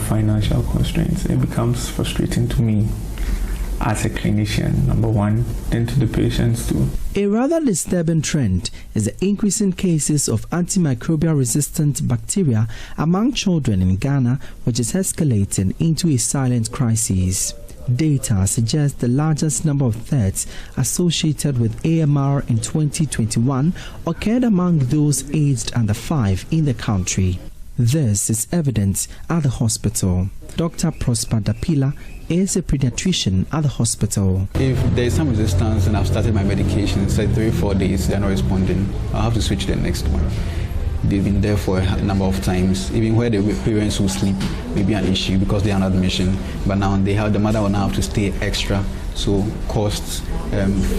financial constraints, it becomes frustrating to me as a clinician, number one, then to the patients too. A rather disturbing trend is the increasing cases of antimicrobial resistant bacteria among children in Ghana, which is escalating into a silent crisis. Data suggests the largest number of deaths associated with AMR in 2021 occurred among those aged under 5 in the country. This is evident at the hospital. Dr. Prosper Dapila is a pediatrician at the hospital. If there is some resistance and I've started my medication, say 3-4 days, they're not responding, I'll have to switch to the next one. They've been there for a number of times, even where the parents will sleep may be an issue because they are on admission, but now the mother will now have to stay extra, so costs,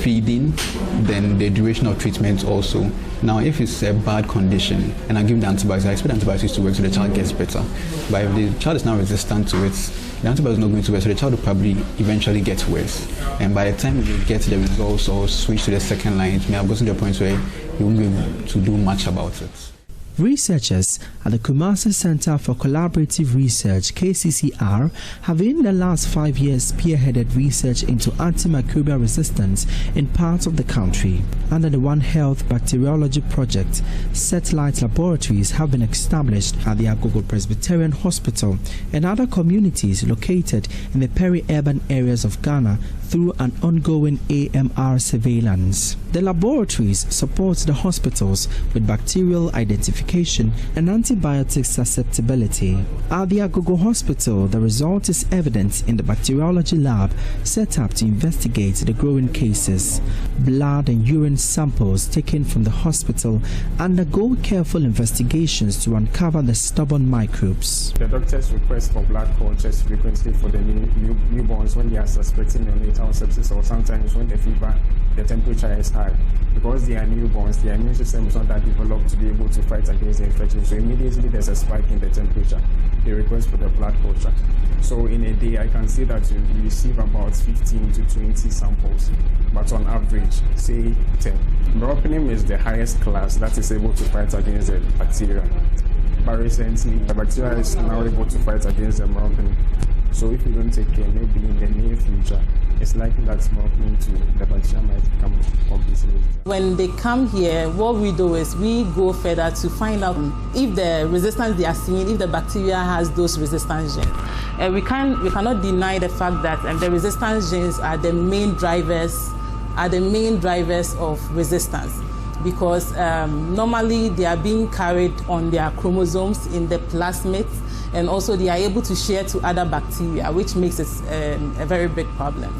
feeding, then the duration of treatment also. Now if it's a bad condition and I give the antibiotics, I expect antibiotics to work so the child gets better, but if the child is now resistant to it, the antibiotics is not going to work, so the child will probably eventually get worse, and by the time you get the results or switch to the second line, it may have gotten to the point where you won't be able to do much about it. Researchers at the Kumasi Center for Collaborative Research, KCCR, have in the last 5 years spearheaded research into antimicrobial resistance in parts of the country. Under the One Health Bacteriology Project, satellite laboratories have been established at the Agogo Presbyterian Hospital and other communities located in the peri-urban areas of Ghana through an ongoing AMR surveillance. The laboratories support the hospitals with bacterial identification and antibiotic susceptibility. At the Agogo Hospital, the result is evident in the bacteriology lab set up to investigate the growing cases. Blood and urine samples taken from the hospital undergo careful investigations to uncover the stubborn microbes. The doctors request for blood cultures frequently for the newborns when they are suspecting neonatal sepsis, or sometimes when the temperature is high. Because they are newborns, their immune system is not that developed to be able to fight against the infection. So immediately there's a spike in the temperature. They request for the blood culture. So in a day, I can see that you receive about 15 to 20 samples, but on average, say 10. Meropenem is the highest class that is able to fight against the bacteria. But recently, the bacteria is now able to fight against the meropenem. So if you don't take care, maybe in the near future, it's likely that meropenem to the bacteria might become completely resistant. When they come here, what we do is we go further to find out if the resistance they are seeing, if the bacteria has those resistance genes. We cannot deny the fact that the resistance genes are the main drivers of resistance, because normally they are being carried on their chromosomes in the plasmids, and also they are able to share to other bacteria, which makes it a very big problem.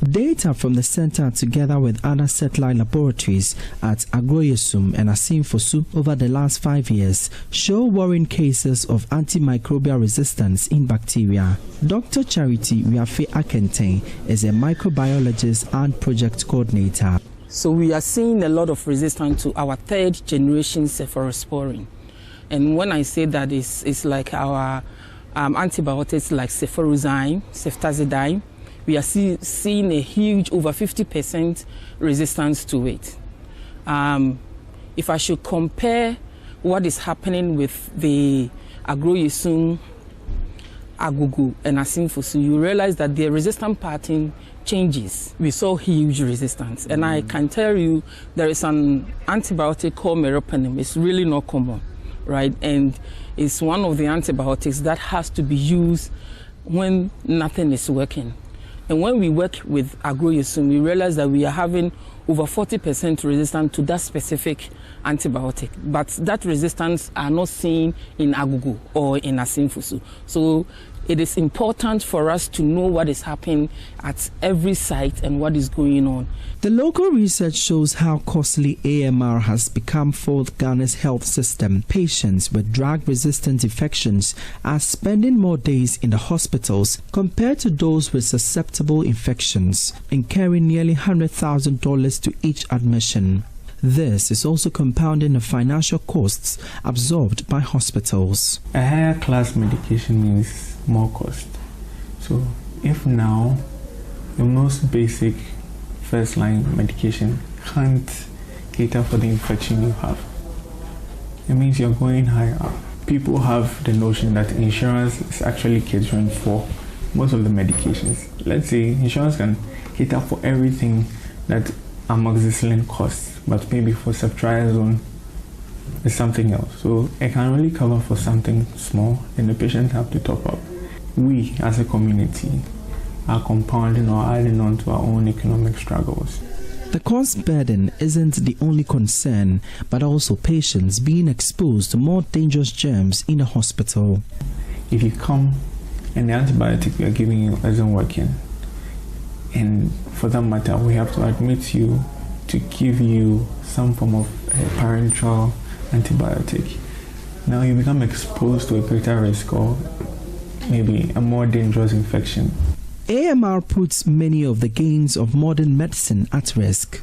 Data from the center, together with other satellite laboratories at Agroyesum and Asimfosu over the last 5 years, show worrying cases of antimicrobial resistance in bacteria. Dr. Charity Wiafe Akenten is a microbiologist and project coordinator. So we are seeing a lot of resistance to our 3rd generation cephalosporin. And when I say that, it's like our antibiotics like cephalozyme, ceftazidime. We are seeing a huge, over 50% resistance to it. If I should compare what is happening with the Agroyesum, Agogo, and Asimfosu, you realize that the resistant pattern changes. We saw huge resistance. And I can tell you there is an antibiotic called meropenem. It's really not common, right? And it's one of the antibiotics that has to be used when nothing is working. And when we work with Agroyesum, we realize that we are having over 40% resistance to that specific antibiotic. But that resistance are not seen in Agogo or in Asimfosu. So it is important for us to know what is happening at every site and what is going on. The local research shows how costly AMR has become for Ghana's health system. Patients with drug-resistant infections are spending more days in the hospitals compared to those with susceptible infections, incurring nearly $100,000 to each admission. This is also compounding the financial costs absorbed by hospitals. A higher class medication means more cost. So if now the most basic first line medication can't cater for the infection you have, it means you're going higher up. people have the notion that insurance is actually catering for most of the medications. Let's say insurance can cater for everything that amoxicillin costs, but maybe for ceftriaxone is something else. So it can only cover for something small, and the patient have to top up. We as a community are compounding or adding on to our own economic struggles. The cost burden isn't the only concern, but also patients being exposed to more dangerous germs in the hospital. If you come and the antibiotic we are giving you isn't working, and for that matter, we have to admit you to give you some form of a parenteral antibiotic, now you become exposed to a greater risk or maybe a more dangerous infection. AMR puts many of the gains of modern medicine at risk.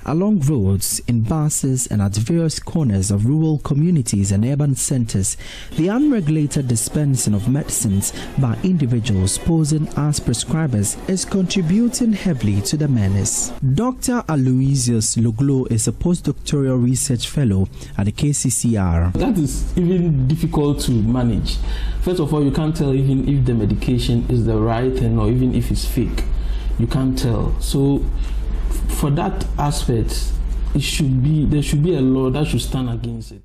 Along roads, in buses, and at various corners of rural communities and urban centers, the unregulated dispensing of medicines by individuals posing as prescribers is contributing heavily to the menace. Dr. Aloysius Loglo is a postdoctoral research fellow at the KCCR. That is even difficult to manage. First of all, you can't tell even if the medication is the right thing or even if it's fake. You can't tell. So for that aspect, there should be a law that should stand against it.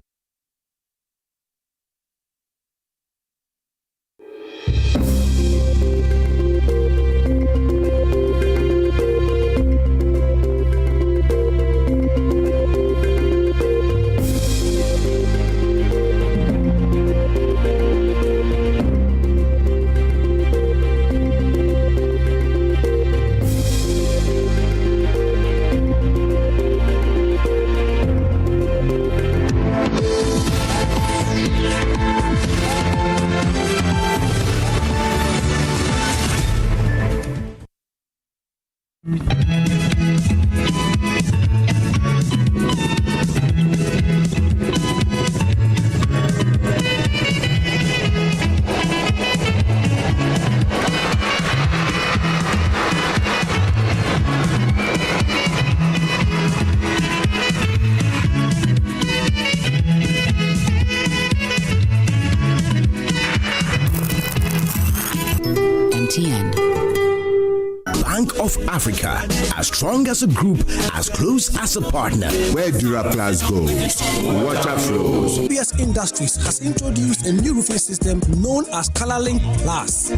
Bank of Africa, as strong as a group, as close as a partner. Where Duraplas goes, water flows. PS Industries has introduced a new roofing system known as ColorLink Plus.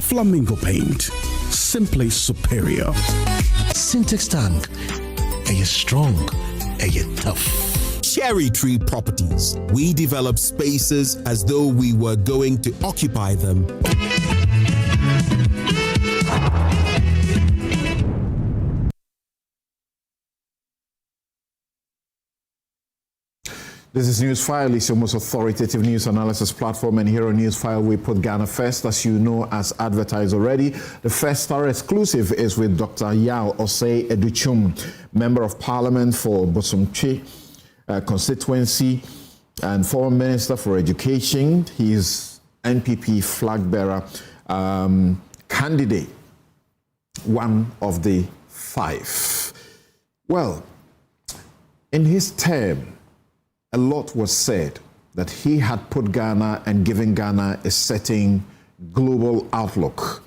Flamingo paint, simply superior. Syntax tank, are you strong? Are you tough? Cherry Tree Properties. We develop spaces as though we were going to occupy them. This is Newsfile. It's your most authoritative news analysis platform, and here on Newsfile we put Ghana first, as you know, as advertised already. The first star exclusive is with Dr. Yao Osei Educhum, Member of Parliament for Bosomtwe constituency and former Minister for Education. He is NPP flag bearer candidate, one of the 5. Well, in his term, a lot was said that he had put Ghana and given Ghana a certain global outlook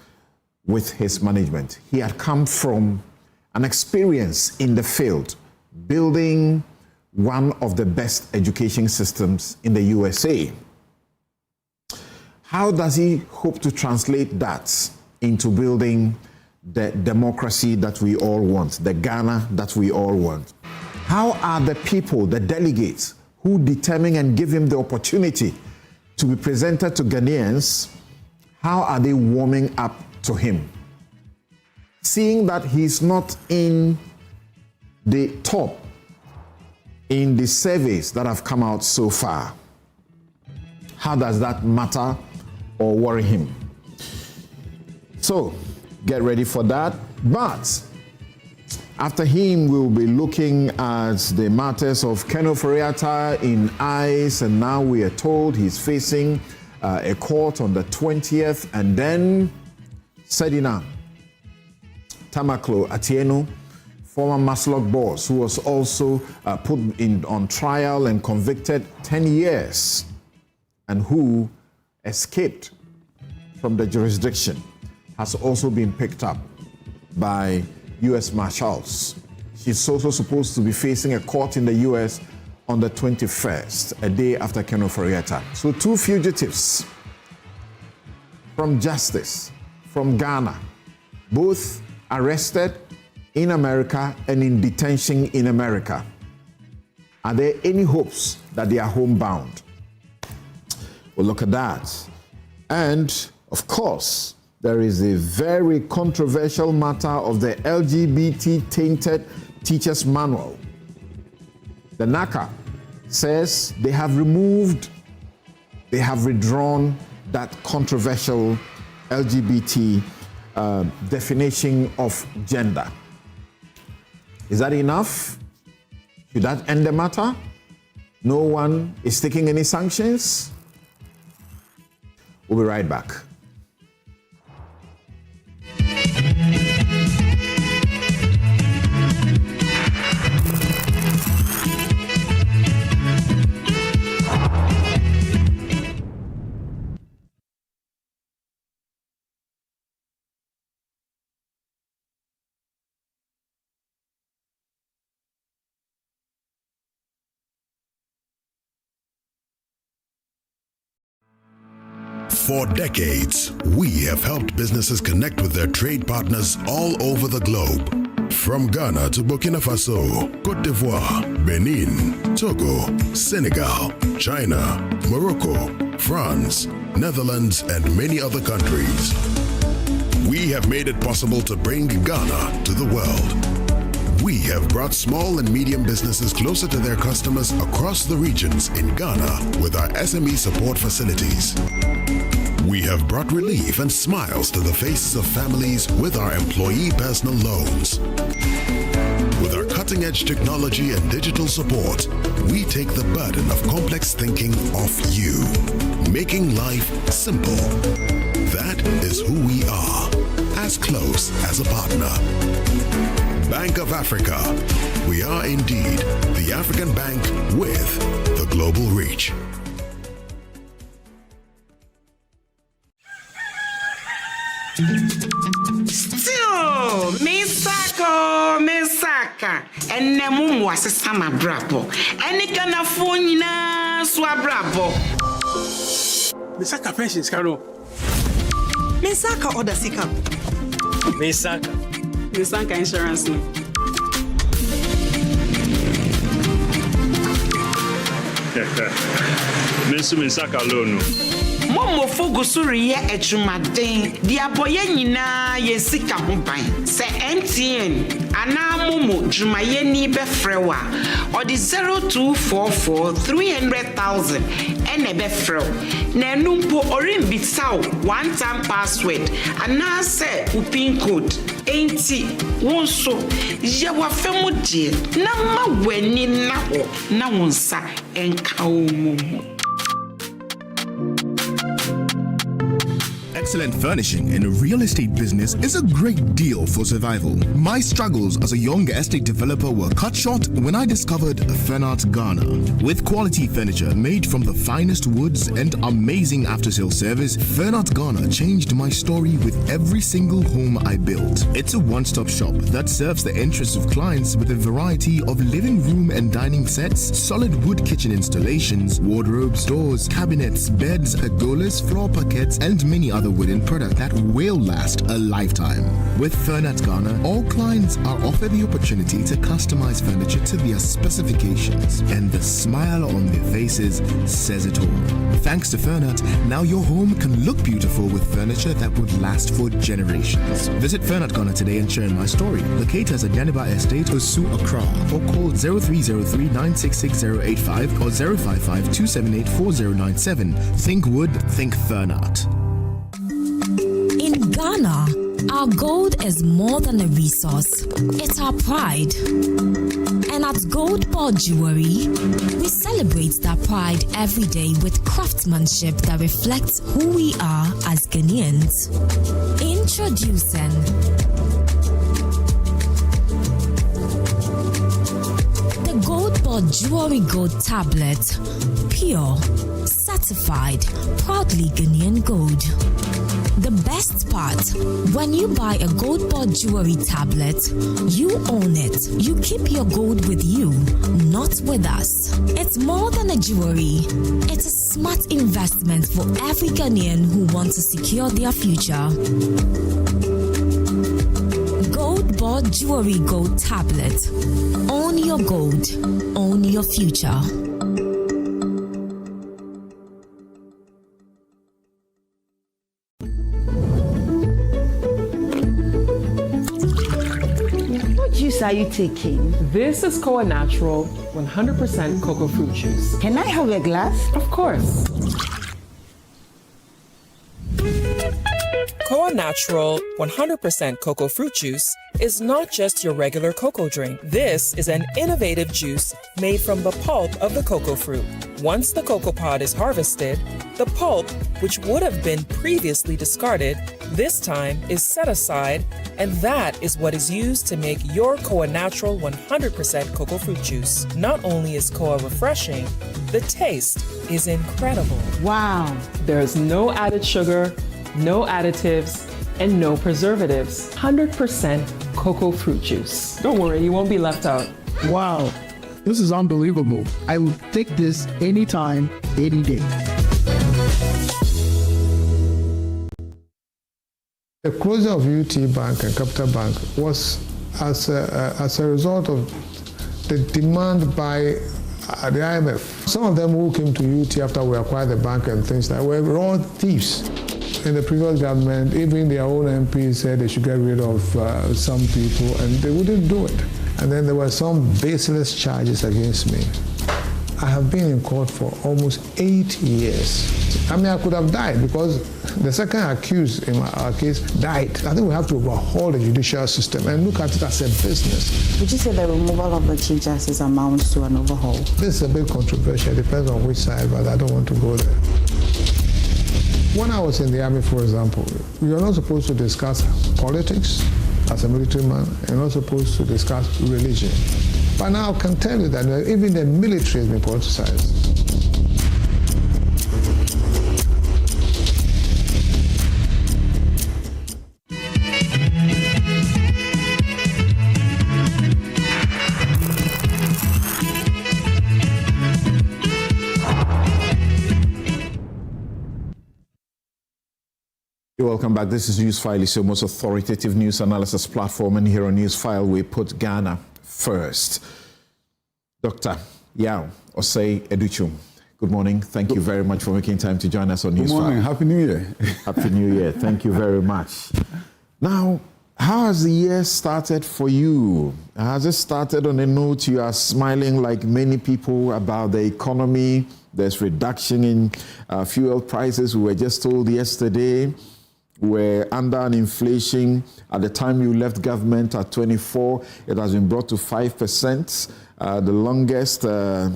with his management. He had come from an experience in the field, building one of the best education systems in the USA. How does he hope to translate that into building the democracy that we all want, the Ghana that we all want? How are the people, the delegates, who determine and give him the opportunity to be presented to Ghanaians, how are they warming up to him? Seeing that he's not in the top in the surveys that have come out so far, how does that matter or worry him? So, get ready for that. But after him, we'll be looking at the matters of Keno Foriata in ICE, and now we are told he's facing a court on the 20th, and then Sedina Tamaklo Atieno, former Maslock boss, who was also put on trial and convicted 10 years, and who escaped from the jurisdiction, has also been picked up by U.S. Marshals. She's also supposed to be facing a court in the U.S. on the 21st, a day after Ken Ofori-Atta. So 2 fugitives from justice, from Ghana, both arrested in America and in detention in America. Are there any hopes that they are homebound? We'll look at that. And of course, there is a very controversial matter of the Lgbt Tainted Teacher's Manual. The NACA says they have withdrawn that controversial LGBT definition of gender. Is that enough? Should that end the matter? No one is taking any sanctions? We'll be right back. For decades, we have helped businesses connect with their trade partners all over the globe. From Ghana to Burkina Faso, Côte d'Ivoire, Benin, Togo, Senegal, China, Morocco, France, Netherlands, and many other countries. We have made it possible to bring Ghana to the world. We have brought small and medium businesses closer to their customers across the regions in Ghana with our SME support facilities. We have brought relief and smiles to the faces of families with our employee personal loans. With our cutting-edge technology and digital support, we take the burden of complex thinking off you, making life simple. That is who we are, as close as a partner. Bank of Africa. We are indeed the African bank with the global reach. Still, Misaka, and Namu was a summer brabo, and it can afford Swabrabo. Misaka pensions, Caro. Misaka or the Sika. Misaka insurance. Misaka loan. Momo Fogusuri ye echumaden, the aboye nyina ye sika ho ban. Se MTN, ana momo jumaye ni befrewa, or the 0244 300,000 ene befrew. Na numpo orin bitsaw one-time password, ana se upin code. Enti wonso ye wa femu die na ma weni na ho na wonsa enka omumu. Excellent furnishing in a real estate business is a great deal for survival. My struggles as a young estate developer were cut short when I discovered Fernart Ghana. With quality furniture made from the finest woods and amazing after-sale service, Fernart Ghana changed my story with every single home I built. It's a one-stop shop that serves the interests of clients with a variety of living room and dining sets, solid wood kitchen installations, wardrobes, doors, cabinets, beds, pergolas, floor parquets, and many other wooden product that will last a lifetime. With Fernart Ghana, all clients are offered the opportunity to customize furniture to their specifications, and the smile on their faces says it all. Thanks to Fernart, now your home can look beautiful with furniture that would last for generations. Visit Fernart Ghana today and share my story. Locate us at Deniba Estate, Osu, Accra, or call 0303 966085 or 055 278 4097. Think wood, think Fernart. In Ghana, our gold is more than a resource. It's our pride. And at Gold Ball Jewelry, we celebrate that pride every day with craftsmanship that reflects who we are as Ghanaians. Introducing Jewelry Gold Tablet. Pure, certified, proudly Ghanaian gold. The best part, when you buy a Gold Bought Jewelry Tablet, you own it. You keep your gold with you, not with us. It's more than a jewelry. It's a smart investment for every Ghanaian who wants to secure their future. Gold Bought Jewelry Gold Tablet. Own your gold. Own your future. What juice are you taking? This is Koa Natural 100% cocoa fruit juice. Can I have a glass? Of course. Koa Natural 100% cocoa fruit juice is not just your regular cocoa drink. This is an innovative juice made from the pulp of the cocoa fruit. Once the cocoa pod is harvested, the pulp, which would have been previously discarded, this time is set aside, and that is what is used to make your Koa Natural 100% cocoa fruit juice. Not only is Koa refreshing, the taste is incredible. Wow! There's no added sugar, no additives, and no preservatives. 100% cocoa fruit juice. Don't worry, you won't be left out. Wow, this is unbelievable. I will take this anytime, any day. The closure of UT Bank and Capital Bank was as a result of the demand by the IMF. Some of them who came to UT after we acquired the bank and things like that were all thieves. In the previous government, even their own MPs said they should get rid of some people, and they wouldn't do it. And then there were some baseless charges against me. I have been in court for almost 8 years. I mean, I could have died because the second accused in our case died. I think we have to overhaul the judicial system and look at it as a business. Would you say the removal of the Chief Justice amounts to an overhaul? This is a bit controversial. It depends on which side, but I don't want to go there. When I was in the army, for example, you're not supposed to discuss politics as a military man. You're not supposed to discuss religion. But now I can tell you that even the military has been politicized. Welcome back. This is Newsfile. It's your most authoritative news analysis platform, and here on Newsfile we put Ghana first. Dr. Yao Osei Educhum, good morning. Thank you very much for making time to join us on Newsfile. Good morning. Happy New Year. Happy New Year. Thank you very much. Now, how has the year started for you? Has it started on a note you are smiling like many people about the economy? There's reduction in fuel prices. We were just told yesterday we're under an inflation. At the time you left government at 24, it has been brought to 5%. The longest, the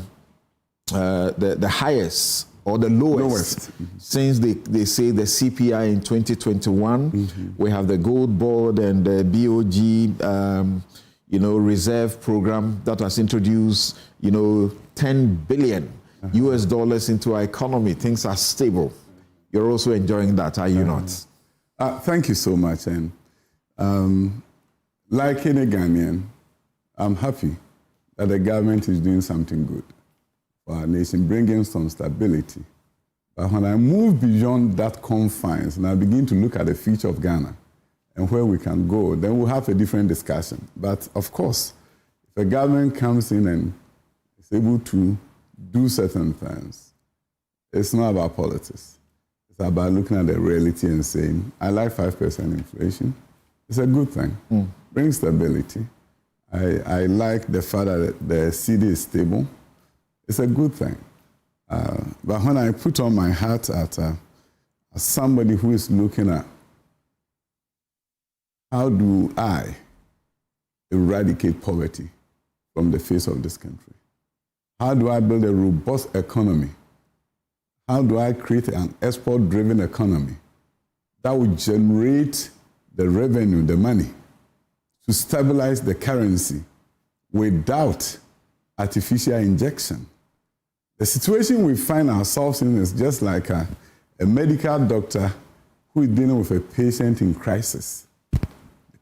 highest or the lowest. Since they say the CPI in 2021. We have the Gold Board and the BOG, reserve program that has introduced, 10 billion US dollars into our economy. Things are stable. You're also enjoying that, are you not? Thank you so much. And like any Ghanaian, I'm happy that the government is doing something good for our nation, bringing some stability. But when I move beyond that confines and I begin to look at the future of Ghana and where we can go, then we'll have a different discussion. But of course, if a government comes in and is able to do certain things, it's not about politics. It's about looking at the reality and saying, I like 5% inflation. It's a good thing. Brings stability. I like the fact that the CD is stable. It's a good thing. But when I put on my hat at somebody who is looking at how do I eradicate poverty from the face of this country? How do I build a robust economy? How do I create an export-driven economy that will generate the revenue, the money, to stabilize the currency without artificial injection. The situation we find ourselves in is just like a medical doctor who is dealing with a patient in crisis. The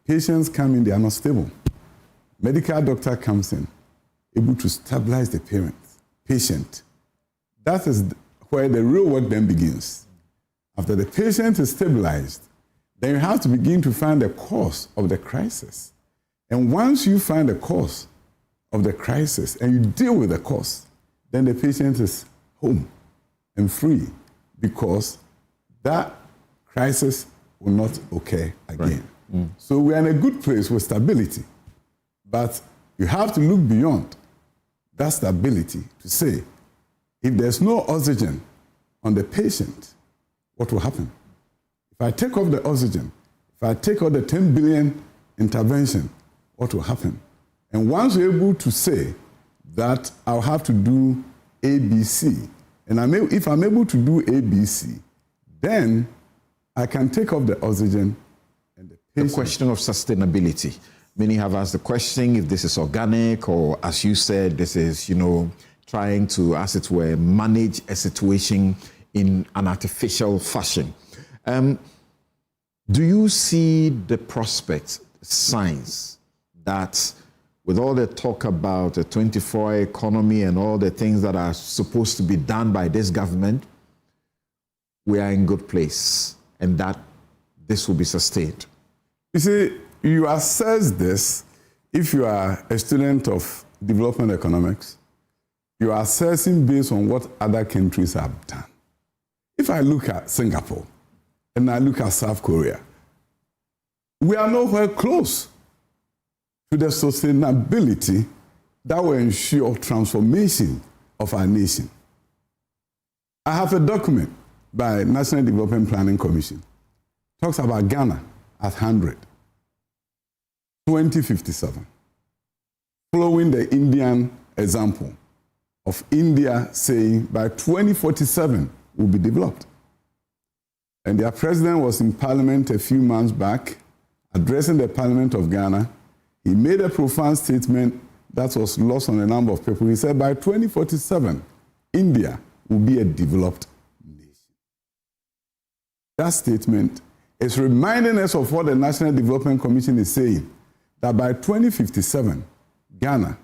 patients come in, they are not stable. Medical doctor comes in, able to stabilize the patient. That is where the real work then begins. After the patient is stabilized, then you have to begin to find the cause of the crisis. And once you find the cause of the crisis and you deal with the cause, then the patient is home and free because that crisis will not occur again. Right. So we are in a good place with stability, but you have to look beyond that stability to say, if there's no oxygen on the patient, what will happen? If I take off the oxygen, if I take off the 10 billion intervention, what will happen? And once you're able to say that I'll have to do ABC, and if I'm able to do ABC, then I can take off the oxygen and the patient. The question of sustainability. Many have asked the question if this is organic or, as you said, this is, trying to, as it were, manage a situation in an artificial fashion. Do you see the prospect, signs that with all the talk about a 24-hour economy and all the things that are supposed to be done by this government, we are in good place and that this will be sustained? You see, you assess this if you are a student of development economics. You are assessing based on what other countries have done. If I look at Singapore and I look at South Korea, we are nowhere close to the sustainability that will ensure transformation of our nation. I have a document by National Development Planning Commission. Talks about Ghana at 100, 2057. Following the Indian example of India saying by 2047 will be developed. And their president was in parliament a few months back, addressing the parliament of Ghana. He made a profound statement that was lost on a number of people. He said by 2047, India will be a developed nation. That statement is reminding us of what the National Development Commission is saying, that by 2057, Ghana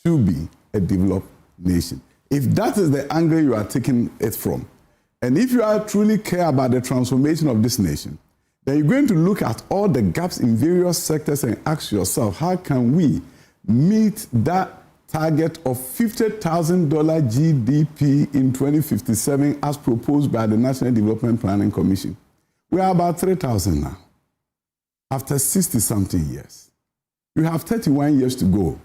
should be a developed nation. If that is the angle you are taking it from, and if you are truly care about the transformation of this nation, then you're going to look at all the gaps in various sectors and ask yourself, how can we meet that target of $50,000 GDP in 2057 as proposed by the National Development Planning Commission? We are about 3,000 now, after 60-something years. You have 31 years to go,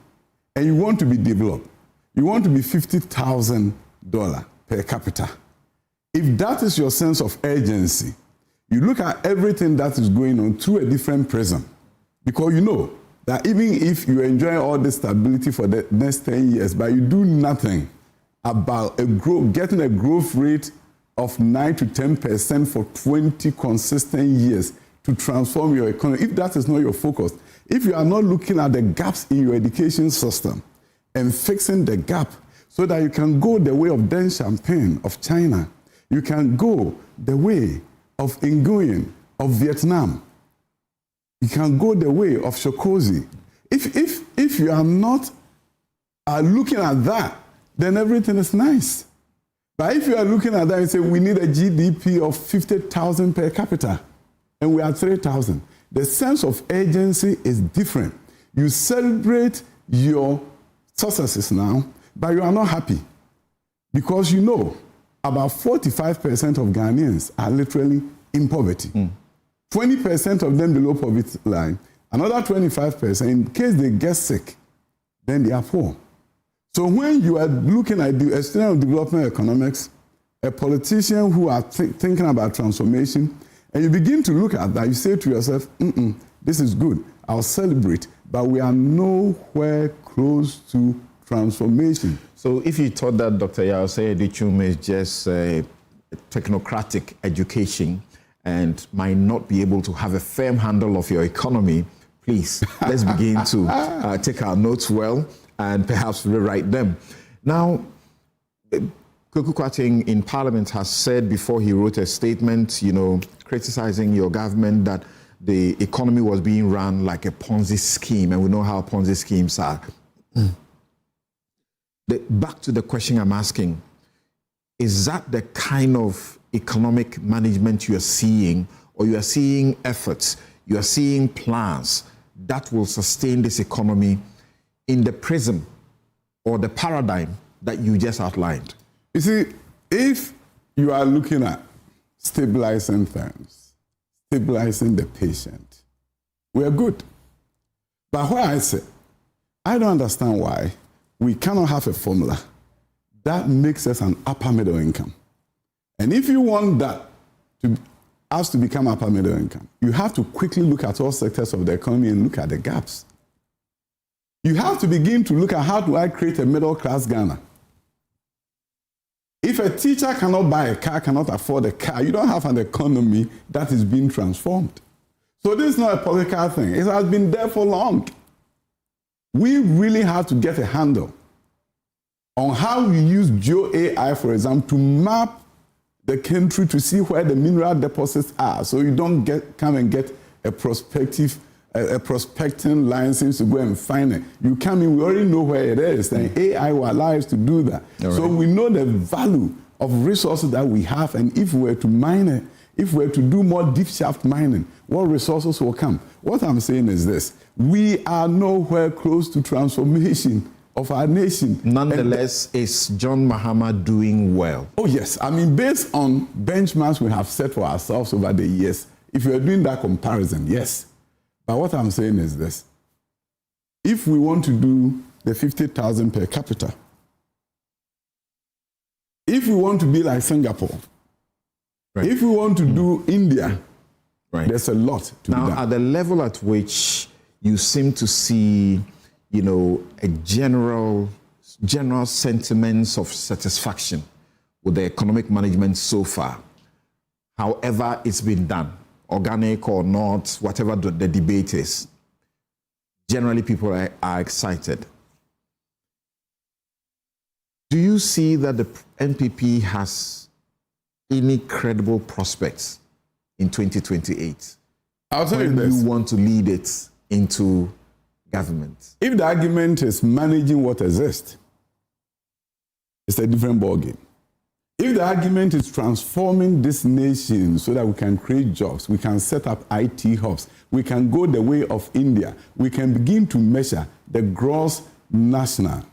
and you want to be developed. You want to be $50,000 per capita. If that is your sense of urgency, you look at everything that is going on through a different prism, because you know that even if you enjoy all this stability for the next 10 years, but you do nothing about getting a growth rate of 9 to 10% for 20 consistent years to transform your economy, if that is not your focus, if you are not looking at the gaps in your education system and fixing the gap so that you can go the way of Deng Xiaoping of China, you can go the way of Nguyen of Vietnam, you can go the way of Shokozi. If you are not looking at that, then everything is nice. But if you are looking at that and say we need a GDP of 50,000 per capita, and we are 3,000, the sense of urgency is different. You celebrate your successes now, but you are not happy because you know about 45% of Ghanaians are literally in poverty. 20% of them below poverty line. Another 25%, in case they get sick, then they are poor. So when you are looking at a student of development economics, a politician who are thinking about transformation, and you begin to look at that, you say to yourself, this is good, I'll celebrate, but we are nowhere close to transformation. So if you thought that Dr. Yawase Edichum is just a technocratic education and might not be able to have a firm handle of your economy, please, let's begin to take our notes well. and perhaps rewrite them. Now, Kwaku Kwarteng in Parliament has said before he wrote a statement, criticizing your government, that the economy was being run like a Ponzi scheme, and we know how Ponzi schemes are. Back to the question I'm asking, is that the kind of economic management you are seeing, or you are seeing efforts, you are seeing plans that will sustain this economy in the prism or the paradigm that you just outlined? You see, if you are looking at stabilizing things, stabilizing the patient, we are good. But what I say, I don't understand why we cannot have a formula that makes us an upper middle income. And if you want that us to become upper middle income, you have to quickly look at all sectors of the economy and look at the gaps. You have to begin to look at, how do I create a middle class Ghana? If a teacher cannot buy a car, cannot afford a car, you don't have an economy that is being transformed. So this is not a political thing. It has been there for long. We really have to get a handle on how we use GeoAI, for example, to map the country to see where the mineral deposits are, so you don't come and get a prospecting license to go and find it. You come in, we already know where it is, and AI will allow us to do that. Right. So we know the value of resources that we have, and if we were to mine it, if we were to do more deep shaft mining, what resources will come? What I'm saying is this: we are nowhere close to transformation of our nation. Nonetheless, is John Mahama doing well? Oh yes, I mean, based on benchmarks we have set for ourselves over the years, if you are doing that comparison, yes. But what I'm saying is this: if we want to do the 50,000 per capita, if we want to be like Singapore, right, if we want to do India, right, there's a lot to be done. Now, at the level at which you seem to see, a general sentiments of satisfaction with the economic management so far, however it's been done, organic or not, whatever the debate is, generally people are excited. Do you see that the NPP has any credible prospects in 2028? I'll tell you this. When you want to lead it into government? If the argument is managing what exists, it's a different ballgame. If the argument is transforming this nation so that we can create jobs, we can set up IT hubs, we can go the way of India, we can begin to measure the gross national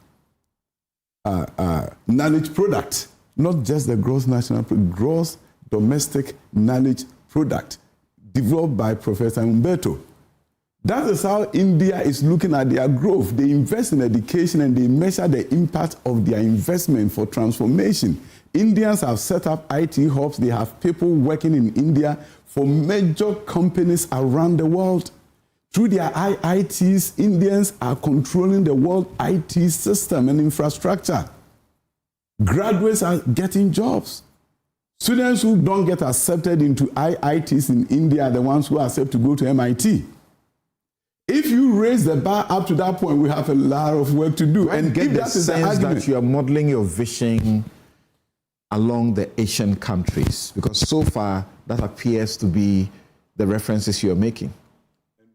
knowledge product, not just the gross national product, gross domestic knowledge product developed by Professor Umberto. That is how India is looking at their growth. They invest in education and they measure the impact of their investment for transformation. Indians have set up IT hubs. They have people working in India for major companies around the world. Through their IITs, Indians are controlling the world IT system and infrastructure. Graduates are getting jobs. Students who don't get accepted into IITs in India are the ones who are accepted to go to MIT. If you raise the bar up to that point, we have a lot of work to do. And get the sense that you are modeling your vision along the Asian countries, because so far that appears to be the references you are making.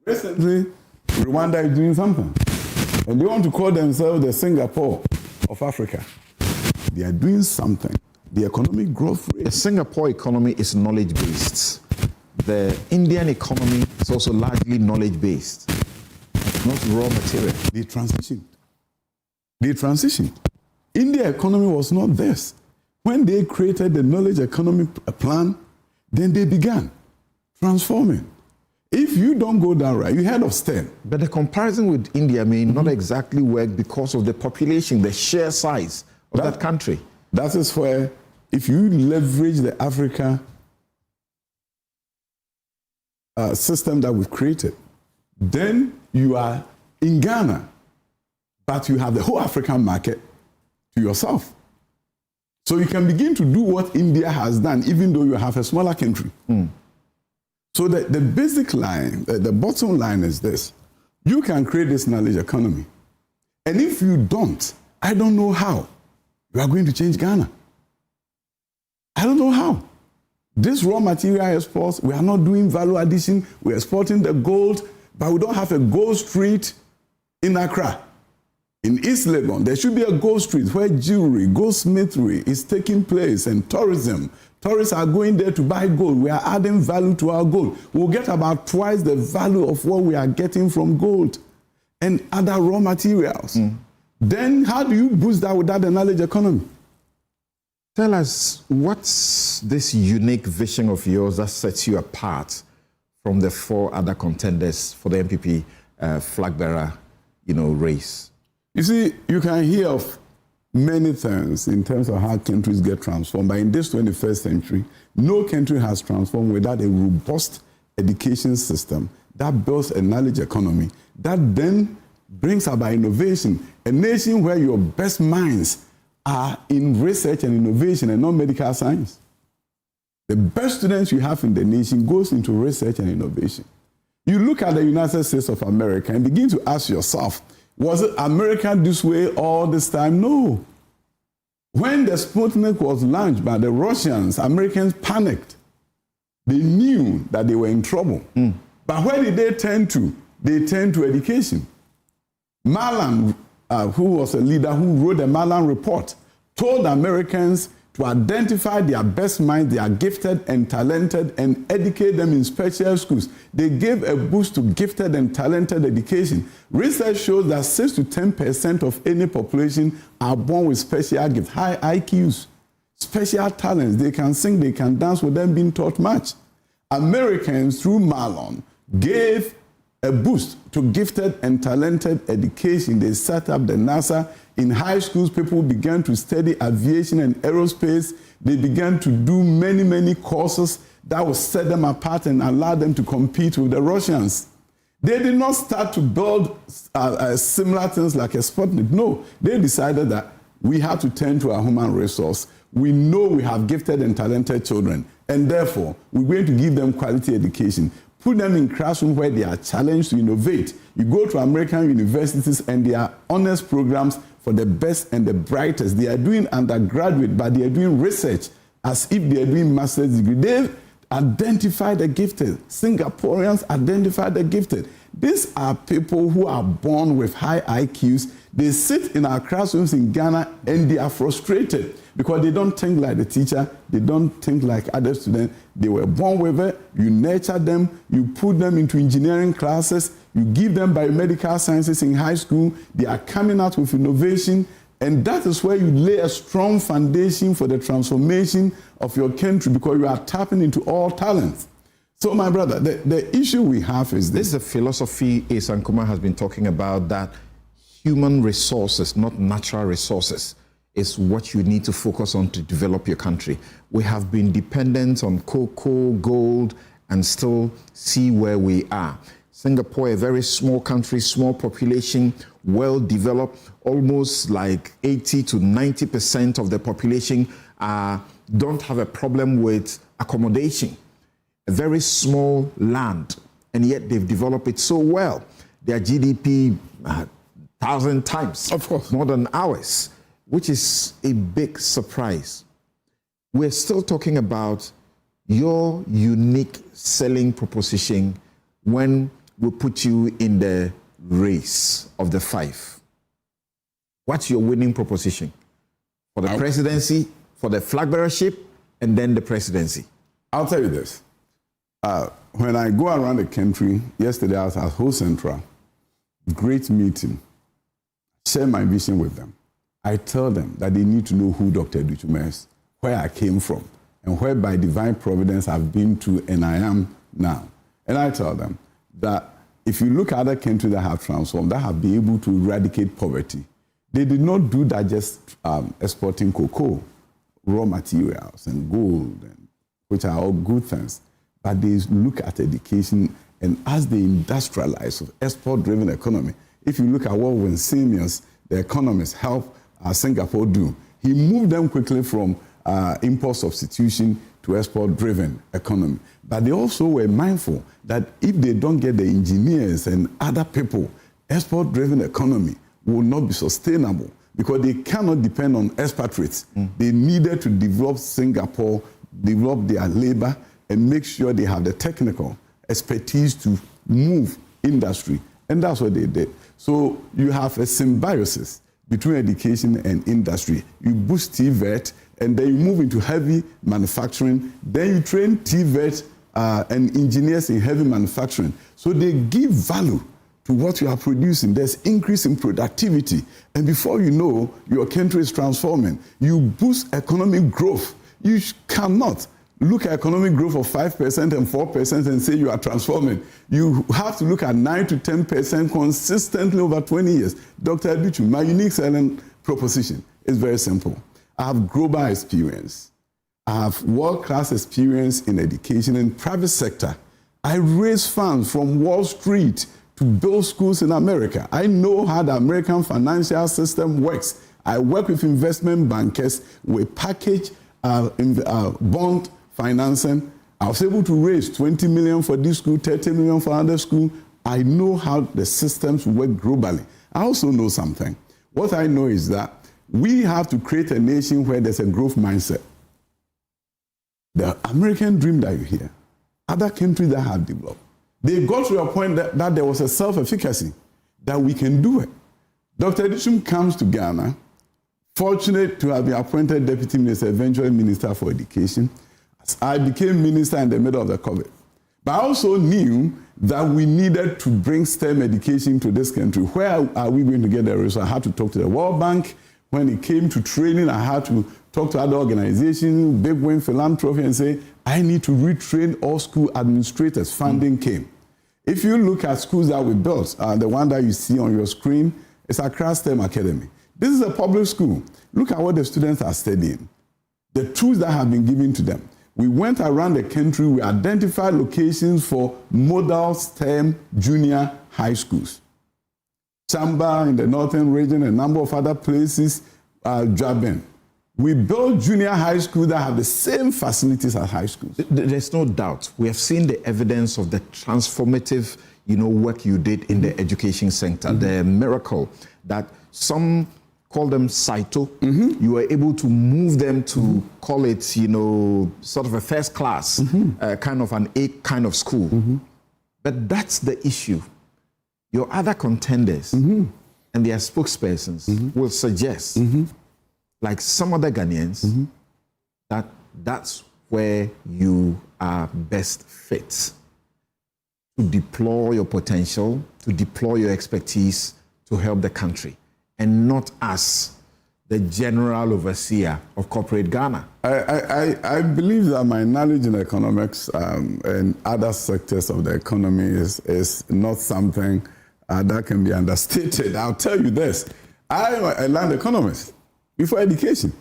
Recently, Rwanda is doing something, and they want to call themselves the Singapore of Africa. They are doing something. The economic growth rate. The Singapore economy is knowledge-based. The Indian economy is also largely knowledge-based, not raw material. They transitioned. India economy was not this. When they created the knowledge economy plan, then they began transforming. If you don't go down right, you heard of STEM. But the comparison with India may not exactly work because of the population, the sheer size of that country. That is where, if you leverage the Africa system that we've created, then you are in Ghana, but you have the whole African market to yourself. So you can begin to do what India has done, even though you have a smaller country. So the basic line, the bottom line is this: you can create this knowledge economy, And if you don't, I don't know how you are going to change Ghana. I don't know how. This raw material exports, we are not doing value addition. We're exporting the gold, but we don't have a gold street in Accra. In East Legon, there should be a gold street where jewelry, goldsmithery is taking place, and tourism. Tourists are going there to buy gold. We are adding value to our gold. We'll get about twice the value of what we are getting from gold and other raw materials. Then how do you boost that without the knowledge economy? Tell us, what's this unique vision of yours that sets you apart from the 4 other contenders for the MPP flag bearer, race? You see, you can hear of many things in terms of how countries get transformed. But in this 21st century, no country has transformed without a robust education system that builds a knowledge economy that then brings about innovation. A nation where your best minds are in research and innovation and not medical science. The best students you have in the nation goes into research and innovation. You look at the United States of America and begin to ask yourself, was it America this way all this time? No. When the Sputnik was launched by the Russians, Americans panicked. They knew that they were in trouble. But where did they turn to? They turned to education. Marlan, who was a leader who wrote the Marlan Report, told Americans to identify their best minds, they are gifted and talented, and educate them in special schools. They gave a boost to gifted and talented education. Research shows that 6 to 10% of any population are born with special gifts, high IQs, special talents. They can sing, they can dance without them being taught much. Americans, through Marlon, gave a boost to gifted and talented education. They set up the NASA. In high schools, people began to study aviation and aerospace. They began to do many, many courses that would set them apart and allow them to compete with the Russians. They did not start to build similar things like a Sputnik. No, they decided that we have to turn to our human resource. We know we have gifted and talented children, and therefore, we're going to give them quality education. Put them in classrooms where they are challenged to innovate. You go to American universities and there are honors programs for the best and the brightest. They are doing undergraduate, but they are doing research as if they are doing master's degree. They've identified the gifted. Singaporeans identified the gifted. These are people who are born with high IQs. They sit in our classrooms in Ghana and they are frustrated because they don't think like the teacher. They don't think like other students. They were born with it. You nurture them. You put them into engineering classes. You give them biomedical sciences in high school. They are coming out with innovation. And that is where you lay a strong foundation for the transformation of your country because you are tapping into all talents. So, my brother, the issue we have is this is a philosophy Asan Kumar has been talking about, that human resources, not natural resources, is what you need to focus on to develop your country. We have been dependent on cocoa, gold, and still see where we are. Singapore, a very small country, small population, well developed, almost like 80 to 90% of the population don't have a problem with accommodation. A very small land, and yet they've developed it so well. Their GDP 1,000 times, of course, more than ours, which is a big surprise. We're still talking about your unique selling proposition when we put you in the race of the 5. What's your winning proposition for the presidency, for the flag bearership, and then the presidency? I'll tell you this. When I go around the country, yesterday I was at Ho Central, great meeting, share my vision with them. I tell them that they need to know who Dr. Duchuma is, where I came from, and where by divine providence I've been to and I am now. And I tell them that if you look at other countries that have transformed, that have been able to eradicate poverty, they did not do that just exporting cocoa, raw materials, and gold, which are all good things. But they look at education, and as they industrialize of export-driven economy, if you look at what when Siemens, the economists, help Singapore do, he moved them quickly from import substitution to export-driven economy. But they also were mindful that if they don't get the engineers and other people, export-driven economy will not be sustainable because they cannot depend on expatriates. They needed to develop Singapore, develop their labor, and make sure they have the technical expertise to move industry. And that's what they did. So you have a symbiosis between education and industry. You boost TVET, and then you move into heavy manufacturing. Then you train TVET and engineers in heavy manufacturing. So they give value to what you are producing. There's increase in productivity. And before you know, your country is transforming. You boost economic growth. You cannot look at economic growth of 5% and 4% and say you are transforming. You have to look at 9 to 10% consistently over 20 years. Dr. Aduchu, my unique selling proposition is very simple. I have global experience. I have world-class experience in education and private sector. I raise funds from Wall Street to build schools in America. I know how the American financial system works. I work with investment bankers. We package bond financing. I was able to raise 20 million for this school, 30 million for another school. I know how the systems work globally. I also know something. What I know is that we have to create a nation where there's a growth mindset. The American dream that you hear, other countries that have developed, they got to a point that there was a self-efficacy, that we can do it. Dr. Aduchu comes to Ghana, fortunate to have been appointed deputy minister, eventually minister for education. I became minister in the middle of the COVID. But I also knew that we needed to bring STEM education to this country. Where are we going to get the resources? I had to talk to the World Bank. When it came to training, I had to talk to other organizations, Big Win Philanthropy, and say, I need to retrain all school administrators. Funding came. If you look at schools that we built, the one that you see on your screen, it's Accra STEM Academy. This is a public school. Look at what the students are studying. The tools that have been given to them. We went around the country, we identified locations for model STEM junior high schools. Chamba in the northern region, a number of other places, Jaben. We built junior high schools that have the same facilities as high schools. There's no doubt. We have seen the evidence of the transformative, work you did in the education sector, the miracle that some call them Saito. You were able to move them to call it, sort of a first class, kind of an A kind of school. But that's the issue. Your other contenders and their spokespersons will suggest, like some other Ghanaians, that that's where you are best fit to deploy your potential, to deploy your expertise to help the country, and not as the general overseer of corporate Ghana. I believe that my knowledge in economics and other sectors of the economy is not something that can be understated. I'll tell you this. I'm a land economist before education.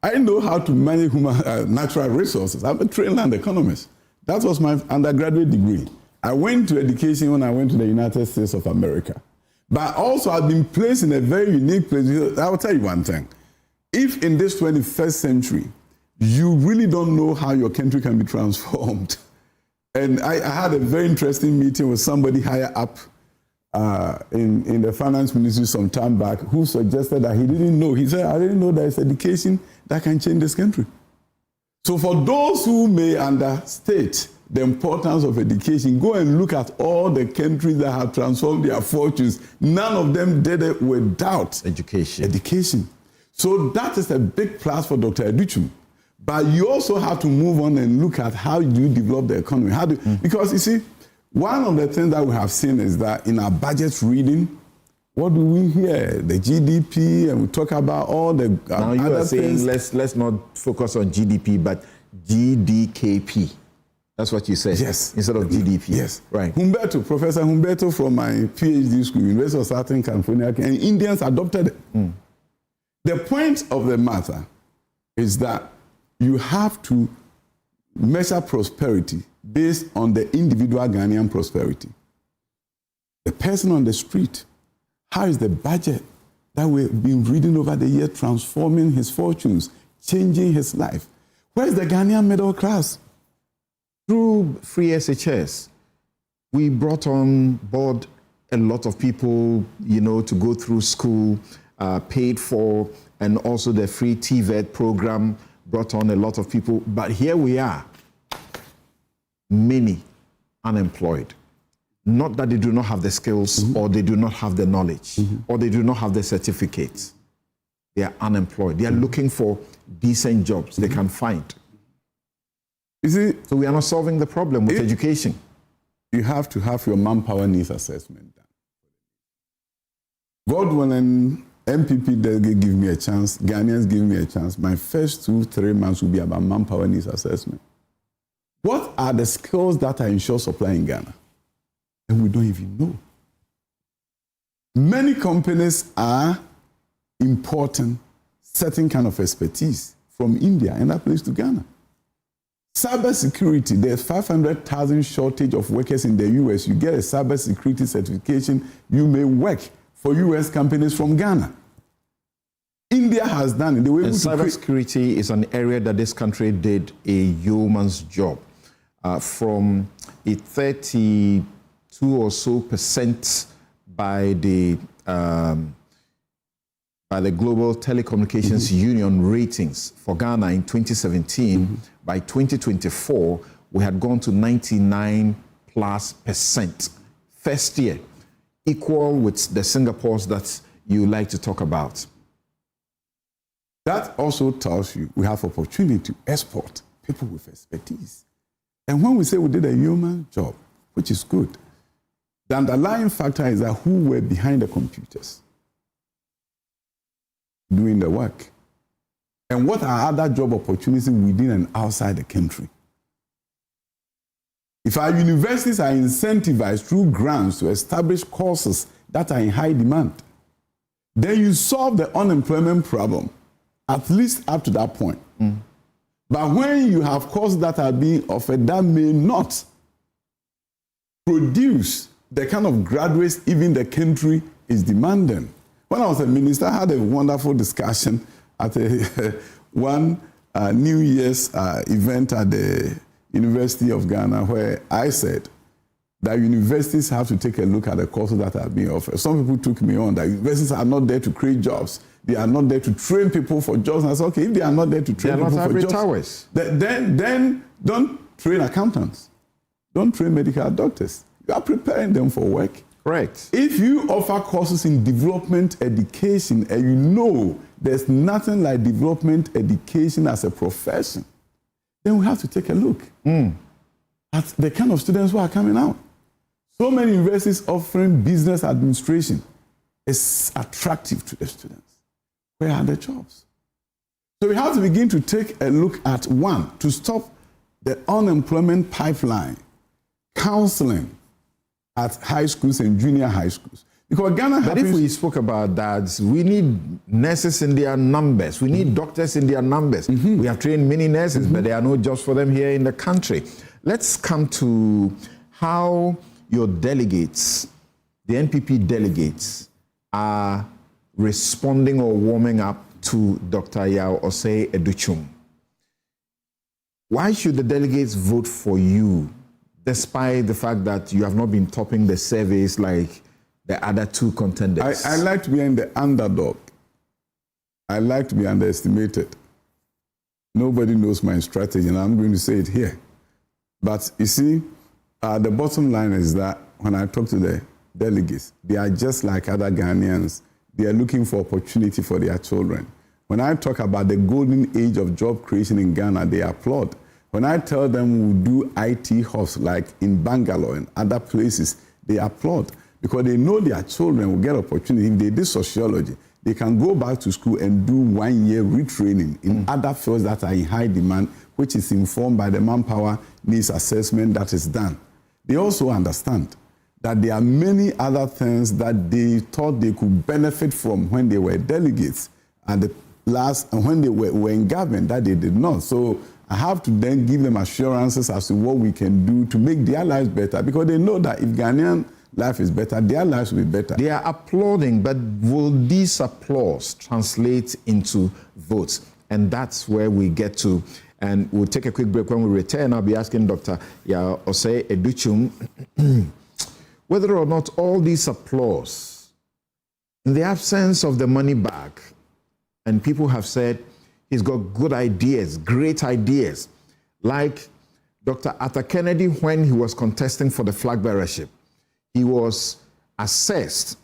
I know how to manage natural resources. I'm a trained land economist. That was my undergraduate degree. I went to education when I went to the United States of America. But also I've been placed in a very unique place. I will tell you one thing. If in this 21st century, you really don't know how your country can be transformed. And I had a very interesting meeting with somebody higher up in the finance ministry some time back who suggested that he didn't know. He said, I didn't know there is education that can change this country. So for those who may understate the importance of education, go and look at all the countries that have transformed their fortunes. None of them did it without education. So that is a big plus for Dr. Aduchu. But you also have to move on and look at how you develop the economy. Because you see, one of the things that we have seen is that in our budget reading, what do we hear? The GDP, and we talk about all the now you other are saying things. Let's not focus on GDP, but GDKP. That's what you said. Yes. Instead of GDP. Yes. Right. Professor Humberto from my PhD school, University of Southern California, and Indians adopted it. The point of the matter is that you have to measure prosperity based on the individual Ghanaian prosperity. The person on the street, how is the budget that we've been reading over the year transforming his fortunes, changing his life? Where's the Ghanaian middle class? Through free SHS, we brought on board a lot of people, to go through school, paid for, and also the free TVET program brought on a lot of people. But here we are, many unemployed. Not that they do not have the skills, or they do not have the knowledge, or they do not have the certificates. They are unemployed. They are looking for decent jobs they can find. So we are not solving the problem with education. You have to have your manpower needs assessment done. God willing, MPP delegate give me a chance, Ghanaians give me a chance. My first 2-3 months will be about manpower needs assessment. What are the skills that are in short supply in Ghana? And we don't even know. Many companies are importing certain kind of expertise from India and that place to Ghana. Cybersecurity, there's 500,000 shortage of workers in the US. You get a cybersecurity certification, you may work for US companies from Ghana. India has done it. Cybersecurity is an area that this country did a yeoman's job. From a 32 or so % by the Global Telecommunications Union ratings for Ghana in 2017, by 2024, we had gone to 99+%. First year, equal with the Singapores that you like to talk about. That also tells you we have opportunity to export people with expertise. And when we say we did a human job, which is good, the underlying factor is that who were behind the computers doing the work. And what are other job opportunities within and outside the country? If our universities are incentivized through grants to establish courses that are in high demand, then you solve the unemployment problem, at least up to that point. But when you have courses that are being offered that may not produce the kind of graduates even the country is demanding. When I was a minister, I had a wonderful discussion at one New Year's event at the University of Ghana, where I said that universities have to take a look at the courses that are being offered. Some people took me on that universities are not there to create jobs. They are not there to train people for jobs. And I said, okay, if they are not there to train people for jobs, then don't train accountants. Don't train medical doctors. You are preparing them for work. Correct. If you offer courses in development education and you know there's nothing like development education as a profession, then we have to take a look at the kind of students who are coming out. So many universities offering business administration is attractive to the students. Where are the jobs? So we have to begin to take a look at, one, to stop the unemployment pipeline, counseling at high schools and junior high schools. Because Ghana But if we spoke about that, we need nurses in their numbers. We need doctors in their numbers. We have trained many nurses, but there are no jobs for them here in the country. Let's come to how your delegates, the NPP delegates, are responding or warming up to Dr. Yao Osei Educhum. Why should the delegates vote for you, despite the fact that you have not been topping the surveys like the other two contenders? I like to be in the underdog. I like to be underestimated. Nobody knows my strategy, and I'm going to say it here. But you see, the bottom line is that when I talk to the delegates, they are just like other Ghanaians. They are looking for opportunity for their children. When I talk about the golden age of job creation in Ghana, they applaud. When I tell them we do IT hubs like in Bangalore and other places, they applaud because they know their children will get opportunity. If they did sociology, they can go back to school and do 1 year retraining in other fields that are in high demand, which is informed by the manpower needs assessment that is done. They also understand that there are many other things that they thought they could benefit from when they were delegates and when they were in government that they did not. So I have to then give them assurances as to what we can do to make their lives better, because they know that if Ghanaian life is better, their lives will be better. They are applauding, but will this applause translate into votes? And that's where we get to. And we'll take a quick break. When we return, I'll be asking Dr. Yao Osei Educhum, whether or not all this applause, in the absence of the money back, and people have said he's got good ideas, great ideas, like Dr. Arthur Kennedy when he was contesting for the flag bearership. He was assessed,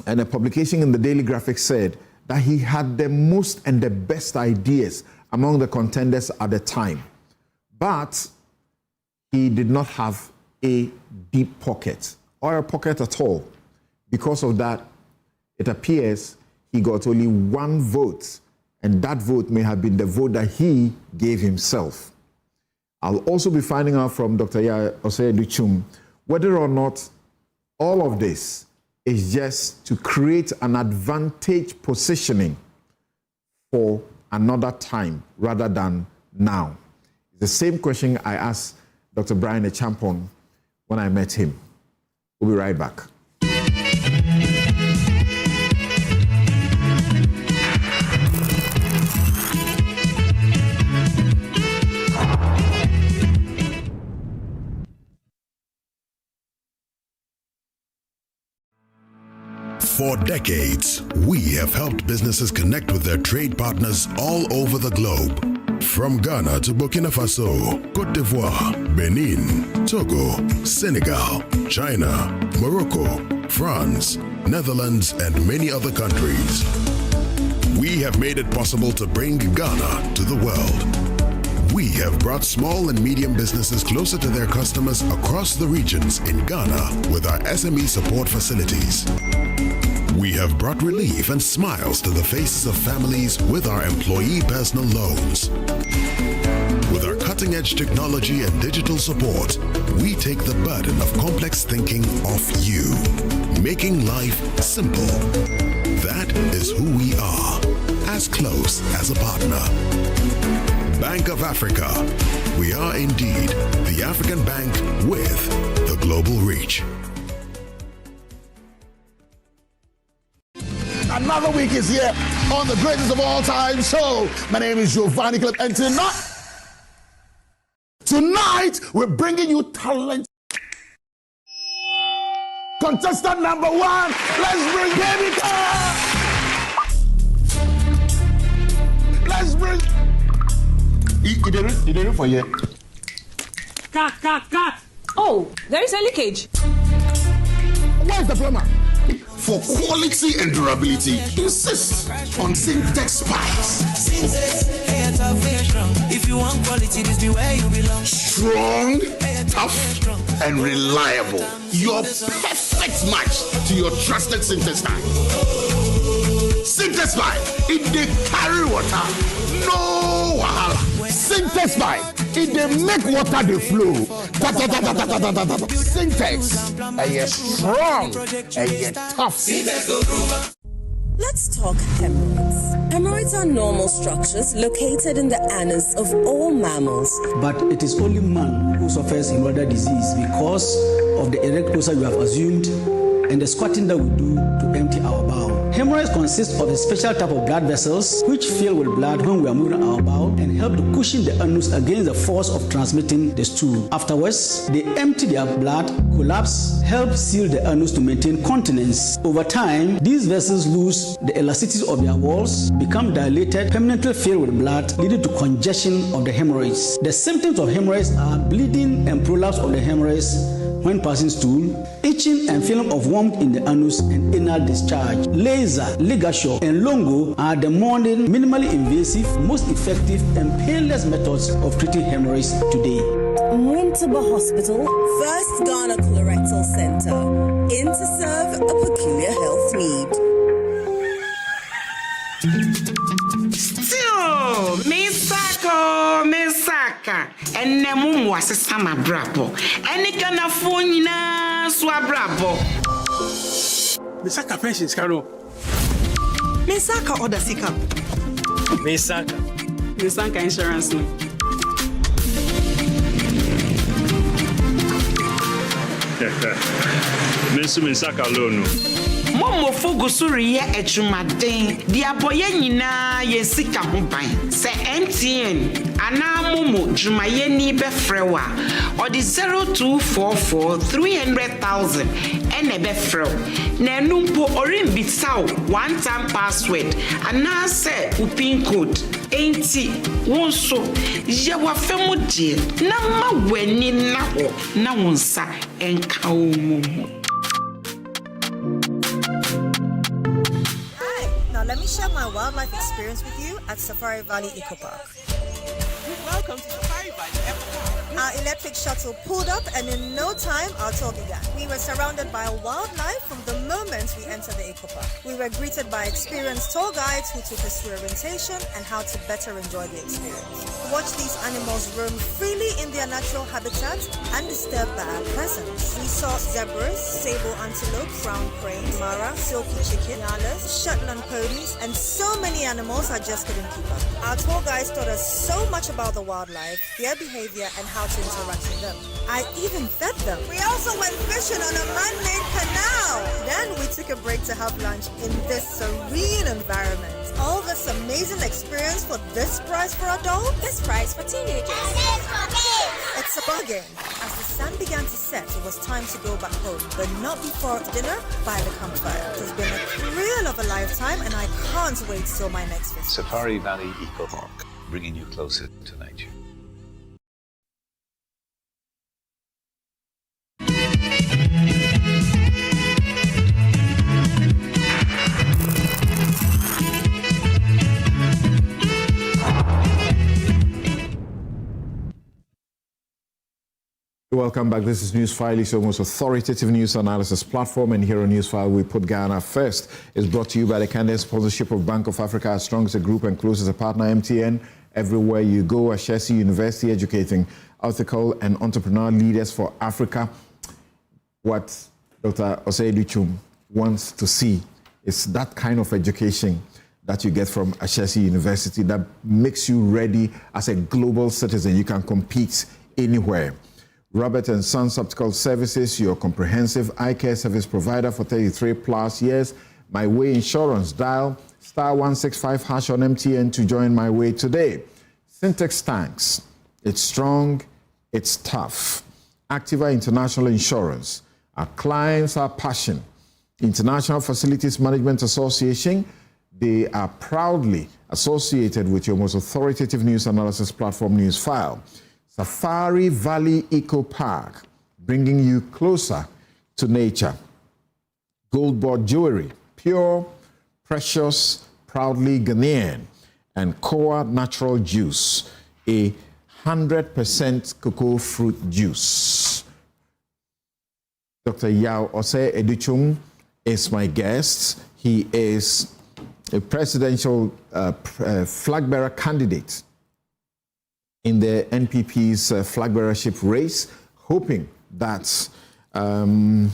and a publication in the Daily Graphic said that he had the most and the best ideas among the contenders at the time. But he did not have a deep pocket or a pocket at all. Because of that, it appears he got only one vote, and that vote may have been the vote that he gave himself. I'll also be finding out from Dr. Osei-Duchum whether or not all of this is just to create an advantage positioning for another time rather than now. The same question I asked Dr. Brian Echampon when I met him. We'll be right back. For decades, we have helped businesses connect with their trade partners all over the globe. From Ghana to Burkina Faso, Côte d'Ivoire, Benin, Togo, Senegal, China, Morocco, France, Netherlands, and many other countries. We have made it possible to bring Ghana to the world. We have brought small and medium businesses closer to their customers across the regions in Ghana with our SME support facilities. We have brought relief and smiles to the faces of families with our employee personal loans. With our cutting-edge technology and digital support, we take the burden of complex thinking off you, making life simple. That is who we are, as close as a partner. Bank of Africa. We are indeed the African bank with the global reach. Another week is here on the greatest of all time show. My name is Giovanni Clip, and tonight we're bringing you talent. Contestant number one, let's bring Baby Girl. Let's bring. You did it for you. Cut. Oh, there is a leakage. Where's the plumber? For quality and durability, insist on Syntex pipes. If you want quality, this be where you belong. Strong, tough, and reliable. Your perfect match to your trusted Syntex pipe. Syntex pipe, it dey carry water, no wahala. Syntex pipe, it dey make water dey flow. Syntex, and you're strong, and you're tough. Let's talk hemorrhoids. Hemorrhoids are normal structures located in the anus of all mammals. But it is only man who suffers hemorrhoidal disease because of the erect posture you have assumed and the squatting that we do to empty our bowel. Hemorrhoids consist of a special type of blood vessels which fill with blood when we are moving our bowel and help to cushion the anus against the force of transmitting the stool. Afterwards, they empty their blood, collapse, help seal the anus to maintain continence. Over time, these vessels lose the elasticity of their walls, become dilated, permanently filled with blood, leading to congestion of the hemorrhoids. The symptoms of hemorrhoids are bleeding and prolapse of the hemorrhoids when passing stool, itching and feeling of warmth in the anus and anal discharge. Laser, ligature, and longo are the modern, minimally invasive, most effective, and painless methods of treating hemorrhoids today. Mwintaba Hospital, first Ghana Colorectal Center, in to serve a peculiar health need. Still, Misaka, and Namu was a summer brabo, and it can afford Swabrabo. Misaka pensions, Caro. Misaka order Sika. Misaka insurance. Misaka loan. Momofo gusuri ye echumaden. Dia boye nyina ye sika ho ban. Se MTN ana momo jumaye ni befrewa. Or the 0244 300,000 ene befrew. Na numpo orin bitsaw one time password. Ana se upin code. Enti wonso ye wa femu die na ma weni na ho na wonsa enka omumu. Now let me share my wildlife experience with you at Safari Valley Eco Park. Welcome to Safari Valley Eco Park. Our electric shuttle pulled up and in no time our tour began. We were surrounded by wildlife from the moment we entered the Eco Park. We were greeted by experienced tour guides who took us through orientation and how to better enjoy the experience. Watch these animals roam freely in their natural habitat undisturbed by our presence. We saw zebras, sable antelope, brown crane, mara, silky chicken, nyalas, Shetland ponies, and so many animals I just couldn't keep up. Our tour guides taught us so much about the wildlife, their behavior, and how to interact with them. I even fed them. We also went fishing on a man-made canal. Then we took a break to have lunch in this serene environment. All this amazing experience for this price for adults? This price for teenagers. It's a bargain. As the sun began to set, it was time to go back home, but not before dinner by the campfire. It has been a thrill of a lifetime, and I can't wait till my next visit. Safari Valley Eco Park, bringing you closer to nature. Welcome back. This is Newsfile, it's your most authoritative news analysis platform, and here on Newsfile we put Ghana first. It's brought to you by the candid sponsorship of Bank of Africa, as strong as a group and close as a partner, MTN. Everywhere you go, Ashesi University, educating ethical and entrepreneurial leaders for Africa. What Dr. Osei-Luchum wants to see is that kind of education that you get from Ashesi University that makes you ready as a global citizen. You can compete anywhere. Robert & Sons Optical Services, your comprehensive eye care service provider for 33 plus years. My Way Insurance, dial *165# on MTN to join My Way today. Syntex Tanks, it's strong, it's tough. Activa International Insurance, our clients are passion. International Facilities Management Association, they are proudly associated with your most authoritative news analysis platform, Newsfile. Safari Valley Eco Park, bringing you closer to nature. Gold Board Jewelry, pure, precious, proudly Ghanaian. And Koa Natural Juice, a 100% cocoa fruit juice. Dr. Yao Osei-Luchum is my guest. He is a presidential flag bearer candidate in the NPP's flag bearership race, hoping that on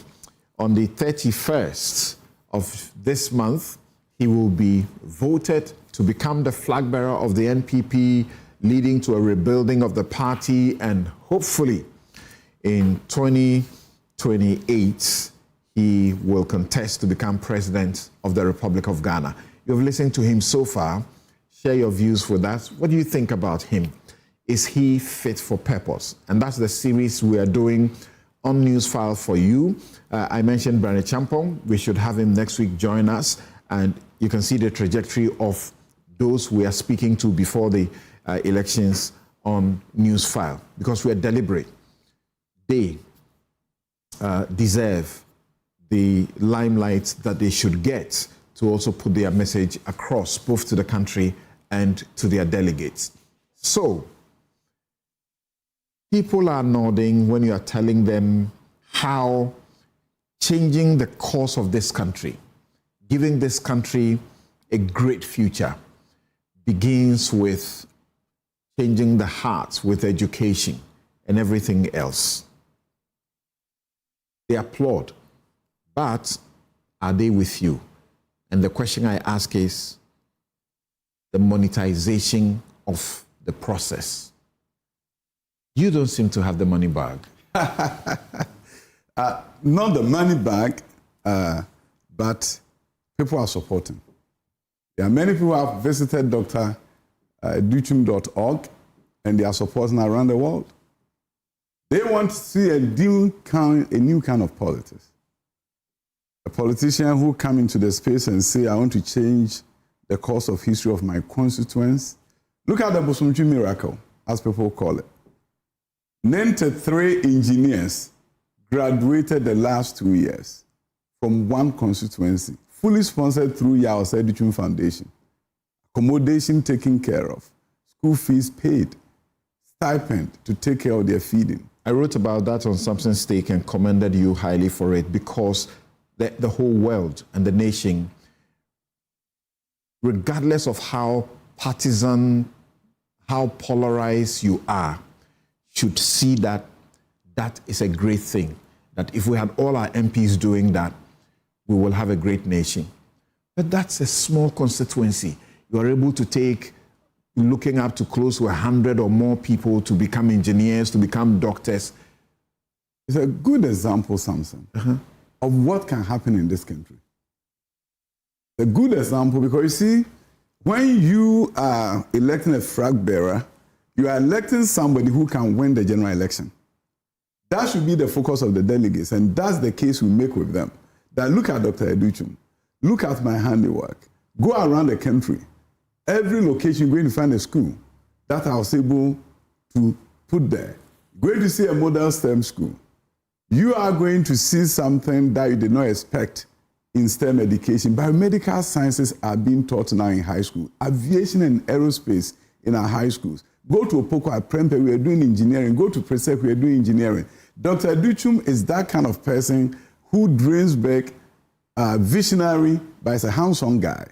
the 31st of this month, he will be voted to become the flag bearer of the NPP, leading to a rebuilding of the party, and hopefully in 2028, he will contest to become president of the Republic of Ghana. You've listened to him so far. Share your views with us. What do you think about him? Is he fit for purpose? And that's the series we are doing on Newsfile for you. I mentioned Brane Champong. We should have him next week join us. And you can see the trajectory of those we are speaking to before the elections on Newsfile, because we are deliberate. They deserve the limelight that they should get to also put their message across, both to the country and to their delegates. So, people are nodding when you are telling them how changing the course of this country, giving this country a great future, begins with changing the hearts with education and everything else. They applaud, but are they with you? And the question I ask is the monetization of the process. You don't seem to have the money bag. Not the money bag, but people are supporting. There are many people who have visited drduchum.org, and they are supporting around the world. They want to see a new kind of politics. A politician who come into the space and say, I want to change the course of history of my constituents. Look at the Bosumtwi miracle, as people call it. 93 engineers graduated the last 2 years from one constituency, fully sponsored through Yao Sedichum Foundation. Accommodation taken care of, school fees paid, stipend to take care of their feeding. I wrote about that on Something's Stake and commended you highly for it because the whole world and the nation, regardless of how partisan, how polarized you are, should see that that is a great thing. That if we had all our MPs doing that, we will have a great nation. But that's a small constituency. You are able to take, looking up to close to 100 or more people to become engineers, to become doctors. It's a good example, Samson, of what can happen in this country. A good example, because you see, when you are electing a flag bearer, you are electing somebody who can win the general election. That should be the focus of the delegates, and that's the case we make with them. That look at Dr. Educhum, look at my handiwork, go around the country. Every location, you're going to find a school that I was able to put there. Going to see a model STEM school. You are going to see something that you did not expect in STEM education. Biomedical sciences are being taught now in high school. Aviation and aerospace in our high schools. Go to Opoko at Prempe, we are doing engineering. Go to Presec, we are doing engineering. Dr. Educhum is that kind of person who dreams big, visionary, but is a hands-on guy.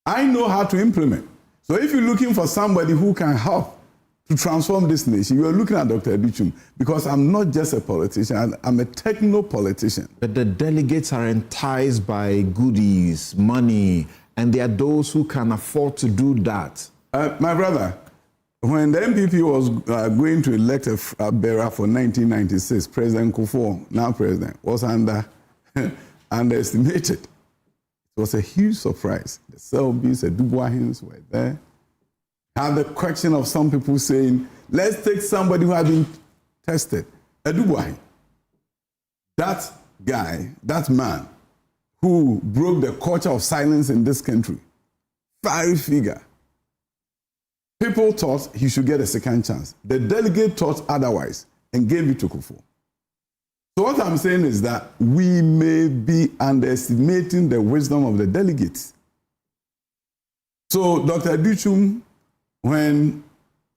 I know how to implement. So if you're looking for somebody who can help to transform this nation, you are looking at Dr. Educhum, because I'm not just a politician, I'm a techno-politician. But the delegates are enticed by goodies, money, and there are those who can afford to do that. My brother, when the MPP was going to elect a bearer for 1996, President Kufuor, now president, was underestimated. It was a huge surprise. The Selbys, the Dubois were there. Had the question of some people saying, let's take somebody who had been tested. A Dubois. That guy, that man, who broke the culture of silence in this country. Fiery figure. People thought he should get a second chance. The delegate thought otherwise and gave it to Kufuor. So what I'm saying is that we may be underestimating the wisdom of the delegates. So Dr. Educhum, when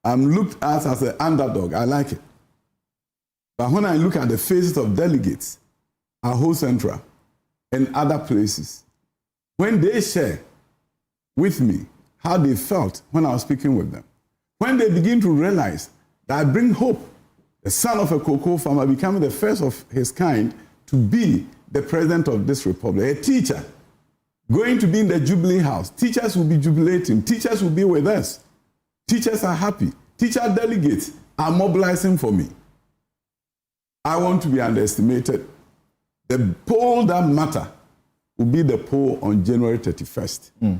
I'm looked at as an underdog, I like it. But when I look at the faces of delegates, our whole Central and other places, when they share with me how they felt when I was speaking with them, when they begin to realize that I bring hope, the son of a cocoa farmer becoming the first of his kind to be the president of this republic, a teacher going to be in the Jubilee House. Teachers will be jubilating. Teachers will be with us. Teachers are happy. Teacher delegates are mobilizing for me. I want to be underestimated. The poll that matter will be the poll on January 31st.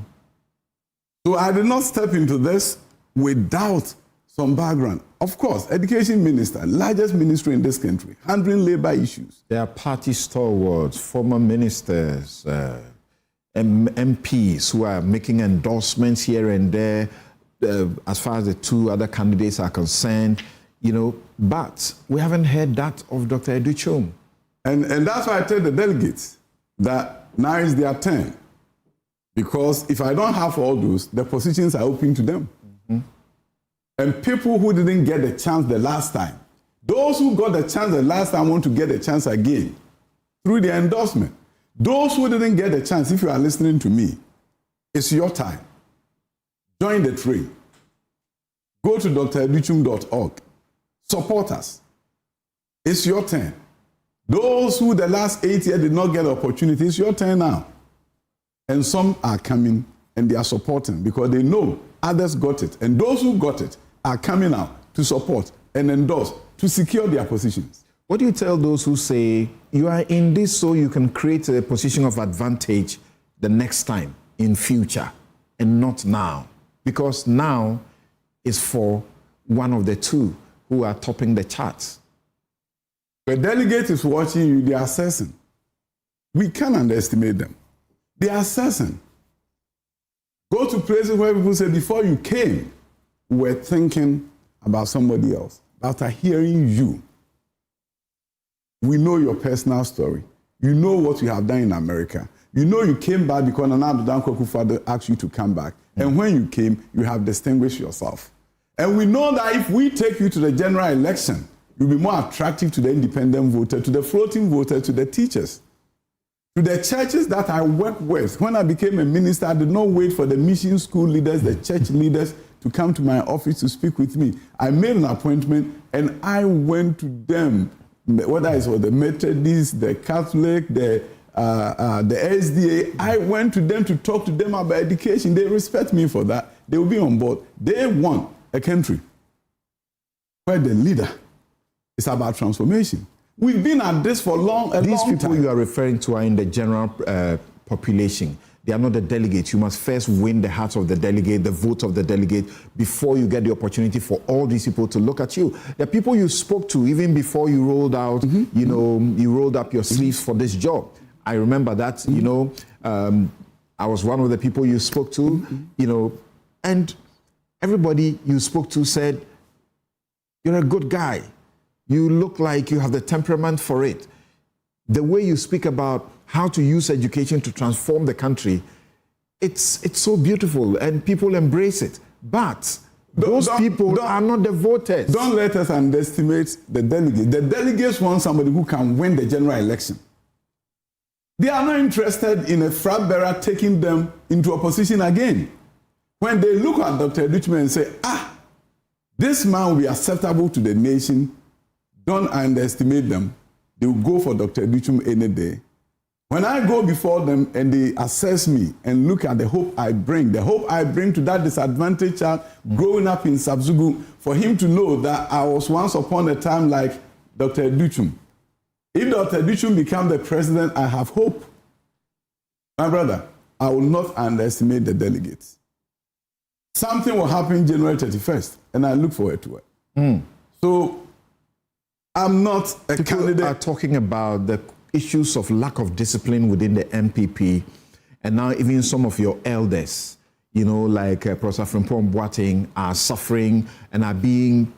So I did not step into this without some background. Of course, education minister, largest ministry in this country, handling labor issues. There are party stalwarts, former ministers, MPs who are making endorsements here and there as far as the two other candidates are concerned, but we haven't heard that of Dr. Educhum. And that's why I tell the delegates that now is their turn. Because if I don't have all those, the positions are open to them. And people who didn't get the chance the last time, those who got the chance the last time want to get the chance again through the endorsement. Those who didn't get the chance, if you are listening to me, it's your time. Join the train. Go to drduchum.org. Support us. It's your turn. Those who the last 8 years did not get the opportunity, it's your turn now. And some are coming and they are supporting because they know others got it. And those who got it are coming out to support and endorse to secure their positions. What do you tell those who say, you are in this so you can create a position of advantage the next time, in future, and not now? Because now is for one of the two who are topping the charts. The delegate is watching you, they are assessing. We can't underestimate them. They are assessing. Go to places where people say, before you came, we were thinking about somebody else. After hearing you, we know your personal story. You know what you have done in America. You know you came back because Nana Akufo-Addo asked you to come back. And when you came, you have distinguished yourself. And we know that if we take you to the general election, you'll be more attractive to the independent voter, to the floating voter, to the teachers, to the churches that I work with. When I became a minister, I did not wait for the mission school leaders, the church leaders to come to my office to speak with me. I made an appointment and I went to them, whether it was the Methodists, the Catholic, the SDA. I went to them to talk to them about education. They respect me for that. They will be on board. They want a country where the leader is about transformation. We've been at this for a long time. These people you are referring to are in the general population. They are not the delegates. You must first win the heart of the delegate, the vote of the delegate, before you get the opportunity for all these people to look at you. The people you spoke to, even before you rolled out, you rolled up your sleeves for this job. I remember that, I was one of the people you spoke to, and everybody you spoke to said, you're a good guy. You look like you have the temperament for it. The way you speak about how to use education to transform the country, it's so beautiful and people embrace it. But those people are not the voters. Don't let us underestimate the delegates. The delegates want somebody who can win the general election. They are not interested in a flag bearer taking them into opposition again. When they look at Dr. Duchman and say, this man will be acceptable to the nation, don't underestimate them. They will go for Dr. Duchman any day. When I go before them and they assess me and look at the hope I bring to that disadvantaged child growing up in Sabzugu, for him to know that I was once upon a time like Dr. Duchman. If Dr. Duchman becomes the president, I have hope. My brother, I will not underestimate the delegates. Something will happen January 31st, and I look forward to it. So, I'm not a candidate. People are talking about the issues of lack of discipline within the MPP, and now even some of your elders, like Professor Frimpong Boateng, are suffering and are being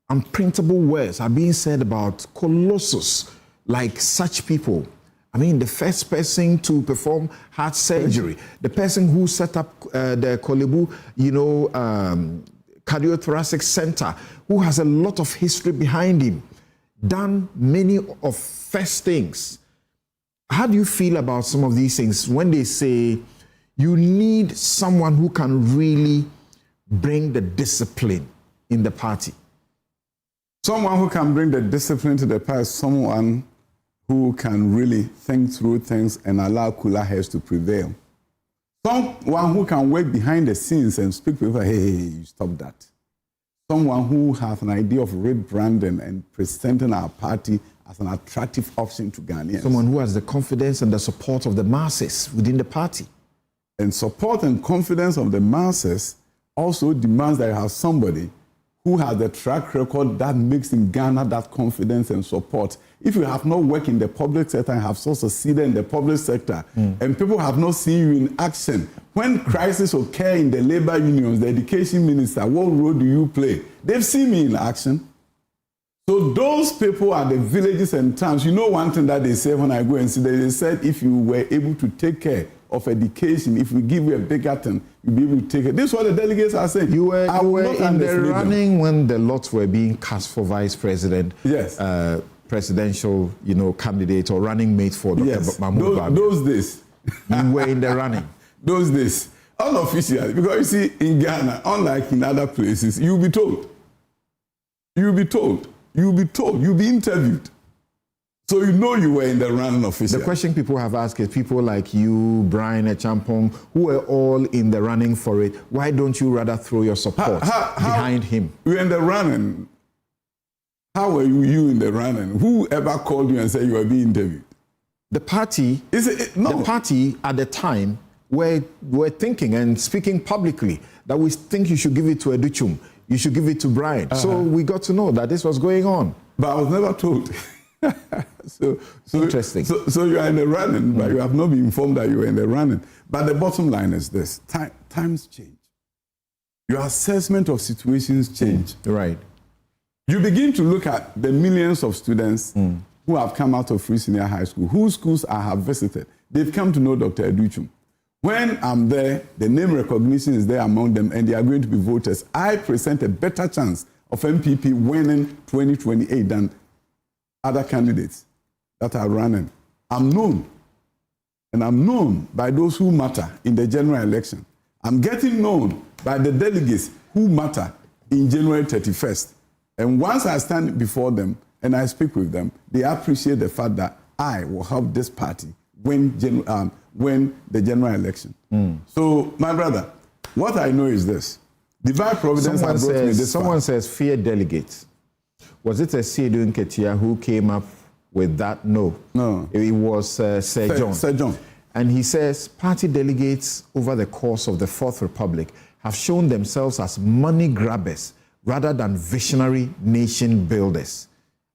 unprintable words are being said about Colossus, like such people. I mean, the first person to perform heart surgery, the person who set up the Kolebu, cardiothoracic center, who has a lot of history behind him, done many of first things. How do you feel about some of these things when they say you need someone who can really bring the discipline in the party? Someone who can bring the discipline to the party, someone who can really think through things and allow cooler heads to prevail. Someone who can work behind the scenes and speak to people, hey, stop that. Someone who has an idea of rebranding and presenting our party as an attractive option to Ghanaians. Someone who has the confidence and the support of the masses within the party. And support and confidence of the masses also demands that you have somebody who has the track record that makes in Ghana that confidence and support. If you have not worked in the public sector and have so succeeded in the public sector, and people have not seen you in action, when crisis occur in the labor unions, the education minister, what role do you play? They've seen me in action. So those people are the villages and towns. You know one thing that they say when I go and see them, they said if you were able to take care of education, if we give you a bigger thing, you'll be able to take it. This is what the delegates are saying. You were in the running when the lots were being cast for vice president. Yes. Presidential, candidate or running mate for Dr. Mahmoud Bawumia. Those days. You were in the running. Those days. Unofficially. Because you see, in Ghana, unlike in other places, you'll be told. You'll be told. You'll be told. You'll be interviewed. So you know you were in the running officially. The question people have asked is people like you, Brian Echampong, who were all in the running for it, why don't you rather throw your support behind him? We're in the running. How were you in the running? Who ever called you and said you were being interviewed? The party, no. The party at the time were thinking and speaking publicly that we think you should give it to Educhum, you should give it to Brian. So we got to know that this was going on. But I was never told. so interesting. So you are in the running, but you have not been informed that you are in the running. But the bottom line is this: times change. Your assessment of situations change. Right. You begin to look at the millions of students who have come out of Free Senior High School, whose schools I have visited. They've come to know Dr. Educhum. When I'm there, the name recognition is there among them, and they are going to be voters. I present a better chance of MPP winning 2028 than other candidates that are running. I'm known, and I'm known by those who matter in the general election. I'm getting known by the delegates who matter in January 31st. And once I stand before them and I speak with them, they appreciate the fact that I will help this party win the general election. So, my brother, what I know is this. Divine Providence has brought me this Someone says fear delegates. Was it a Seydou Nketia who came up with that? No. It was Sir John. Sir John. And he says party delegates over the course of the Fourth Republic have shown themselves as money grabbers rather than visionary nation builders.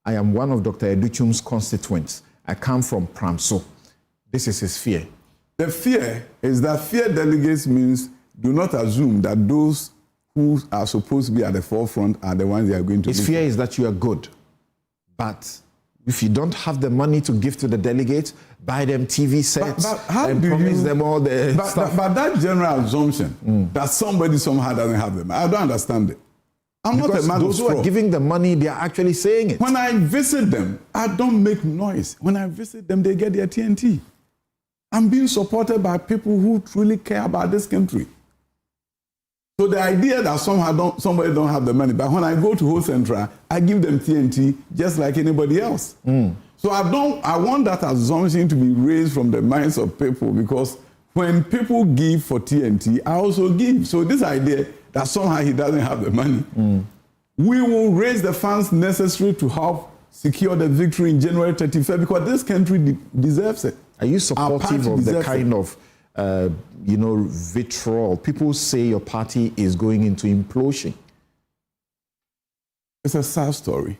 I am one of Dr. Educhum's constituents. I come from Pramso. This is his fear. The fear is that fear delegates means do not assume that those who are supposed to be at the forefront are the ones they are going to be. His fear is that you are good. But if you don't have the money to give to the delegates, buy them TV sets and promise them all the stuff. But that general assumption that somebody somehow doesn't have them, I don't understand it. I'm not a man those who are giving the money, they are actually saying it. When I visit them, I don't make noise. When I visit them, they get their TNT. I'm being supported by people who truly care about this country. So the idea that somebody don't have the money, but when I go to Ho Central, I give them TNT just like anybody else. So I want that assumption to be raised from the minds of people, because when people give for TNT, I also give. So this idea that somehow he doesn't have the money, we will raise the funds necessary to help secure the victory in January 31st, because this country deserves it. Are you supportive of the kind of vitriol? People say your party is going into implosion. It's a sad story.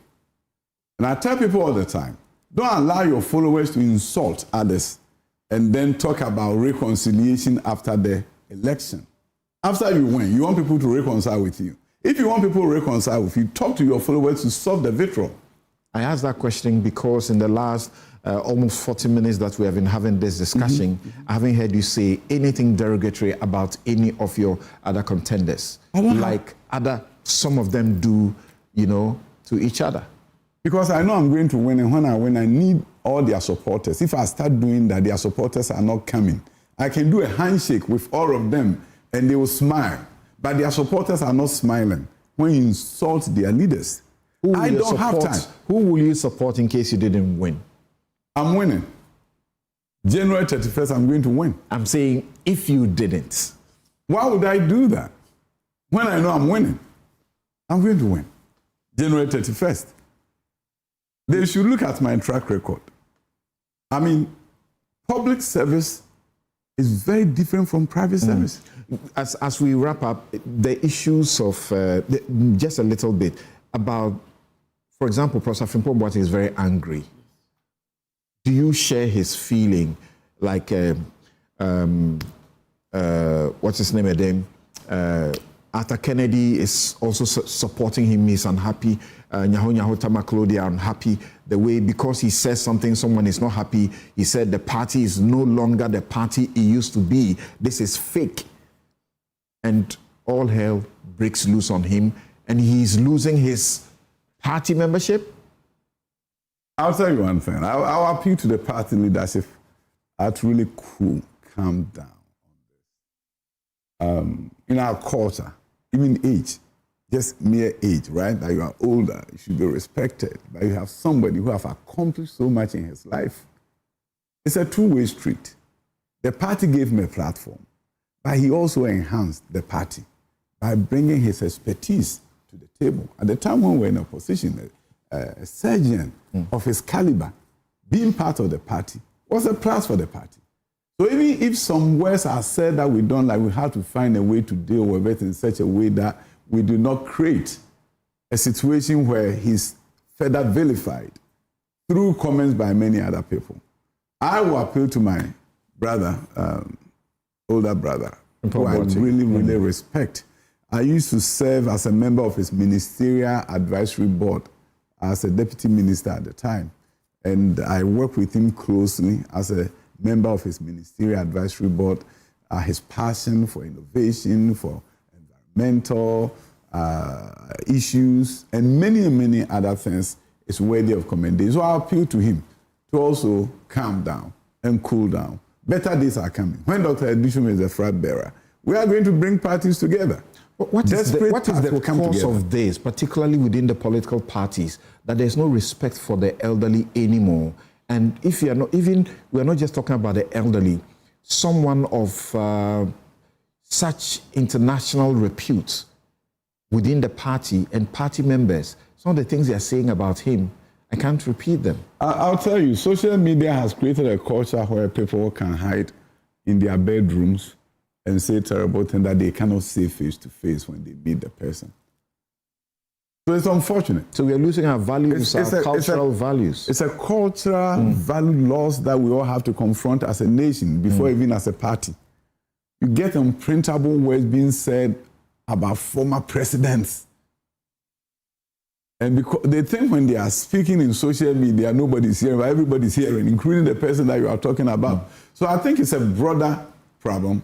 And I tell people all the time, don't allow your followers to insult others and then talk about reconciliation after the election. After you win, you want people to reconcile with you. If you want people to reconcile with you, talk to your followers to solve the vitriol. I asked that question because in the last almost 40 minutes that we have been having this discussion, I haven't heard you say anything derogatory about any of your other contenders, like some of them do, to each other. Because I know I'm going to win, and when I win, I need all their supporters. If I start doing that, their supporters are not coming. I can do a handshake with all of them, and they will smile. But their supporters are not smiling when you insult their leaders. I don't have time. Who will you support in case you didn't win? I'm winning. January 31st, I'm going to win. I'm saying if you didn't. Why would I do that? When I know I'm winning, I'm going to win. January 31st. They should look at my track record. I mean, public service is very different from private service. As we wrap up, the issues of just a little bit about, for example, Professor Frimpong Boateng is very angry. Do you share his feeling? Like, what's his name again? Arthur Kennedy is also supporting him. He's unhappy. Nyaho Tamaklo, they are unhappy. The way, because he says something, someone is not happy. He said the party is no longer the party it used to be. This is fake. And all hell breaks loose on him. And he's losing his party membership. I'll tell you one thing. I'll appeal to the party leadership to really calm down on this. In our culture, even age, just mere age, right? That you are older, you should be respected. But you have somebody who have accomplished so much in his life. It's a two-way street. The party gave him a platform, but he also enhanced the party by bringing his expertise to the table. At the time when we were in opposition, a surgeon of his caliber being part of the party was a plus for the party. So even if some words are said that we don't like, we have to find a way to deal with it in such a way that we do not create a situation where he's further vilified through comments by many other people. I will appeal to my brother, older brother, who I really, really respect. I used to serve as a member of his ministerial advisory board as a deputy minister at the time. And I worked with him closely as a member of his ministerial advisory board. His passion for innovation, for environmental issues, and many other things is worthy of commendation. So I appeal to him to also calm down and cool down. Better days are coming. When Dr. Edishum is the flag bearer, we are going to bring parties together. What is the cause of this, particularly within the political parties, that there's no respect for the elderly anymore? And if you are not, we're not just talking about the elderly, someone of such international repute within the party and party members, some of the things they are saying about him, I can't repeat them. I'll tell you, social media has created a culture where people can hide in their bedrooms and say terrible things that they cannot say face to face when they meet the person. So it's unfortunate. So we are losing our values, our cultural values. It's a cultural value loss that we all have to confront as a nation before even as a party. You get unprintable words being said about former presidents. And because they think when they are speaking in social media, nobody's hearing, but everybody's hearing, including the person that you are talking about. So I think it's a broader problem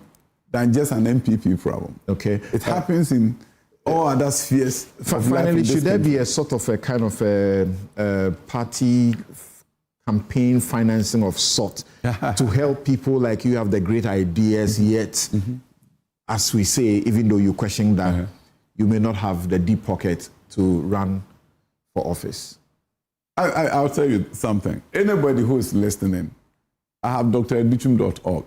than just an MPP problem. Okay. It happens in all other spheres. Finally, should there be a sort of a kind of a party campaign financing of sort to help people like you have the great ideas, yet, as we say, even though you question that, you may not have the deep pocket to run for office? I'll tell you something. Anybody who is listening, I have dredichum.org.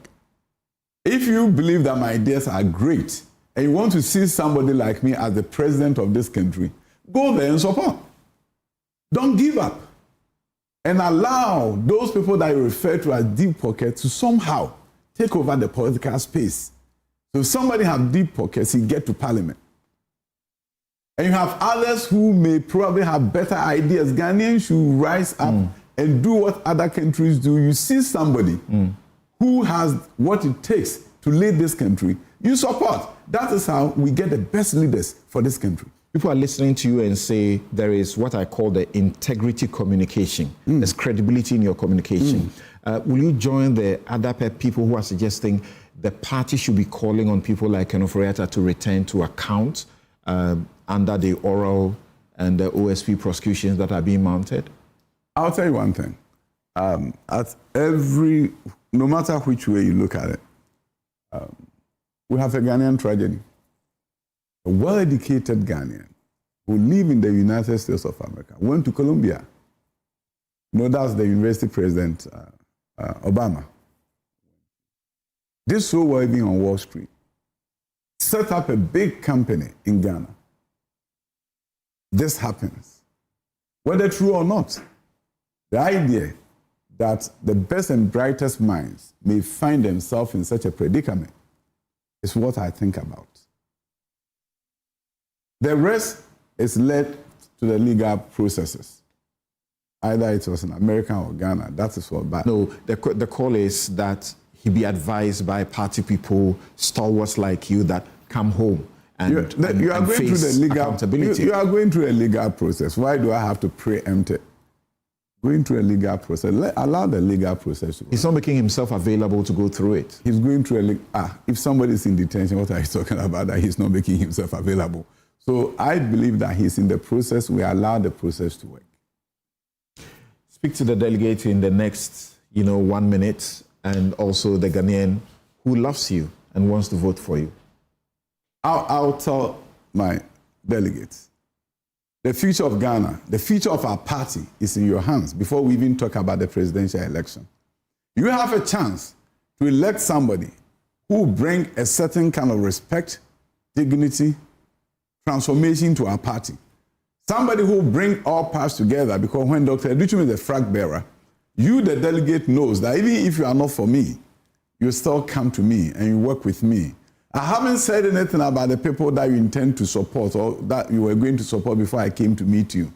If you believe that my ideas are great and you want to see somebody like me as the president of this country, go there and support. Don't give up. And allow those people that you refer to as deep pockets to somehow take over the political space. So if somebody has deep pockets, he get to parliament. And you have others who may probably have better ideas. Ghanaians should rise up and do what other countries do. You see somebody who has what it takes to lead this country, you support. That is how we get the best leaders for this country. People are listening to you and say there is what I call the integrity communication. There's credibility in your communication. Will you join the other people who are suggesting the party should be calling on people like Kenneth Oriata to return to account under the oral and the OSP prosecutions that are being mounted? I'll tell you one thing. No matter which way you look at it, we have a Ghanaian tragedy. A well-educated Ghanaian who live in the United States of America went to Columbia. That's the university president, Obama. Did so well being on Wall Street. Set up a big company in Ghana. This happens. Whether true or not, the idea that the best and brightest minds may find themselves in such a predicament is what I think about. The rest is led to the legal processes. Either it was in America or Ghana, that is what. But no, the call is that he be advised by party people, stalwarts like you, that come home and you are going through the legal accountability. You are going through a legal process. Why do I have to preempt it? Going through a legal process. Allow the legal process to work. He's not making himself available to go through it. He's going through if somebody is in detention, what are you talking about? That he's not making himself available. So I believe that he's in the process. We allow the process to work. Speak to the delegate in the next, 1 minute, and also the Ghanaian who loves you and wants to vote for you. I'll tell my delegates, the future of Ghana, the future of our party is in your hands before we even talk about the presidential election. You have a chance to elect somebody who will bring a certain kind of respect, dignity, transformation to our party. Somebody who bring all parts together, because when Dr. Educhum is the flag bearer, you, the delegate, knows that even if you are not for me, you still come to me and you work with me. I haven't said anything about the people that you intend to support or that you were going to support before I came to meet you.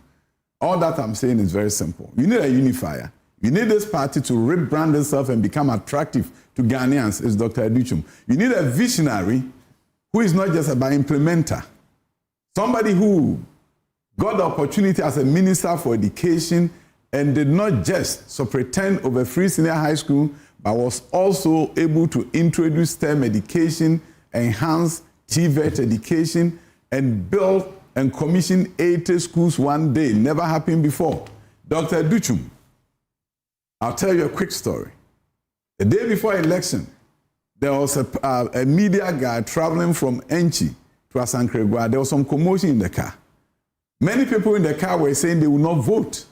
All that I'm saying is very simple. You need a unifier. You need this party to rebrand itself and become attractive to Ghanaians, is Dr. Educhum. You need a visionary who is not just about implementer. Somebody who got the opportunity as a minister for education and did not just superintend over Free Senior High School, but was also able to introduce STEM education, enhance TVET education, and build and commission 80 schools one day. Never happened before. Dr. Educhum, I'll tell you a quick story. The day before election, there was a media guy traveling from Enchi to Asankregua. There was some commotion in the car. Many people in the car were saying they will not vote.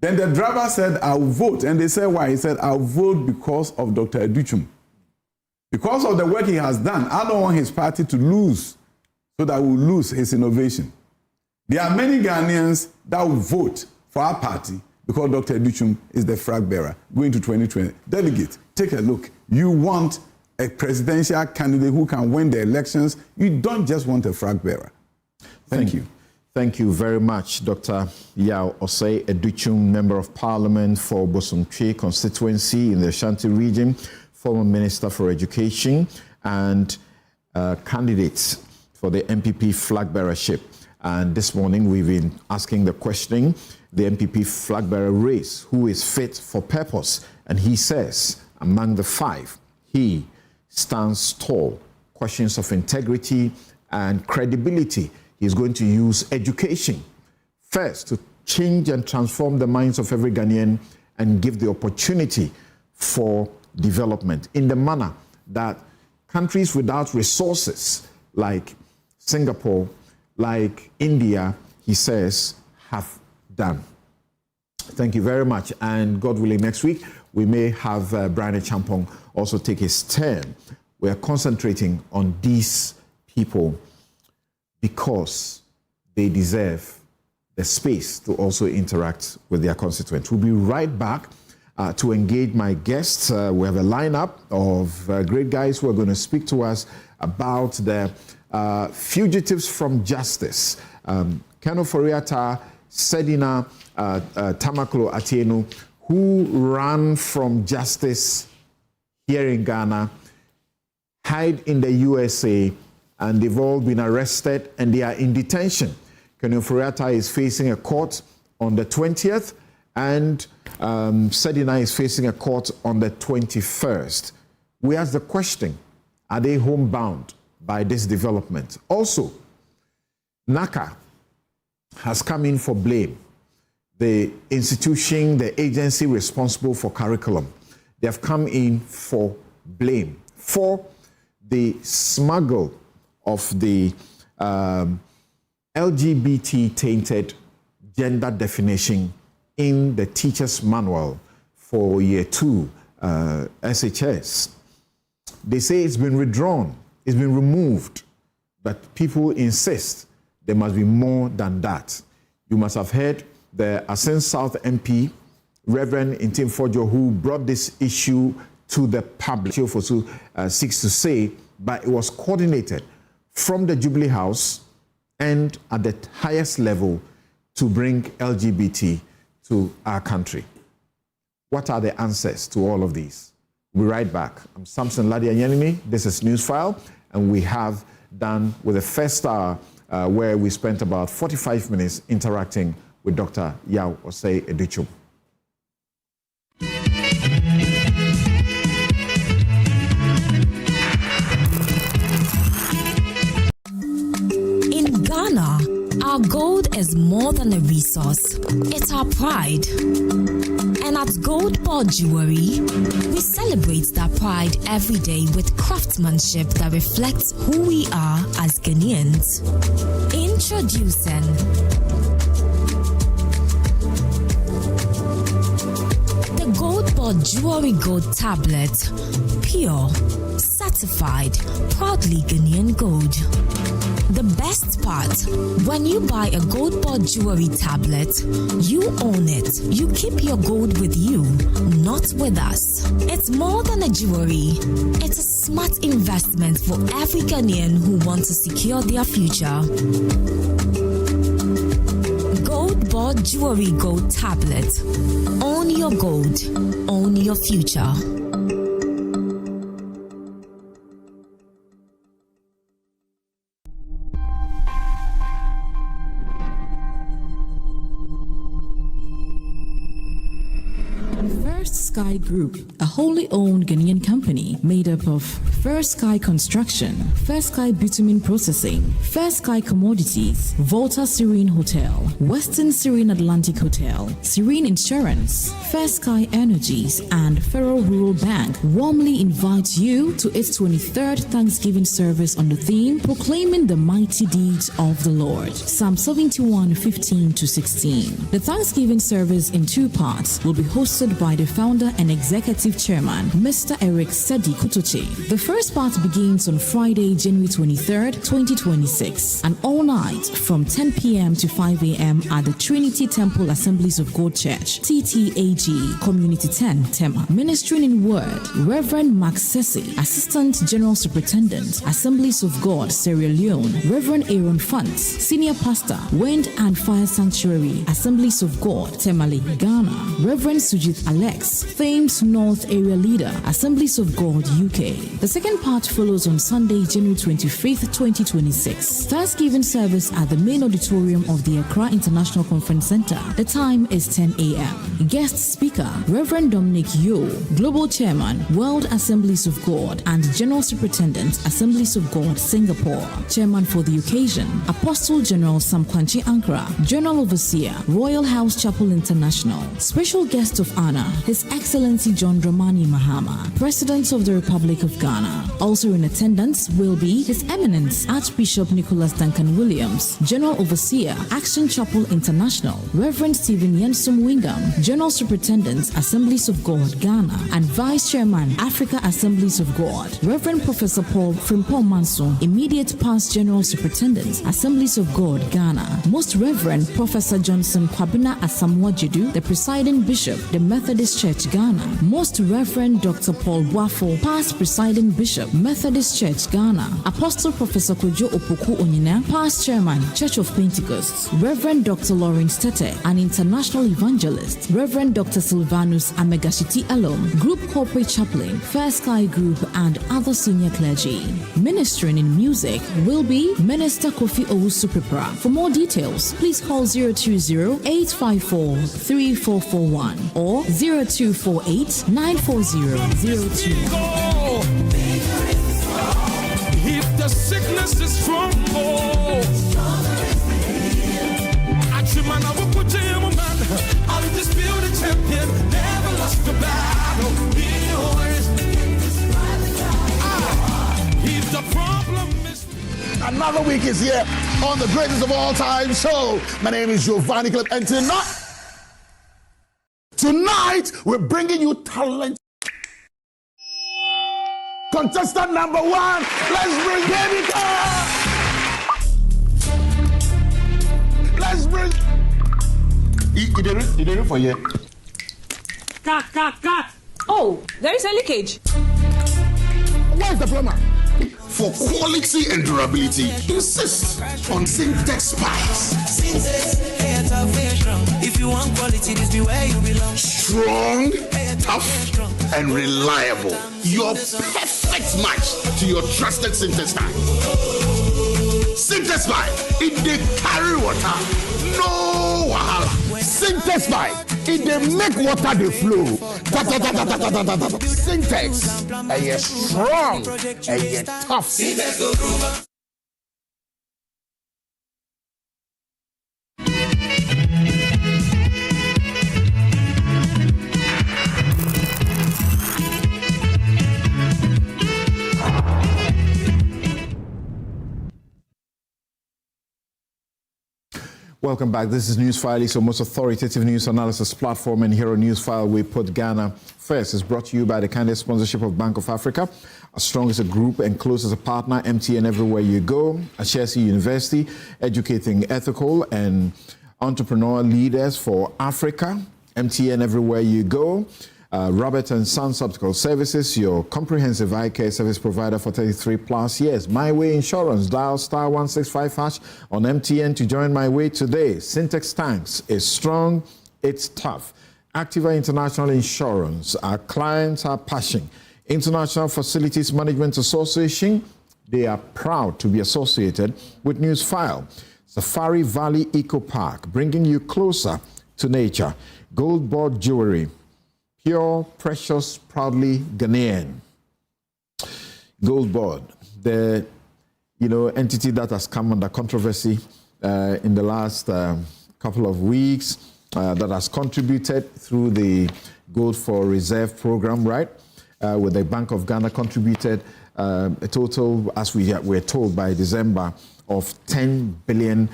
Then the driver said, I'll vote. And they said, why? He said, I'll vote because of Dr. Educhum. Because of the work he has done, I don't want his party to lose so that we'll lose his innovation. There are many Ghanaians that will vote for our party because Dr. Educhum is the flag bearer going to 2020. Delegate, take a look. You want a presidential candidate who can win the elections. You don't just want a flag bearer. Thank you. Thank you very much, Dr. Yao Osei Educhum, Member of Parliament for Bosomtwe constituency in the Ashanti region, former Minister for Education, and candidate for the MPP flag bearership. And this morning we've been asking the question, the MPP flag bearer race, who is fit for purpose? And he says, among the five, he stands tall. Questions of integrity and credibility. He's going to use education first to change and transform the minds of every Ghanaian and give the opportunity for development in the manner that countries without resources like Singapore, like India, he says, have done. Thank you very much. And God willing, next week, we may have Brian Champong also take his turn. We are concentrating on these people because they deserve the space to also interact with their constituents. We'll be right back to engage my guests. We have a lineup of great guys who are going to speak to us about the fugitives from justice. Keno Foriata, Sedina Tamaklo Atienu, who ran from justice here in Ghana, hide in the USA, and they've all been arrested and they are in detention. Keno Foriata is facing a court on the 20th, and Sedina is facing a court on the 21st. We ask the question, are they homebound by this development? Also, NACA has come in for blame. The institution, the agency responsible for curriculum, they have come in for blame for the smuggle of the Lgbt tainted gender definition in the teacher's manual for year 2 SHS. They say it's been withdrawn, it's been removed, but people insist there must be more than that. You must have heard the Asen South MP, Reverend Intim Fojo, who brought this issue to the public. Fosu seeks to say, but it was coordinated from the Jubilee House and at the highest level to bring LGBT to our country. What are the answers to all of these? We'll be right back. I'm Samson Ladianyelimi. This is Newsfile, and we have done with the first hour where we spent about 45 minutes interacting with Dr. Yao Osei Educhum. In Ghana, our gold is more than a resource. It's our pride. And at Gold Board Jewelry, we celebrate that pride every day with craftsmanship that reflects who we are as Ghanaians. Introducing the Gold Board Jewelry Gold Tablet. Pure, certified, proudly Ghanaian gold. The best part, when you buy a gold bought jewelry tablet, you own it. You keep your gold with you, not with us. It's more than a jewelry. It's a smart investment for every Ghanaian who wants to secure their future. Gold bought jewelry gold tablet. Own your gold. Own your future. First Sky Group, a wholly owned Ghanaian company made up of First Sky Construction, First Sky Bitumen Processing, First Sky Commodities, Volta Serene Hotel, Western Serene Atlantic Hotel, Serene Insurance, First Sky Energies, and Federal Rural Bank warmly invite you to its 23rd Thanksgiving service on the theme Proclaiming the Mighty Deeds of the Lord, Psalm 71:15-16. The Thanksgiving service in two parts will be hosted by the founder and executive chairman, Mr. Eric Sedi Kutoche. The first part begins on Friday, January 23rd, 2026, and all night from 10 p.m. to 5 a.m. at the Trinity Temple Assemblies of God Church, TTAG, Community 10, Tema. Ministering in Word, Reverend Max Sessi, Assistant General Superintendent, Assemblies of God, Sierra Leone, Reverend Aaron Funtz, Senior Pastor, Wind and Fire Sanctuary, Assemblies of God, Temale, Ghana, Reverend Sujit Alex, Thames North Area Leader, Assemblies of God, UK. The second part follows on Sunday, January 25th, 2026. Thanksgiving service at the main auditorium of the Accra International Conference Center. The time is 10 a.m. Guest speaker, Reverend Dominic Yo, Global Chairman, World Assemblies of God, and General Superintendent, Assemblies of God, Singapore. Chairman for the occasion, Apostle General Samkwanchi Ankara, General Overseer, Royal House Chapel International. Special guest of honor, His Excellency John Dramani Mahama, President of the Republic of Ghana. Also in attendance will be His Eminence Archbishop Nicholas Duncan Williams, General Overseer, Action Chapel International, Reverend Stephen Yensum Wingam, General Superintendent, Assemblies of God, Ghana, and Vice Chairman, Africa Assemblies of God, Reverend Professor Paul Frimpong Manson, Immediate Past General Superintendent, Assemblies of God, Ghana, Most Reverend Professor Johnson Kwabena Asamoah Jedu, the Presiding Bishop, the Methodist Church, Ghana, Most Reverend Dr. Paul Wafo, Past Presiding Bishop, Methodist Church, Ghana, Apostle Professor Kojo Opoku Onyina, Past Chairman, Church of Pentecost, Reverend Dr. Lawrence Tete, an international evangelist, Reverend Dr. Silvanus Amegashiti Elom, Group Corporate Chaplain, First Sky Group, and other senior clergy. Ministering in music will be Minister Kofi Owusu-Pepra. For more details, please call 020-854-3441 or 0248-940-02. If the sickness is strong, undisputed champion, never lost the battle. He's the problem. Another week is here on the greatest of all time show. My name is Giovanni Clip, and tonight we're bringing you talent. Contestant number one, let's bring David. Let's bring. You did it for you. Cut. Oh, there is a leakage. Where is the plumber? For quality and durability, insist on Syntex pipes. If you want quality, this be where you belong. Strong, tough, and reliable. Your perfect match to your trusted Syntex pipe. Syntex pipe, it they carry water, no wahala. Syntex pipe, it they make water they flow. Syntex, and you're strong, and you're tough. Welcome back. This is Newsfile, it's your most authoritative news analysis platform, and here on Newsfile we put Ghana first. It's brought to you by the kind sponsorship of Bank of Africa, as strong as a group and close as a partner, MTN everywhere you go, Ashesi University, educating ethical and entrepreneur leaders for Africa, MTN everywhere you go. Robert & Sons Optical Services, your comprehensive eye care service provider for 33 plus years. My Way Insurance, dial star 165# on MTN to join My Way today. Syntex Tanks is strong, it's tough. Activa International Insurance, our clients are passion. International Facilities Management Association, they are proud to be associated with Newsfile. Safari Valley Eco Park, bringing you closer to nature. Gold Board Jewelry, pure, precious, proudly Ghanaian. Gold Board, the entity that has come under controversy in the last couple of weeks, that has contributed through the Gold for Reserve program, right? Where the Bank of Ghana contributed a total, as we were told by December, of $10 billion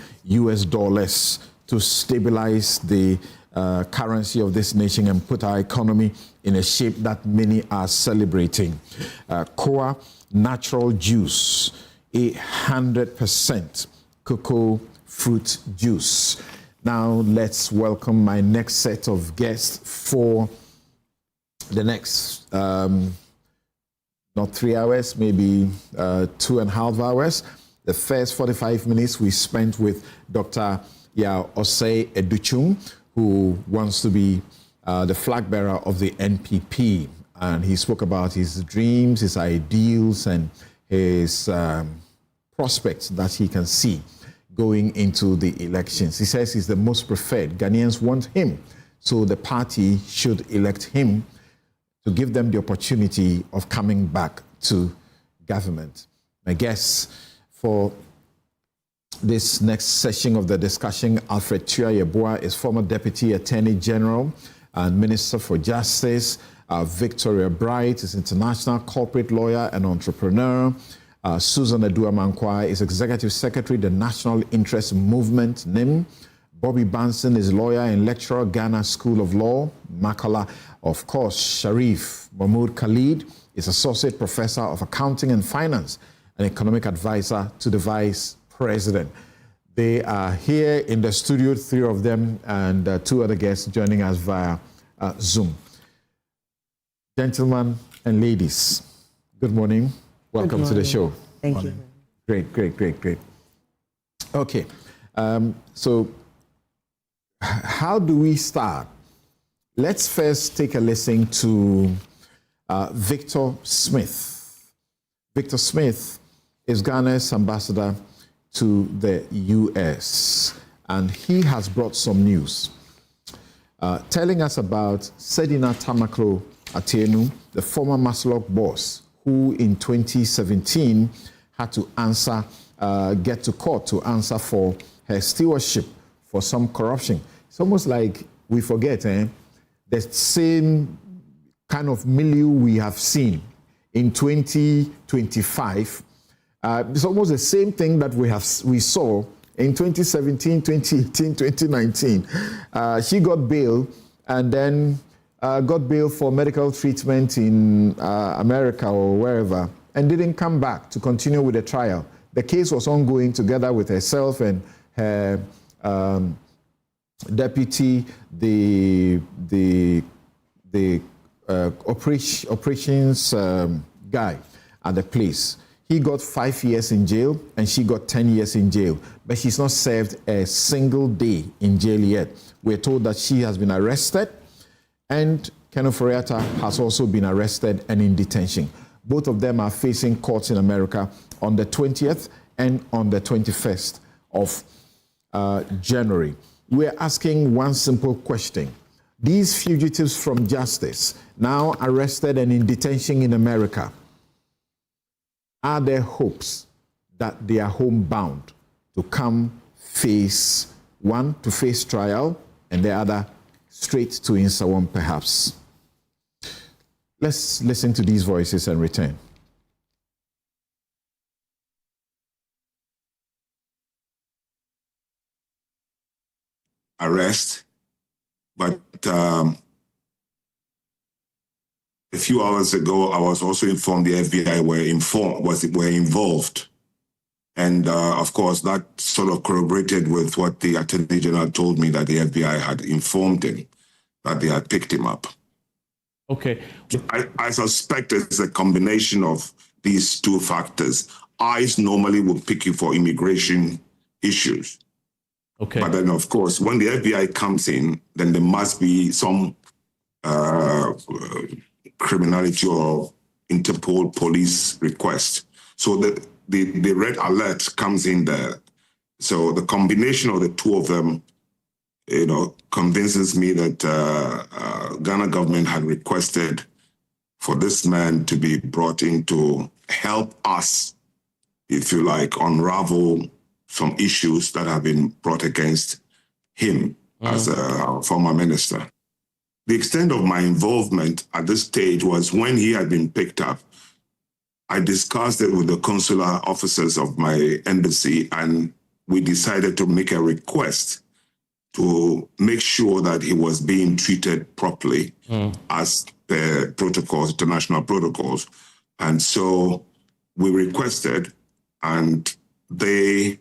to stabilize the currency of this nation and put our economy in a shape that many are celebrating. Koa Natural Juice, 100% cocoa fruit juice. Now let's welcome my next set of guests for the next, not 3 hours, maybe 2.5 hours. The first 45 minutes we spent with Dr. Osei Educhum, who wants to be the flag bearer of the NPP. And he spoke about his dreams, his ideals, and his prospects that he can see going into the elections. He says he's the most preferred. Ghanaians want him, so the party should elect him to give them the opportunity of coming back to government. My guest for this next session of the discussion, Alfred Tuah-Yeboah, is former Deputy Attorney General and Minister for Justice. Victoria Bright is international corporate lawyer and entrepreneur. Susan Adua-Mankwai is Executive Secretary, the National Interest Movement, NIM. Bobby Banson is lawyer and lecturer, Ghana School of Law, Makala. Of course, Sharif Mahmoud Khalid is Associate Professor of Accounting and Finance and Economic Advisor to the Vice President. They are here in the studio, 3 of them, and 2 other guests joining us via Zoom. Gentlemen and ladies, good morning. Welcome to the show. Thank you. Great. Okay, so how do we start? Let's first take a listen to Victor Smith. Victor Smith is Ghana's ambassador to the U.S., and he has brought some news telling us about Sedina Tamaklo Atienu, the former Maslok boss, who in 2017 had to get to court to answer for her stewardship for some corruption. It's almost like we forget, the same kind of milieu we have seen in 2025. It's almost the same thing that we saw in 2017, 2018, 2019. She got bail and then got bail for medical treatment in America or wherever and didn't come back to continue with the trial. The case was ongoing together with herself and her deputy, the operations guy at the place. He got 5 years in jail and she got 10 years in jail, but she's not served a single day in jail yet. We're told that she has been arrested and Kenneth Foriata has also been arrested and in detention. Both of them are facing courts in America on the 20th and on the 21st of January. We're asking one simple question. These fugitives from justice, now arrested and in detention in America, are there hopes that they are homebound to come face trial, and the other straight to Insawam perhaps? Let's listen to these voices and return. arrest, but a few hours ago, I was also informed the FBI were involved. And of course, that sort of corroborated with what the Attorney General told me, that the FBI had informed him that they had picked him up. Okay. I suspect it's a combination of these two factors. ICE normally would pick you for immigration issues. Okay. But then, of course, when the FBI comes in, then there must be some criminality or Interpol police request. So the red alert comes in there. So the combination of the two of them, convinces me that Ghana government had requested for this man to be brought in to help us, if you like, unravel some issues that have been brought against him as a former minister. The extent of my involvement at this stage was when he had been picked up, I discussed it with the consular officers of my embassy, and we decided to make a request to make sure that he was being treated properly as the protocols, international protocols. And so we requested, and they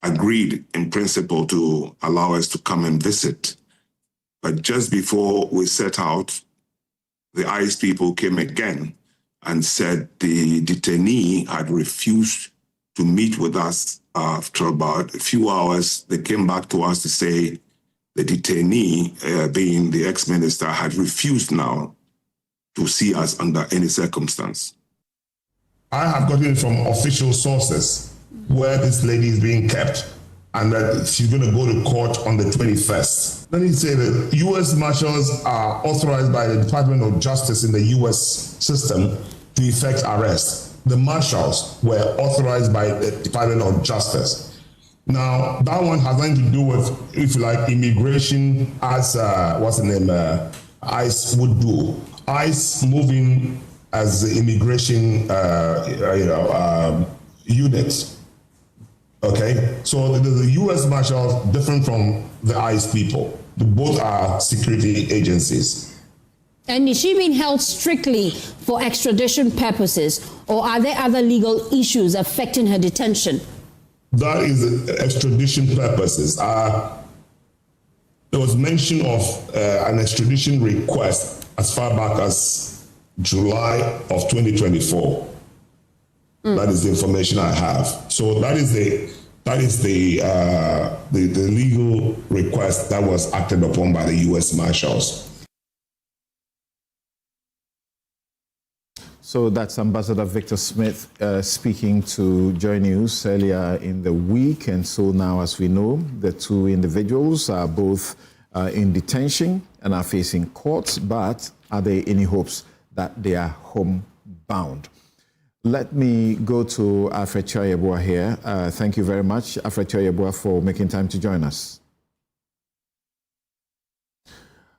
agreed in principle to allow us to come and visit. But just before we set out, the ICE people came again and said the detainee had refused to meet with us. After about a few hours, they came back to us to say the detainee, being the ex-minister, had refused now to see us under any circumstance. I have gotten it from official sources where this lady is being kept and that she's going to go to court on the 21st. Let me say that U.S. Marshals are authorized by the Department of Justice in the U.S. system to effect arrest. The Marshals were authorized by the Department of Justice. Now, that one has nothing to do with, if you like, immigration as, ICE would do. ICE moving as the immigration, unit. Okay, so the U.S. Marshals different from the ICE people. Both are security agencies. And is she being held strictly for extradition purposes, or are there other legal issues affecting her detention? That is extradition purposes. There was mention of an extradition request as far back as July of 2024. That is the information I have. So that is the legal request that was acted upon by the U.S. Marshals. So that's Ambassador Victor Smith speaking to Joy News earlier in the week. And so now, as we know, the two individuals are both in detention and are facing court. But are there any hopes that they are homebound? Let me go to Alfred Choyebua here. Thank you very much, Alfred Choyebua, for making time to join us.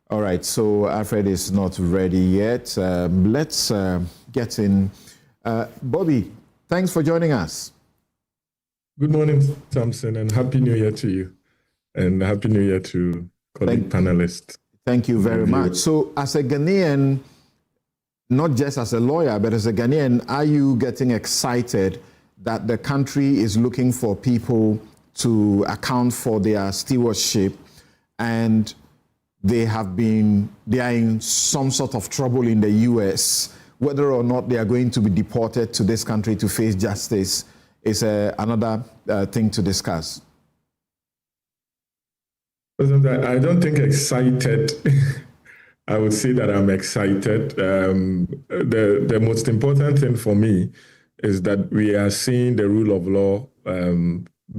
All right, so Alfred is not ready yet. Let's get in. Bobby, thanks for joining us. Good morning, Thompson, and Happy New Year to you. And Happy New Year to colleague panelists. Thank you very much. So as a Ghanaian, not just as a lawyer, but as a Ghanaian, are you getting excited that the country is looking for people to account for their stewardship, and they are in some sort of trouble in the US? Whether or not they are going to be deported to this country to face justice is another thing to discuss. I don't think excited. I would say that I'm excited. The most important thing for me is that we are seeing the rule of law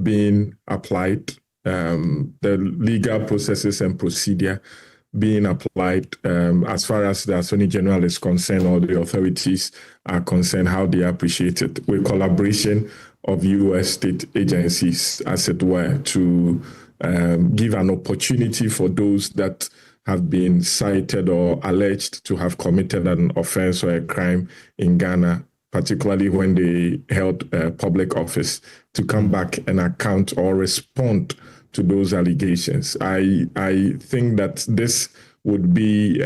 being applied, the legal processes and procedure being applied as far as the Attorney General is concerned, or the authorities are concerned, how they appreciate it, with collaboration of U.S. state agencies, as it were, to give an opportunity for those that have been cited or alleged to have committed an offense or a crime in Ghana, particularly when they held public office, to come back and account or respond to those allegations. I think that this would be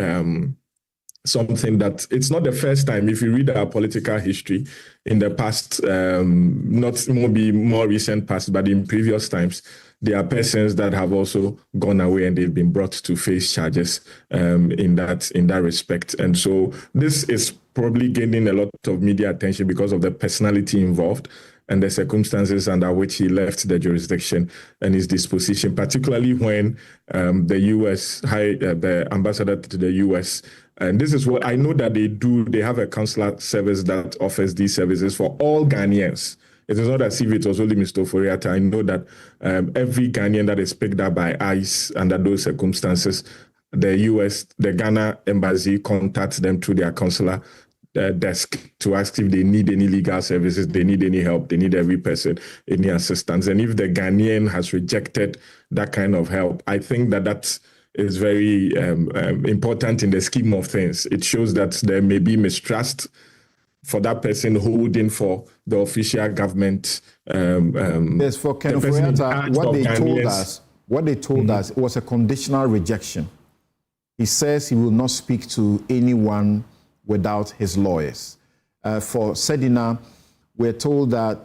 something that it's not the first time. If you read our political history in the past, not maybe more recent past, but in previous times, there are persons that have also gone away and they've been brought to face charges in that respect. And so this is probably gaining a lot of media attention because of the personality involved and the circumstances under which he left the jurisdiction and his disposition, particularly when the U.S. the ambassador to the U.S. And this is what I know that they do. They have a consular service that offers these services for all Ghanaians. It is not as if it was only Mr. Ofori-Atta. I know that every Ghanaian that is picked up by ICE under those circumstances, the Ghana embassy contacts them through their consular desk to ask if they need any legal services, they need any help, they need every person, any assistance. And if the Ghanaian has rejected that kind of help, I think that is very important in the scheme of things. It shows that there may be mistrust for that person holding for the official government. Yes, for Ken Ofori-Atta, what they told us was a conditional rejection. He says he will not speak to anyone without his lawyers. For Sedina, we're told that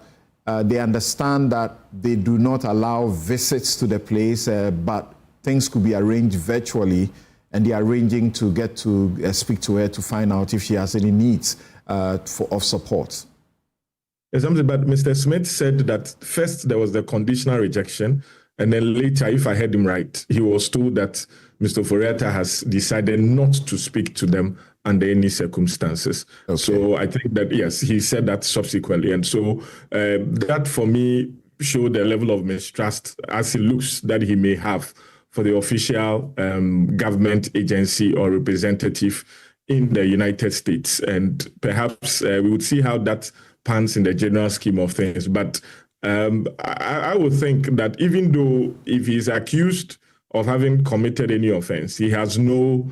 they understand that they do not allow visits to the place, but things could be arranged virtually, and they are arranging to get to speak to her to find out if she has any needs of support. But Mr. Smith said that first there was the conditional rejection, and then later, if I heard him right, he was told that Mr. Ofori-Atta has decided not to speak to them under any circumstances. Okay. So I think that, yes, he said that subsequently. And so that for me showed the level of mistrust as it looks that he may have for the official government agency or representative in the United States. And perhaps we would see how that pans in the general scheme of things. But I would think that even though if he's accused of having committed any offense, he has no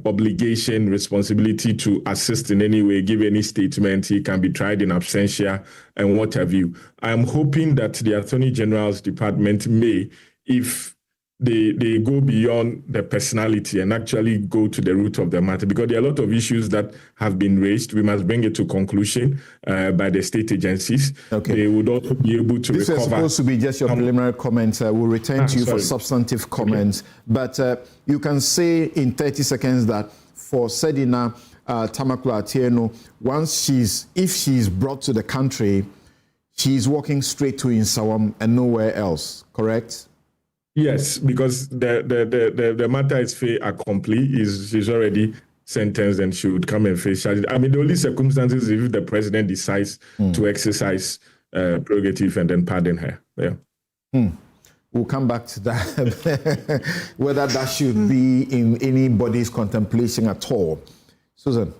obligation, responsibility to assist in any way, give any statement. He can be tried in absentia and what have you. I am hoping that the Attorney General's department may, if they go beyond the personality and actually go to the root of the matter, because there are a lot of issues that have been raised. We must bring it to conclusion by the state agencies. Okay. They would also be able to recover. This is supposed to be just your preliminary comments. We'll return to you for substantive comments. Okay. But you can say in 30 seconds that for Sedina Tamakula Atieno, if she's brought to the country, she's walking straight to Insawam and nowhere else, correct? Yes, because the matter is fait accompli. She's already sentenced and she would come and face charges. I mean, the only circumstances is if the president decides to exercise prerogative and then pardon her. Yeah. We'll come back to that, whether that should be in anybody's contemplation at all. Susan,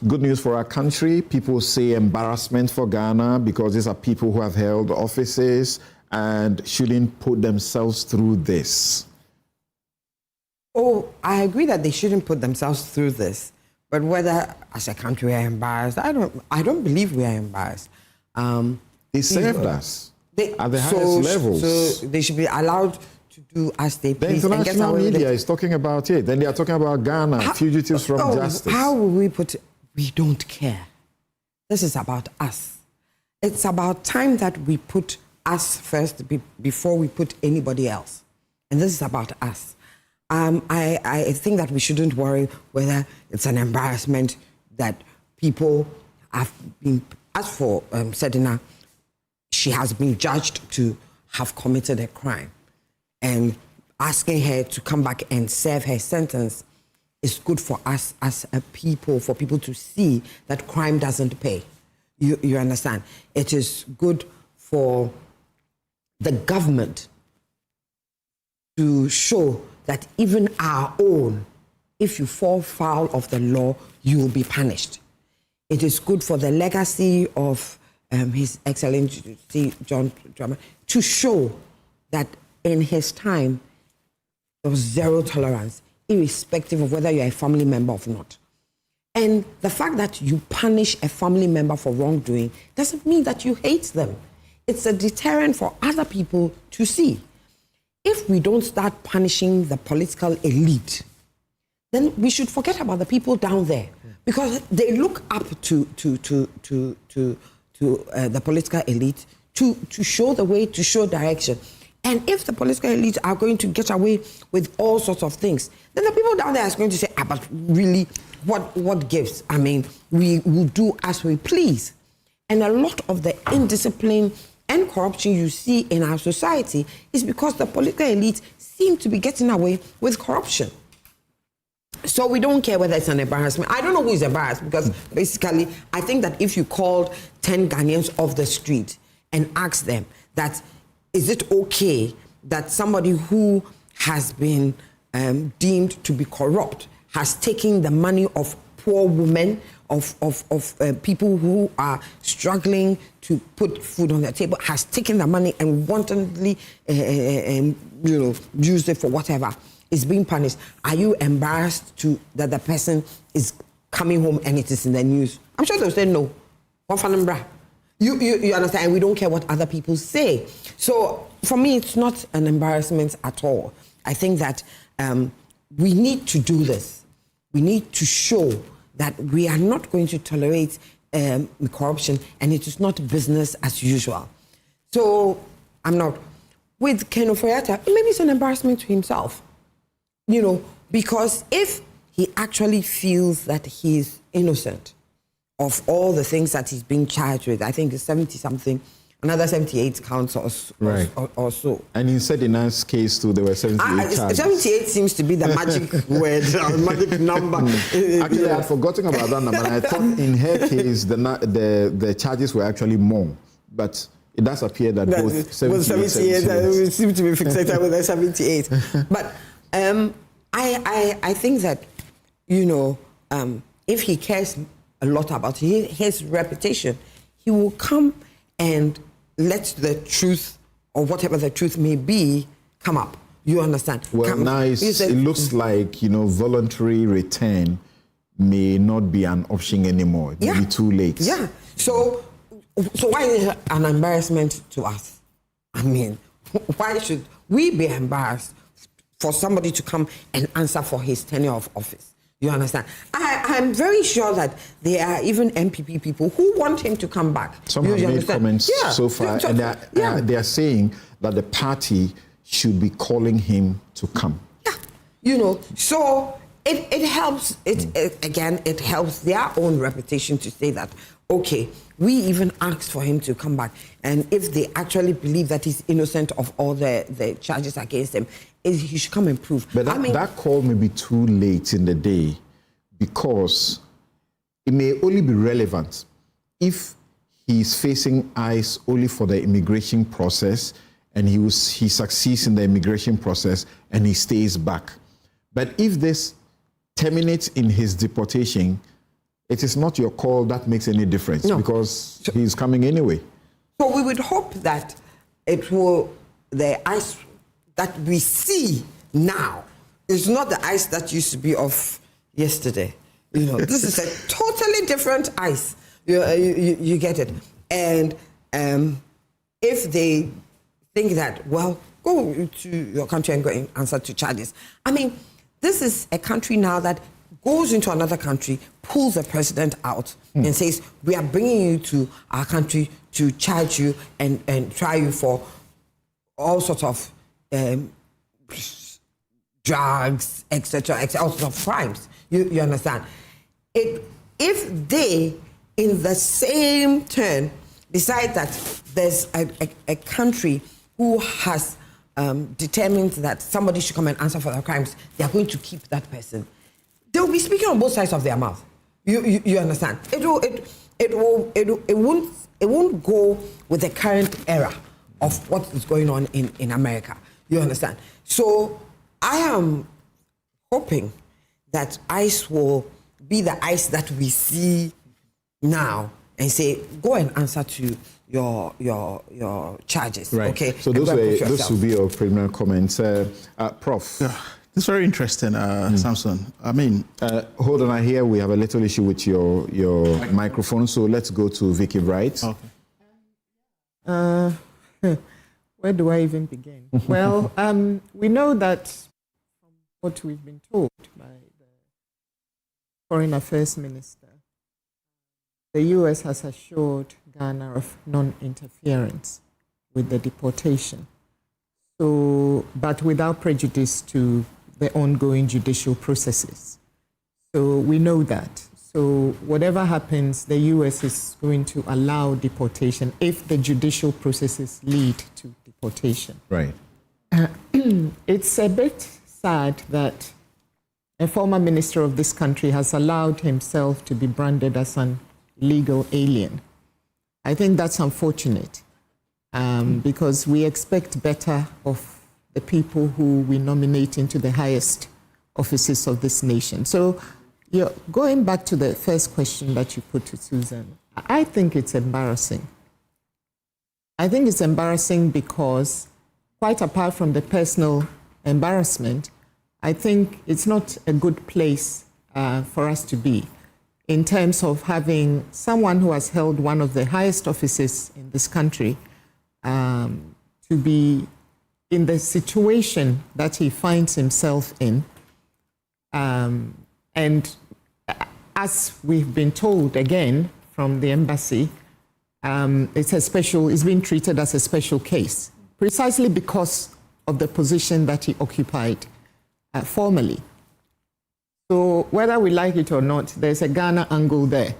good news for our country. People say embarrassment for Ghana because these are people who have held offices and shouldn't put themselves through this. Oh, I agree that they shouldn't put themselves through this. But whether as a country we are embarrassed, I don't believe we are embarrassed. They served us at the highest levels. So they should be allowed to do as they please. The international media is talking about it. Then they are talking about Ghana, fugitives from justice. How will we put it? We don't care. This is about us. It's about time that we put us first before we put anybody else. And this is about us. I think that we shouldn't worry whether it's an embarrassment that people have been, as for Sedina, she has been judged to have committed a crime. And asking her to come back and serve her sentence is good for us as a people, for people to see that crime doesn't pay. You understand? It is good for the government to show that even our own, if you fall foul of the law, you will be punished. It is good for the legacy of His Excellency John Dramani to show that in his time, there was zero tolerance, irrespective of whether you're a family member or not. And the fact that you punish a family member for wrongdoing doesn't mean that you hate them. it's a deterrent for other people to see. If we don't start punishing the political elite, then we should forget about the people down there, because they look up to the political elite to show the way, to show direction. And if the political elite are going to get away with all sorts of things, then the people down there are going to say, but really, what gives? I mean, we will do as we please. And a lot of the indiscipline and corruption you see in our society is because the political elite seem to be getting away with corruption. So we don't care whether it's an embarrassment. I don't know who is embarrassed, because basically, I think that if you called 10 Ghanaians off the street and asked them that, is it okay that somebody who has been deemed to be corrupt has taken the money of poor women, of people who are struggling to put food on their table, has taken the money and wantonly used it for whatever, is being punished? Are you embarrassed that the person is coming home and it is in the news? I'm sure they'll say no. You understand? We don't care what other people say. So for me, it's not an embarrassment at all. I think that we need to do this. We need to show that we are not going to tolerate corruption, and it is not business as usual. So I'm not. With Ken Ofori-Atta, maybe it's an embarrassment to himself, because if he actually feels that he's innocent of all the things that he's being charged with, I think it's 70-something, another 78 counts or so. And he said in his case too, there were 78 charges. 78 seems to be the magic word, magic number. Actually, I had forgotten about that number. And I thought in her case, the charges were actually more. But it does appear that both 78 we seem to be fixated with the 78. But I think that, if he cares a lot about his reputation, he will come and let the truth, or whatever the truth may be, come up. You understand? Well, nice. It looks like, voluntary return may not be an option anymore. It may be too late. Yeah. So why is it an embarrassment to us? I mean, why should we be embarrassed for somebody to come and answer for his tenure of office? You understand? I'm very sure that there are even MPP people who want him to come back. Some have made comments so far, and they are saying that the party should be calling him to come. Yeah, so it helps. It helps their own reputation to say that, okay, we even asked for him to come back. And if they actually believe that he's innocent of all the charges against him, he should come and prove. But that call may be too late in the day, because it may only be relevant if he's facing ICE only for the immigration process, and he succeeds in the immigration process and he stays back. But if this terminates in his deportation, it is not your call that makes any difference, because he's coming anyway. So we would hope that the ICE that we see now is not the ICE that used to be of yesterday. This is a totally different ICE. You get it. And if they think that, well, go to your country and go and answer to charges. I mean, this is a country now that goes into another country, pulls the president out and says, we are bringing you to our country to charge you and try you for all sorts of drugs, etc., all sorts of crimes. You understand? If they, in the same turn, decide that there's a country who has determined that somebody should come and answer for their crimes, they are going to keep that person. They will be speaking on both sides of their mouth. You understand? It won't go with the current era of what is going on in America. You understand? So I am hoping that ICE will be the ICE that we see now and say, go and answer to your charges. Right. Okay. So those will be your preliminary comments. Prof. Yeah, it's very interesting, Samson. I mean, hold on. I hear we have a little issue with your microphone, so let's go to Vicky Bright. Okay. Where do I even begin? Well, we know that from what we've been told by the Foreign Affairs Minister, the U.S. has assured Ghana of non-interference with the deportation, but without prejudice to the ongoing judicial processes. So we know that. So whatever happens, the U.S. is going to allow deportation if the judicial processes lead to deportation. Right. It's a bit sad that a former minister of this country has allowed himself to be branded as an illegal alien. I think that's unfortunate because we expect better of the people who we nominate into the highest offices of this nation. So going back to the first question that you put to Susan, I think it's embarrassing. I think it's embarrassing because, quite apart from the personal embarrassment, I think it's not a good place for us to be in terms of having someone who has held one of the highest offices in this country to be in the situation that he finds himself in. And as we've been told again from the embassy, it's being treated as a special case, precisely because of the position that he occupied formerly. So whether we like it or not, there's a Ghana angle there,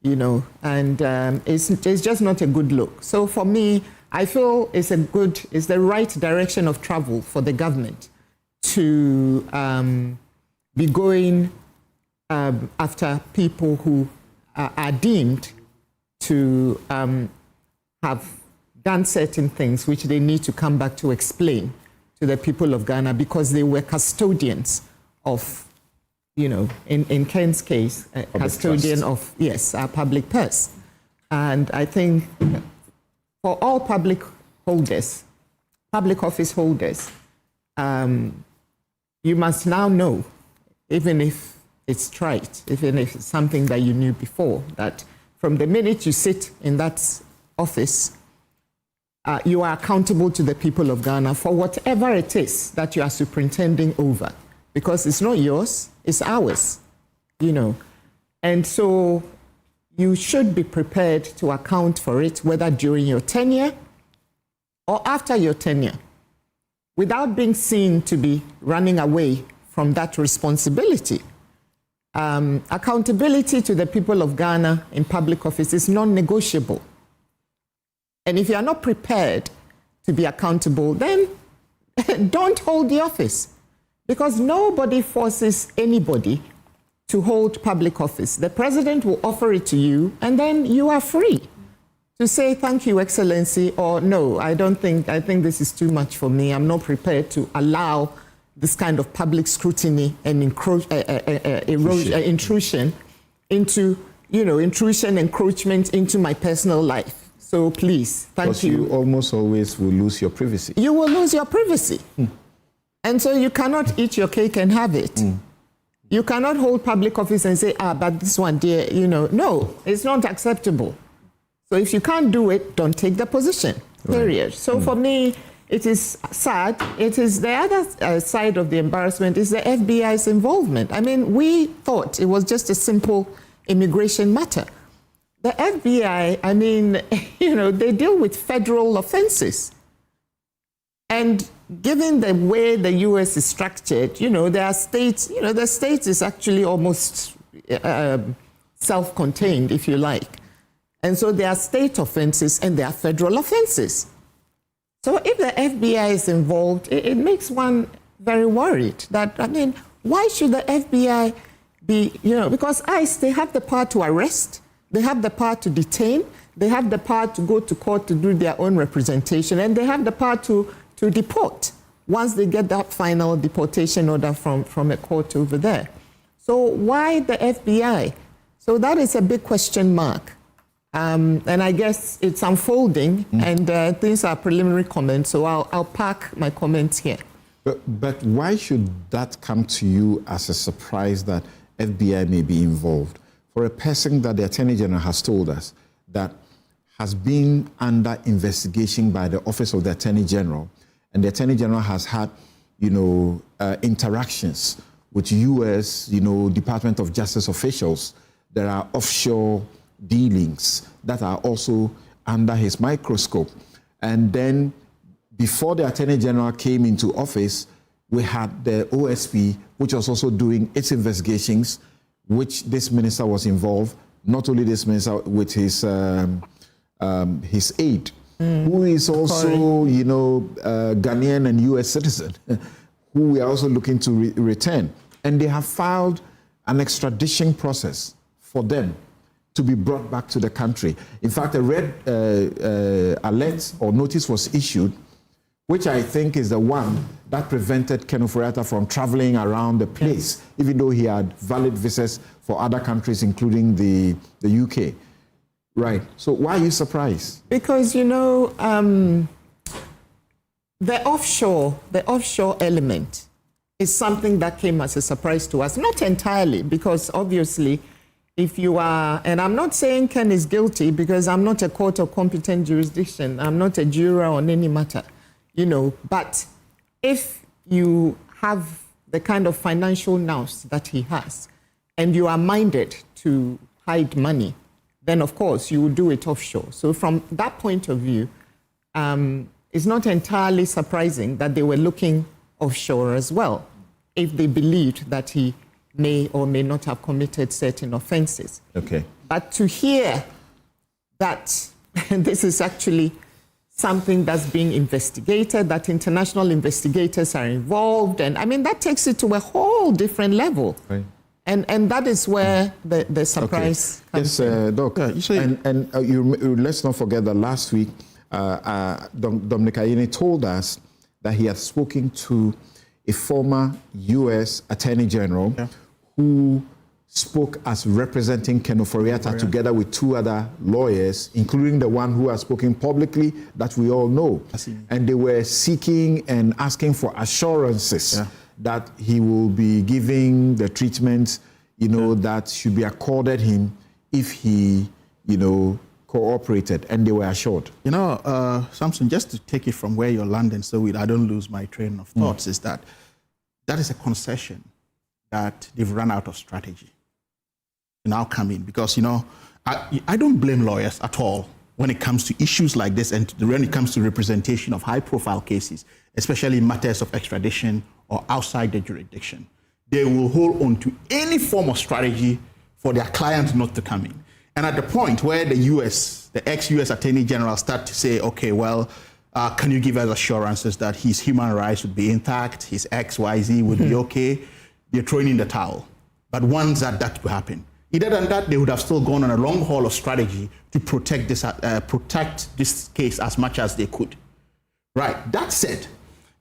and it's just not a good look. So for me, I feel it's the right direction of travel for the government to be going after people who are deemed to have done certain things which they need to come back to explain to the people of Ghana because they were custodians of, in Ken's case, custodian of, our public purse. And I think for all public office holders, you must now know, even if it's trite, even if it's something that you knew before, that from the minute you sit in that office, you are accountable to the people of Ghana for whatever it is that you are superintending over, because it's not yours, it's ours, And so you should be prepared to account for it, whether during your tenure or after your tenure, without being seen to be running away from that responsibility. Accountability to the people of Ghana in public office is non-negotiable. And if you are not prepared to be accountable, then don't hold the office, because nobody forces anybody to hold public office. The president will offer it to you, and then you are free to say, thank you, Excellency, or no, I think this is too much for me. I'm not prepared to allow this kind of public scrutiny and intrusion into, encroachment into my personal life. So please, thank you. You almost always will lose your privacy. You will lose your privacy. And so you cannot eat your cake and have it. You cannot hold public office and say, but this one, dear, no, it's not acceptable. So if you can't do it, don't take the position, period. Right. So for me, it is sad. It is the other side of the embarrassment is the FBI's involvement. I mean, we thought it was just a simple immigration matter. The FBI, I mean, they deal with federal offenses. And given the way the U.S. is structured, there are states, the state is actually almost self-contained, if you like. And so there are state offenses and there are federal offenses. So if the FBI is involved, it makes one very worried that, why should the FBI be, because ICE, they have the power to arrest, they have the power to detain, they have the power to go to court to do their own representation, and they have the power to deport once they get that final deportation order from a court over there. So why the FBI? So that is a big question mark. And I guess it's unfolding, and these are preliminary comments, so I'll park my comments here. But why should that come to you as a surprise that FBI may be involved? For a person that the Attorney General has told us that has been under investigation by the Office of the Attorney General, and the Attorney General has had, interactions with U.S., Department of Justice officials. There are offshore dealings that are also under his microscope. And then before the Attorney General came into office, we had the OSP, which was also doing its investigations, which this minister was involved, not only this minister, with his aide, who is also, Ghanaian and U.S. citizen, who we are also looking to return. And they have filed an extradition process for them to be brought back to the country. In fact, a red alert or notice was issued, which I think is the one that prevented Ken Ofori-Atta from traveling around the place, even though he had valid visas for other countries, including the UK. Right. So why are you surprised? Because, the offshore element is something that came as a surprise to us. Not entirely, because obviously, if you are, and I'm not saying Ken is guilty because I'm not a court of competent jurisdiction, I'm not a juror on any matter, but if you have the kind of financial nous that he has, and you are minded to hide money, then of course you will do it offshore. So from that point of view, it's not entirely surprising that they were looking offshore as well, if they believed that he may or may not have committed certain offenses. Okay. But to hear that this is actually something that's being investigated, that international investigators are involved, and I mean, that takes it to a whole different level. Right. And that is where the surprise comes in. Doc, let's not forget that last week, Dominic Ayine told us that he had spoken to a former U.S. Attorney General who spoke as representing Ken Ofori-Atta together with two other lawyers, including the one who has spoken publicly that we all know. And they were seeking and asking for assurances that he will be giving the treatment, that should be accorded him if he, cooperated, and they were assured. Samson, just to take it from where you're landing so I don't lose my train of thoughts, is that is a concession that they've run out of strategy to now come in. Because, I don't blame lawyers at all when it comes to issues like this and when it comes to representation of high-profile cases, especially matters of extradition or outside the jurisdiction. They will hold on to any form of strategy for their client not to come in. And at the point where the ex-US Attorney General start to say, okay, well, can you give us assurances that his human rights would be intact, his XYZ would be okay, they're throwing in the towel. But once that will happen, either than that, they would have still gone on a long haul of strategy to protect this case as much as they could. Right, that said,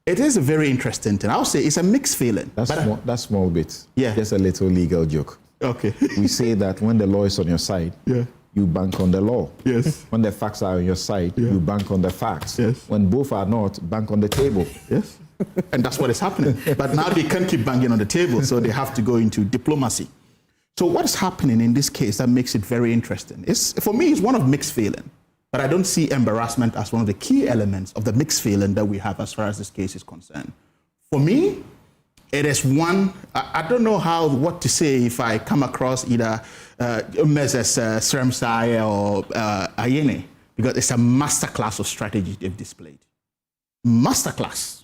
it is a very interesting thing. I'll say it's a mixed feeling. That's small bit. Yeah. Just a little legal joke. Okay. We say that when the law is on your side, you bank on the law. Yes. When the facts are on your side, you bank on the facts. Yes. When both are not, bank on the table. Yes. And that's what is happening. But now they can't keep banging on the table, so they have to go into diplomacy. So what is happening in this case that makes it very interesting? For me, it's one of mixed feeling. But I don't see embarrassment as one of the key elements of the mixed feeling that we have as far as this case is concerned. For me, it is one, I don't know what to say if I come across either Mrs. Sremsai or Ayine, because it's a masterclass of strategy they've displayed. Masterclass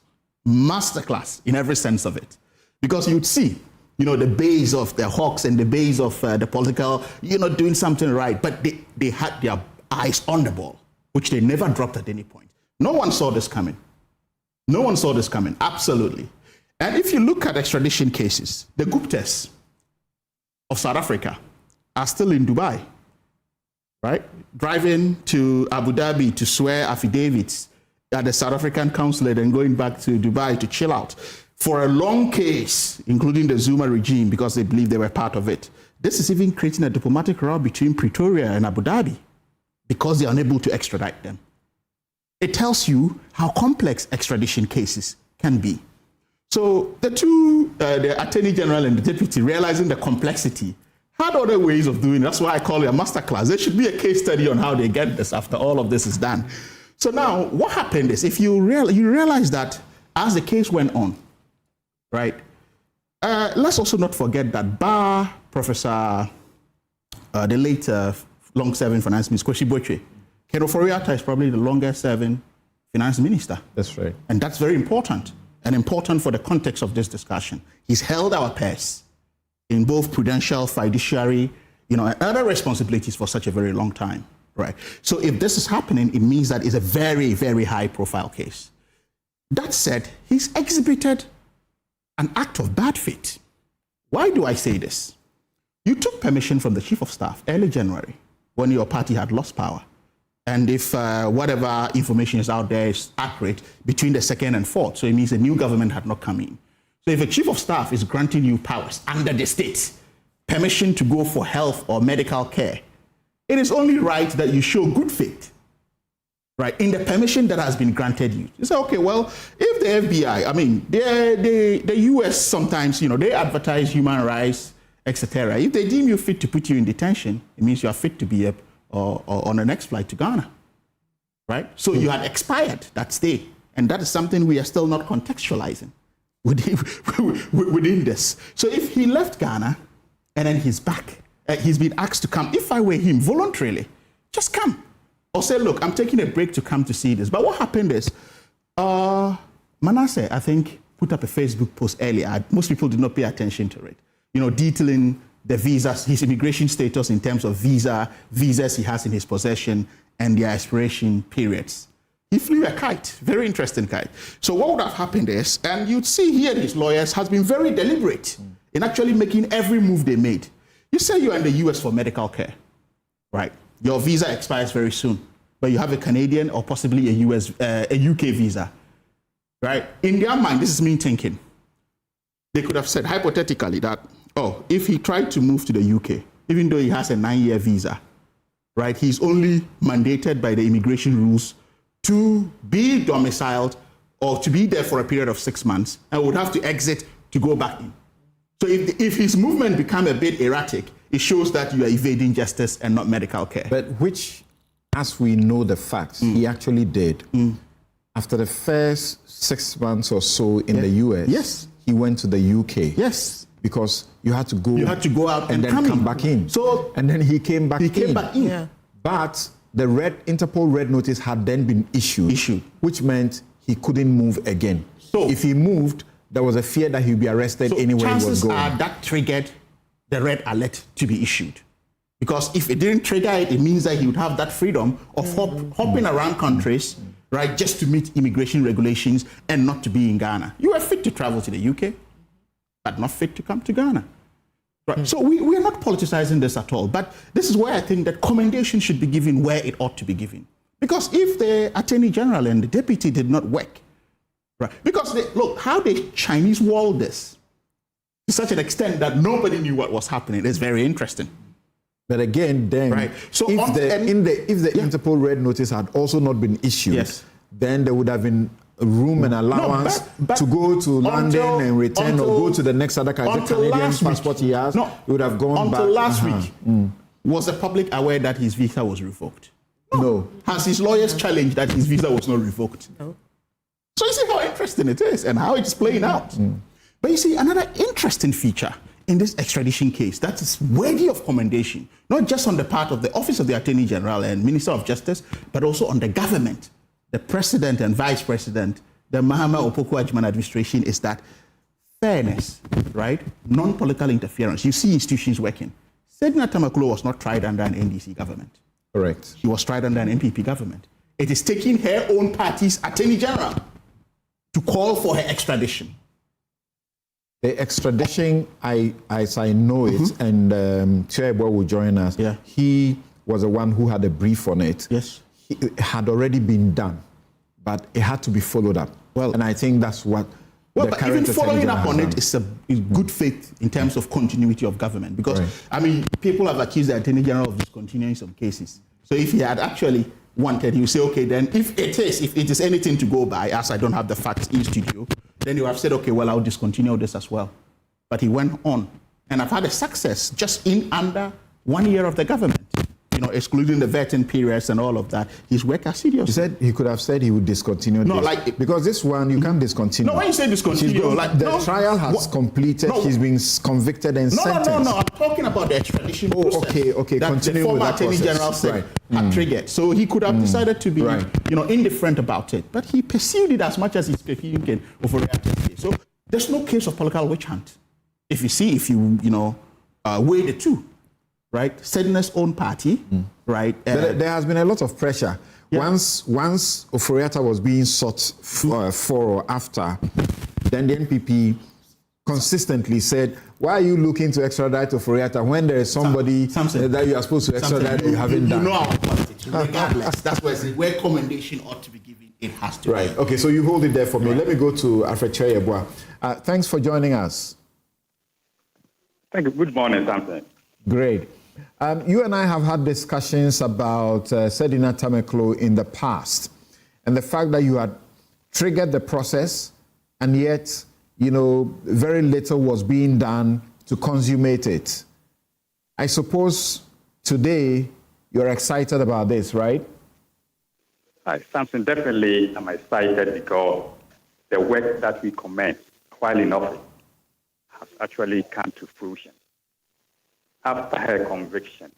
in every sense of it. Because you'd see, the base of the hawks and the base of the political, doing something right, but they had their eyes on the ball, which they never dropped at any point. No one saw this coming. Absolutely. And if you look at extradition cases, the Guptas of South Africa are still in Dubai, right? Driving to Abu Dhabi to swear affidavits at the South African consulate and going back to Dubai to chill out for a long case, including the Zuma regime, because they believe they were part of it. This is even creating a diplomatic row between Pretoria and Abu Dhabi because they are unable to extradite them. It tells you how complex extradition cases can be. So the Attorney General and the Deputy, realizing the complexity, had other ways of doing it. That's why I call it a masterclass. There should be a case study on how they get this after all of this is done. So now, what happened is, if you realize that as the case went on, right, let's also not forget that bar Professor, the late long-serving finance minister, Kwesi Boatweh, Ken Ofori-Atta is probably the longest-serving finance minister. That's right. And that's very important, and important for the context of this discussion. He's held our purse in both prudential, fiduciary, and other responsibilities for such a very long time, right? So if this is happening, it means that it's a very, very high-profile case. That said, he's exhibited an act of bad faith. Why do I say this? You took permission from the Chief of Staff early January when your party had lost power. And if whatever information is out there is accurate, between the 2nd and 4th, so it means the new government had not come in. So if a Chief of Staff is granting you powers under the state, permission to go for health or medical care, it is only right that you show good faith, right, in the permission that has been granted you. You say, okay, well, if the FBI, I mean, the US sometimes, they advertise human rights, etc. If they deem you fit to put you in detention, it means you are fit to be on the next flight to Ghana, right? So you had expired that stay, and that is something we are still not contextualizing within this. So if he left Ghana and then he's back, he's been asked to come, if I were him, voluntarily, just come. Or say, look, I'm taking a break to come to see this. But what happened is, Manasseh, I think, put up a Facebook post earlier. Most people did not pay attention to it. Detailing the visas, his immigration status in terms of visas he has in his possession and their expiration periods. He flew a kite, very interesting kite. So what would have happened is, and you'd see here his lawyers has been very deliberate in actually making every move they made. You say you're in the US for medical care, right? Your visa expires very soon, but you have a Canadian or possibly a UK visa, right? In their mind, this is me thinking, they could have said hypothetically that, if he tried to move to the UK, even though he has a 9-year visa, right, he's only mandated by the immigration rules to be domiciled or to be there for a period of 6 months and would have to exit to go back in. So if his movement become a bit erratic, it shows that you are evading justice and not medical care. But which, as we know the facts, he actually did. After the first 6 months or so in the US, he went to the UK. Yes. Because you had to go. You had to go out and then come back in. So and then he came back in. He came back in. Yeah. But the Interpol red notice had then been issued, which meant he couldn't move again. So if he moved, there was a fear that he'd be arrested anywhere he was going. Chances are that triggered the red alert to be issued. Because if it didn't trigger it, it means that he would have that freedom of hopping around countries, right, just to meet immigration regulations and not to be in Ghana. You are fit to travel to the UK, but not fit to come to Ghana. Right. So we are not politicizing this at all, but this is where I think that commendation should be given where it ought to be given. Because if the Attorney General and the Deputy did not work, right, because look, how they Chinese walled this to such an extent that nobody knew what was happening is very interesting. But again, then, right. So if the Interpol red notice had also not been issued, then there would have been room and allowance to go to London and return or go to the next other country. Canadian passport he has, he would have gone back. Until last week, was the public aware that his visa was revoked? No. Has his lawyers challenged that his visa was not revoked? No. So you see how interesting it is and how it's playing out. But you see, another interesting feature in this extradition case that is worthy of commendation, not just on the part of the Office of the Attorney General and Minister of Justice, but also on the government, the President and Vice President, the Mahama Opoku-Agyeman administration, is that fairness, right? Non-political interference. You see institutions working. Sedna Tamaklo was not tried under an NDC government. Correct. He was tried under an NPP government. It is taking her own party's Attorney General to call for her extradition. The extradition, as I know it, and Chairboy will join us, he was the one who had a brief on it. Yes. It had already been done, but it had to be followed up. Well, and I think that's what but even following up on it is good faith in terms of continuity of government. Because, I mean, people have accused the Attorney General of discontinuing some cases. So if he had actually wanted, he would say, okay, then if it is anything to go by, as I don't have the facts in studio, then you have said, okay, well, I'll discontinue this as well. But he went on and have had a success just in under 1 year of the government. You know, excluding the vetting periods and all of that, his work assiduously. He said he could have said he would discontinue. No, this. like because this one you can't discontinue. No, when you say discontinue, the trial has completed. He's been convicted and sentenced. No. I'm talking about the extradition process. Okay. That continue the former with that Attorney process. General said had triggered. So he could have decided to be, indifferent about it, but he pursued it as much as he's can over. So there's no case of political witch hunt. If you weigh the two. Right, Sedina's own party, right? There has been a lot of pressure. Yeah. Once Oforiatta was being sought for or after, then the NPP consistently said, "Why are you looking to extradite Oforiatta when there is somebody that you are supposed to extradite you haven't done?" You know our politics. Regardless, that's where commendation ought to be given. It has to. Right. Okay. So you hold it there for me. Let me go to Alfred Cheyebwa. Thanks for joining us. Thank you. Good morning, Samson. Great. You and I have had discussions about Sedina Tameklo in the past, and the fact that you had triggered the process, and yet, very little was being done to consummate it. I suppose today you're excited about this, right? Hi, Samson, definitely I'm excited because the work that we commenced while in office has actually come to fruition. After her conviction,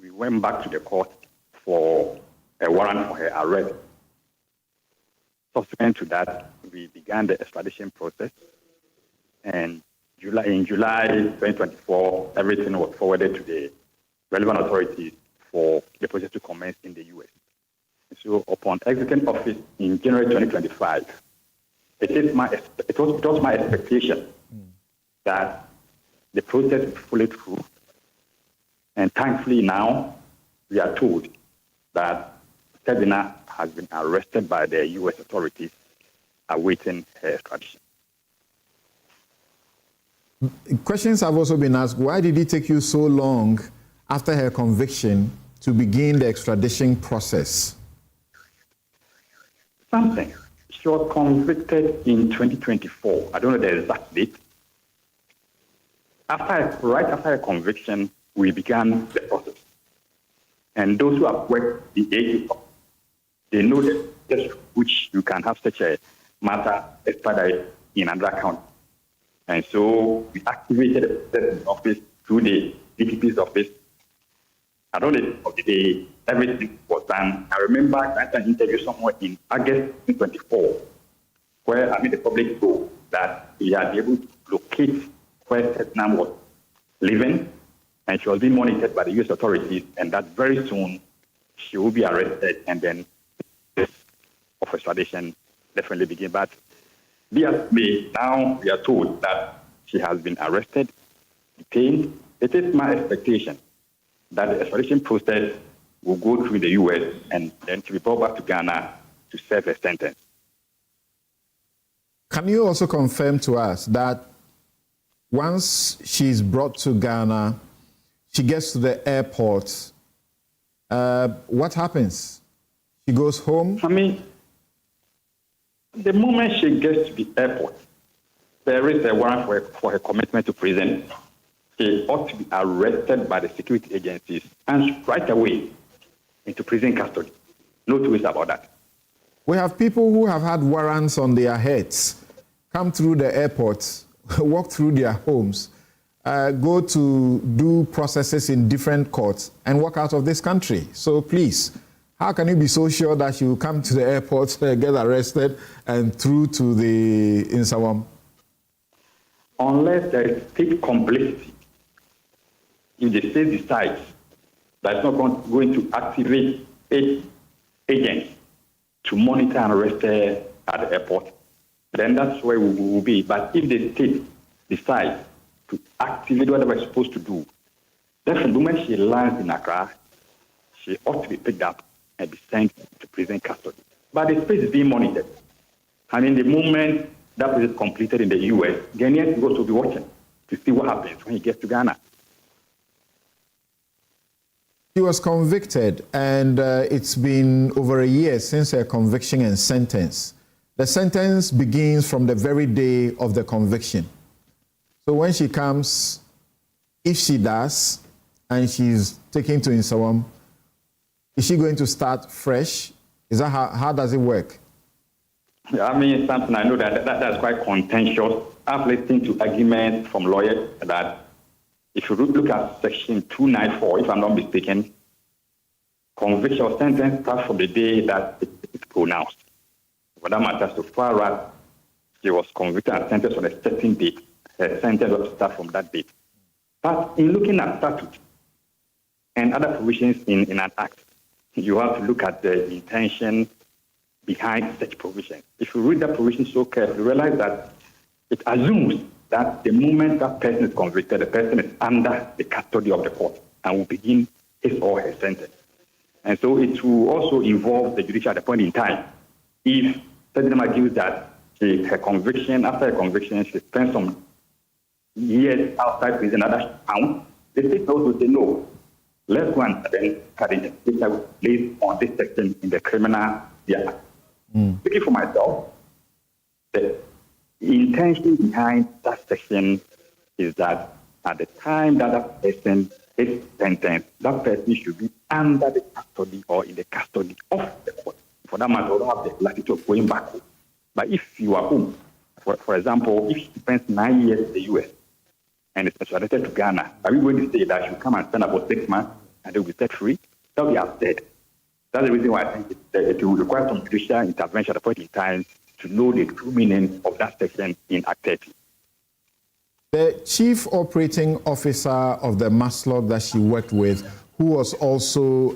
we went back to the court for a warrant for her arrest. Subsequent to that, we began the extradition process. And in July 2024, everything was forwarded to the relevant authorities for the process to commence in the U.S. And so upon exiting office in January 2025, it was my expectation that the process is fully through. And thankfully now, we are told that Sedina has been arrested by the U.S. authorities awaiting her extradition. Questions have also been asked, why did it take you so long after her conviction to begin the extradition process? Something. She was convicted in 2024. I don't know the exact date. Right after her conviction, we began the process. And those who have worked the age, they know that which you can have such a matter expedited in another county. And so we activated the office through the DPP's office. I don't know of the day everything was done. I remember I had an interview somewhere in August 2024 where I made the public know that we had been able to locate where Sedina was living, and she was being monitored by the U.S. authorities, and that very soon she will be arrested, and then this of extradition definitely begin. But be as may, now we are told that she has been arrested, detained. It is my expectation that the extradition process will go through the U.S. and then to be brought back to Ghana to serve a sentence. Can you also confirm to us that once she's brought to Ghana, she gets to the airport, what happens? She goes home? I mean, the moment she gets to the airport, there is a warrant for her commitment to prison. She ought to be arrested by the security agencies and right away into prison custody. No two ways about that. We have people who have had warrants on their heads come through the airport, walk through their homes, go to do processes in different courts and walk out of this country. So please, how can you be so sure that you will come to the airport, get arrested and through to the Insawam? Unless there is state complicity, if the state decides that it's not going to activate agents to monitor and arrest her at the airport, then that's where we will be. But if the state decides to activate whatever it's supposed to do, then the moment she lands in Accra, she ought to be picked up and be sent to prison custody. But the space is being monitored. I mean, the moment that process is completed in the U.S., Ghanaians will also be watching to see what happens when he gets to Ghana. She was convicted, and it's been over a year since her conviction and sentence. The sentence begins from the very day of the conviction. So when she comes, if she does, and she's taken to Insawam, is she going to start fresh? Is that how does it work? Yeah, I mean, something I know that's quite contentious. I've listened to arguments from lawyers that if you look at Section 294, if I'm not mistaken, conviction or sentence starts from the day that it is pronounced. For that matter, so far as she was convicted and sentenced on a certain date, her sentence will start from that date. But in looking at statute and other provisions in an act, you have to look at the intention behind such provision. If you read that provision so carefully, you realize that it assumes that the moment that person is convicted, the person is under the custody of the court and will begin his or her sentence. And so it will also involve the judiciary at a point in time. If President argues that her conviction, after her conviction, she spent some years outside prison, another town, the state also say, no, let's go and then carry the based on this section in the criminal act. Speaking for myself, the intention behind that section is that at the time that that person is sentenced, that person should be under the custody or in the custody of the court. For that matter, we don't have the latitude of going back home. But if you are home, for example, if she spends 9 years in the U.S. and is extradited to Ghana, are we going to say that she'll come and spend about 6 months and they'll be set free? That will be absurd. That's the reason why I think it will require some judicial intervention at a point in time to know the true meaning of that section in Act 30. The chief operating officer of the Maslog that she worked with, who was also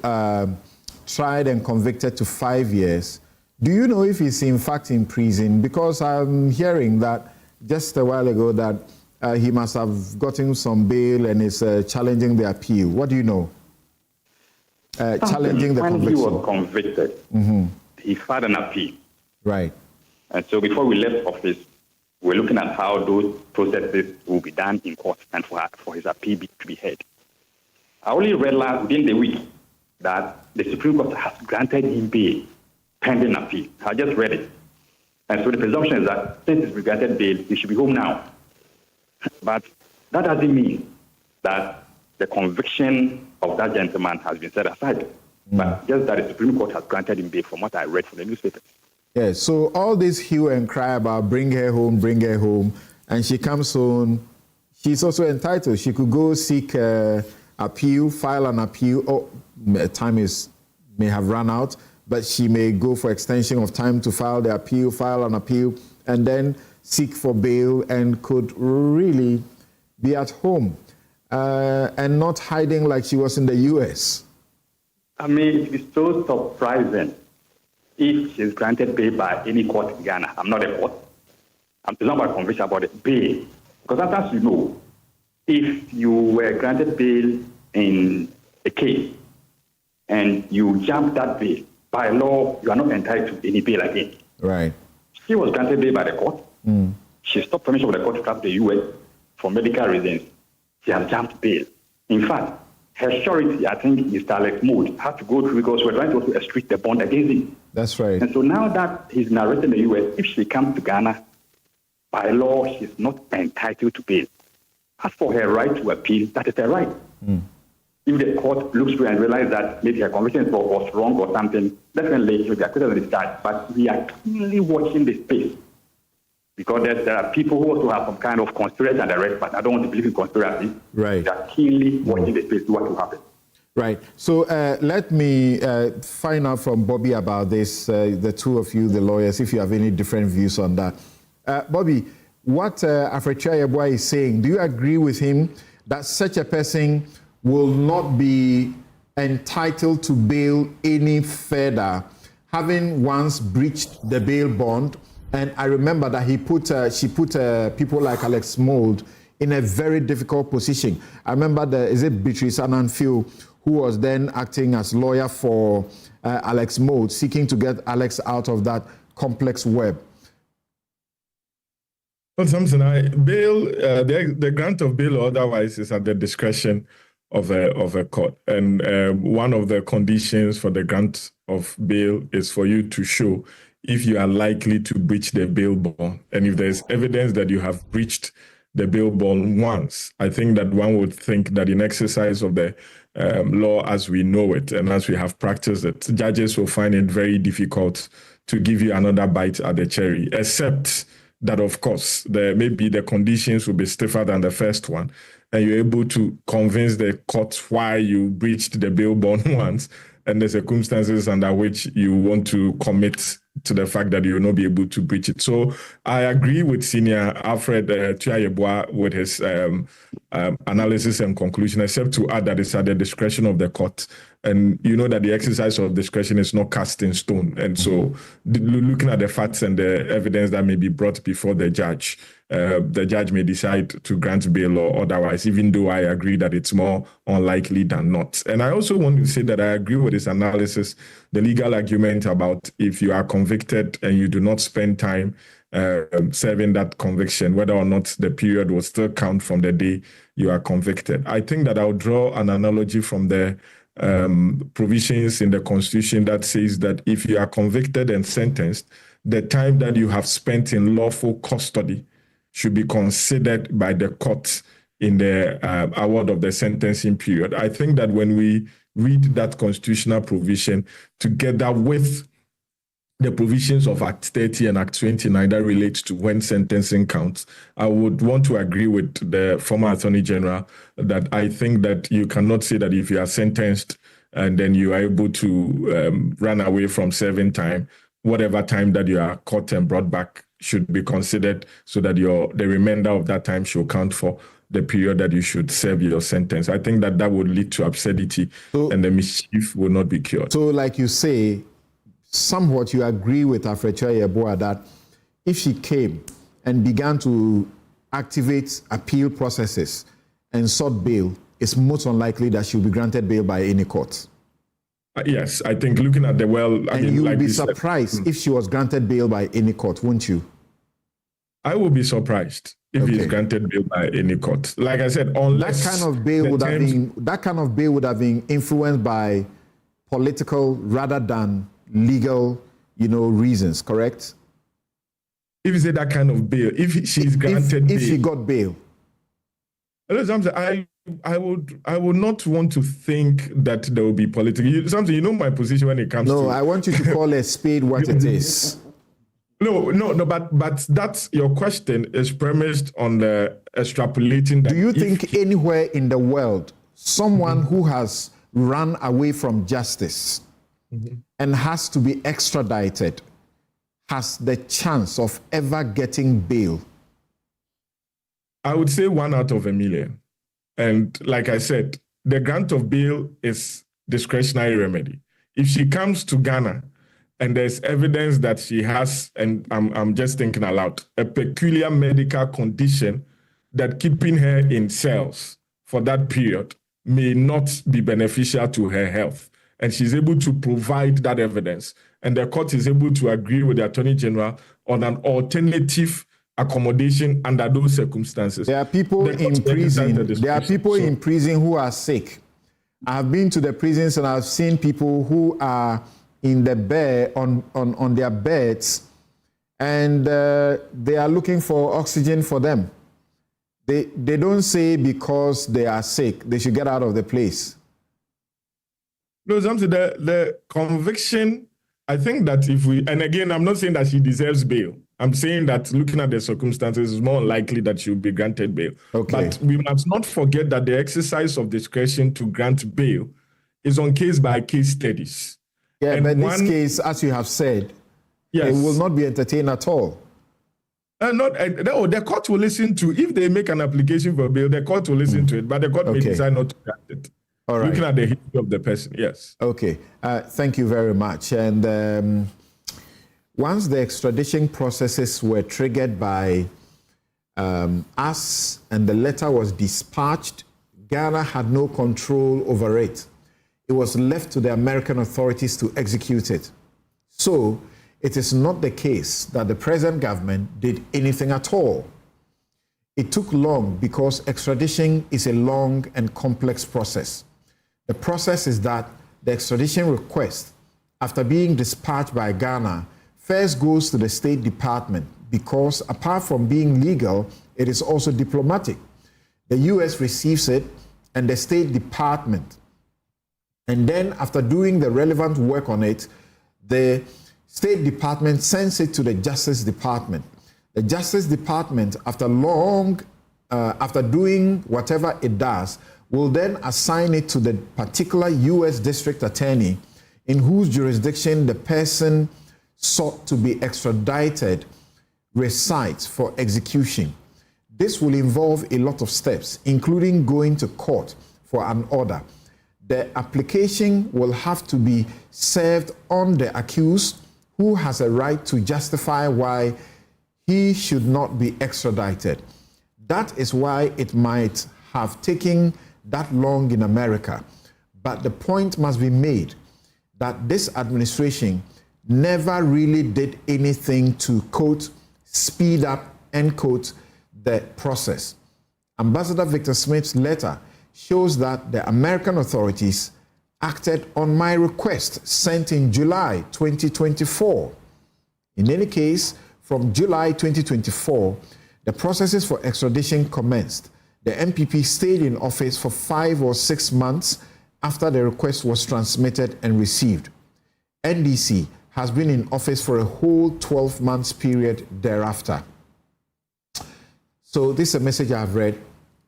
tried and convicted to 5 years, do you know if he's in fact in prison? Because I'm hearing that just a while ago that he must have gotten some bail and is challenging the appeal. What do you know? Challenging the conviction. When he was convicted, he filed an appeal. Right. And so before we left office, we're looking at how those processes will be done in court and for his appeal to be heard. I only realized within the week that the Supreme Court has granted him bail pending appeal. I just read it. And so the presumption is that since he's been granted bail, he should be home now. But that doesn't mean that the conviction of that gentleman has been set aside. But just that the Supreme Court has granted him bail from what I read from the newspapers. Yes, so all this hue and cry about bring her home, and she comes home, she's also entitled. She could go seek appeal, file an appeal. Oh, time may have run out, but she may go for extension of time to file the appeal, file an appeal, and then seek for bail and could really be at home and not hiding like she was in the U.S. I mean, it's so surprising if she's granted bail by any court in Ghana. I'm not a court. It's not about conviction, about it. Bail. Because as you know, if you were granted bail in a case and you jump that bail, by law, you are not entitled to any bail again. Right. She was granted bail by the court. She stopped permission of the court to travel to the U.S. for medical reasons. She has jumped bail. In fact, her surety, I think, Mr. Alex Mood, had to go through because we're trying to also restrict the bond against him. That's right. And so now that he's now arrested in the U.S., if she comes to Ghana, by law, she's not entitled to bail. As for her right to appeal, that is her right. If the court looks through and realizes that maybe her conviction was wrong or something, definitely she'll be acquitted on the charge. But we are keenly watching the space because there are people who also have some kind of conspiracy and the rest, but I don't want to believe in conspiracy. Right. We are keenly watching the space to what will happen. Right. So let me find out from Bobby about this, the two of you, the lawyers, if you have any different views on that. Bobby, what Afrechia Yeboah is saying, do you agree with him that such a person will not be entitled to bail any further, having once breached the bail bond? And I remember that she put people like Alex Mould in a very difficult position. I remember Beatrice Ananfield, who was then acting as lawyer for Alex Mould, seeking to get Alex out of that complex web. Well, Samson, bail, the grant of bail or otherwise is at the discretion of a court. And one of the conditions for the grant of bail is for you to show if you are likely to breach the bail bond. And if there's evidence that you have breached the bail bond once. I think that one would think that in exercise of the law as we know it and as we have practiced it, judges will find it very difficult to give you another bite at the cherry, except that, of course, maybe the conditions will be stiffer than the first one, and you're able to convince the court why you breached the bail bond once and the circumstances under which you want to commit to the fact that you will not be able to breach it. So I agree with Senior Alfred Tuayeboa with his analysis and conclusion, except to add that it's at the discretion of the court. And you know that the exercise of discretion is not cast in stone. And so looking at the facts and the evidence that may be brought before the judge may decide to grant bail or otherwise, even though I agree that it's more unlikely than not. And I also want to say that I agree with his analysis, the legal argument about if you are convicted and you do not spend time serving that conviction, whether or not the period will still count from the day you are convicted. I think that I'll draw an analogy from the provisions in the Constitution that says that if you are convicted and sentenced, the time that you have spent in lawful custody should be considered by the court in the award of the sentencing period. I think that when we read that constitutional provision together with the provisions of Act 30 and Act 29 that relates to when sentencing counts, I would want to agree with the former Attorney General that I think that you cannot say that if you are sentenced and then you are able to run away from serving time, whatever time that you are caught and brought back should be considered so that the remainder of that time should count for the period that you should serve your sentence. I think that would lead to absurdity and the mischief will not be cured. So like you say, somewhat you agree with Alfred Tuayeboa that if she came and began to activate appeal processes and sought bail, it's most unlikely that she'll be granted bail by any court. Yes, I think looking at the you would be surprised if she was granted bail by any court, wouldn't you? I will be surprised if he's granted bail by any court. Like I said, unless that kind of bail would have been influenced by political rather than legal, reasons, correct? If you say that kind of bail, if she's granted bail. If she got bail. I would not want to think that there will be political. Something, my position when it comes to. No, I want you to call a spade what it is. No, but that's your question is premised on the extrapolating that. Do you think anywhere in the world, someone who has run away from justice and has to be extradited has the chance of ever getting bail? I would say 1 out of a million. And like I said, the grant of bail is discretionary remedy. If she comes to Ghana and there's evidence that she has, and I'm just thinking aloud, a peculiar medical condition that keeping her in cells for that period may not be beneficial to her health, and she's able to provide that evidence, and the court is able to agree with the Attorney General on an alternative accommodation under those circumstances. There are people in prison. There are people in prison who are sick. I've been to the prisons and I've seen people who are in the bed on their beds, and they are looking for oxygen for them. They don't say because they are sick they should get out of the place. No, the conviction. I think that if we, and again, I'm not saying that she deserves bail. I'm saying that looking at the circumstances, it's more likely that she'll be granted bail. Okay. But we must not forget that the exercise of discretion to grant bail is on case-by-case studies. Yeah, and but this case, as you have said, it will not be entertained at all. The court will listen to, if they make an application for bail, the court will listen to it, but the court may decide not to grant it. All right. Looking at the history of the person, yes. Okay, thank you very much. And once the extradition processes were triggered by us and the letter was dispatched, Ghana had no control over it. It was left to the American authorities to execute it. So it is not the case that the present government did anything at all. It took long because extradition is a long and complex process. The process is that the extradition request, after being dispatched by Ghana, first goes to the State Department because apart from being legal, it is also diplomatic. The US receives it and the State Department. And then after doing the relevant work on it, the State Department sends it to the Justice Department. The Justice Department, after doing whatever it does, will then assign it to the particular US District Attorney in whose jurisdiction the person sought to be extradited resides for execution. This will involve a lot of steps, including going to court for an order. The application will have to be served on the accused, who has a right to justify why he should not be extradited. That is why it might have taken that long in America. But the point must be made that this administration never really did anything to, quote, speed up, end quote, the process. Ambassador Victor Smith's letter shows that the American authorities acted on my request sent in July 2024. In any case, from July 2024, the processes for extradition commenced. The MPP stayed in office for 5 or 6 months after the request was transmitted and received. NDC has been in office for a whole 12 months period thereafter. So this is a message I've read,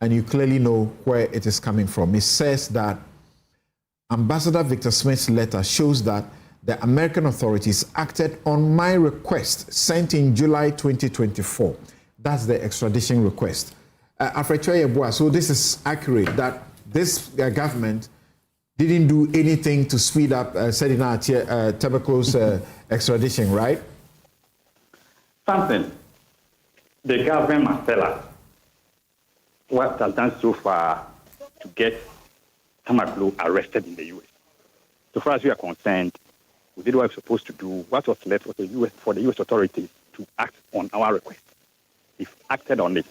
and you clearly know where it is coming from. It says that Ambassador Victor Smith's letter shows that the American authorities acted on my request sent in July 2024. That's the extradition request. So this is accurate that this government didn't do anything to speed up Sedina Tamaklo's extradition, right? Something. The government must tell us what it has done so far to get Tamaklo arrested in the U.S. So far as we are concerned, we did what we were supposed to do. What was left was for the U.S. authorities to act on our request. They've acted on it.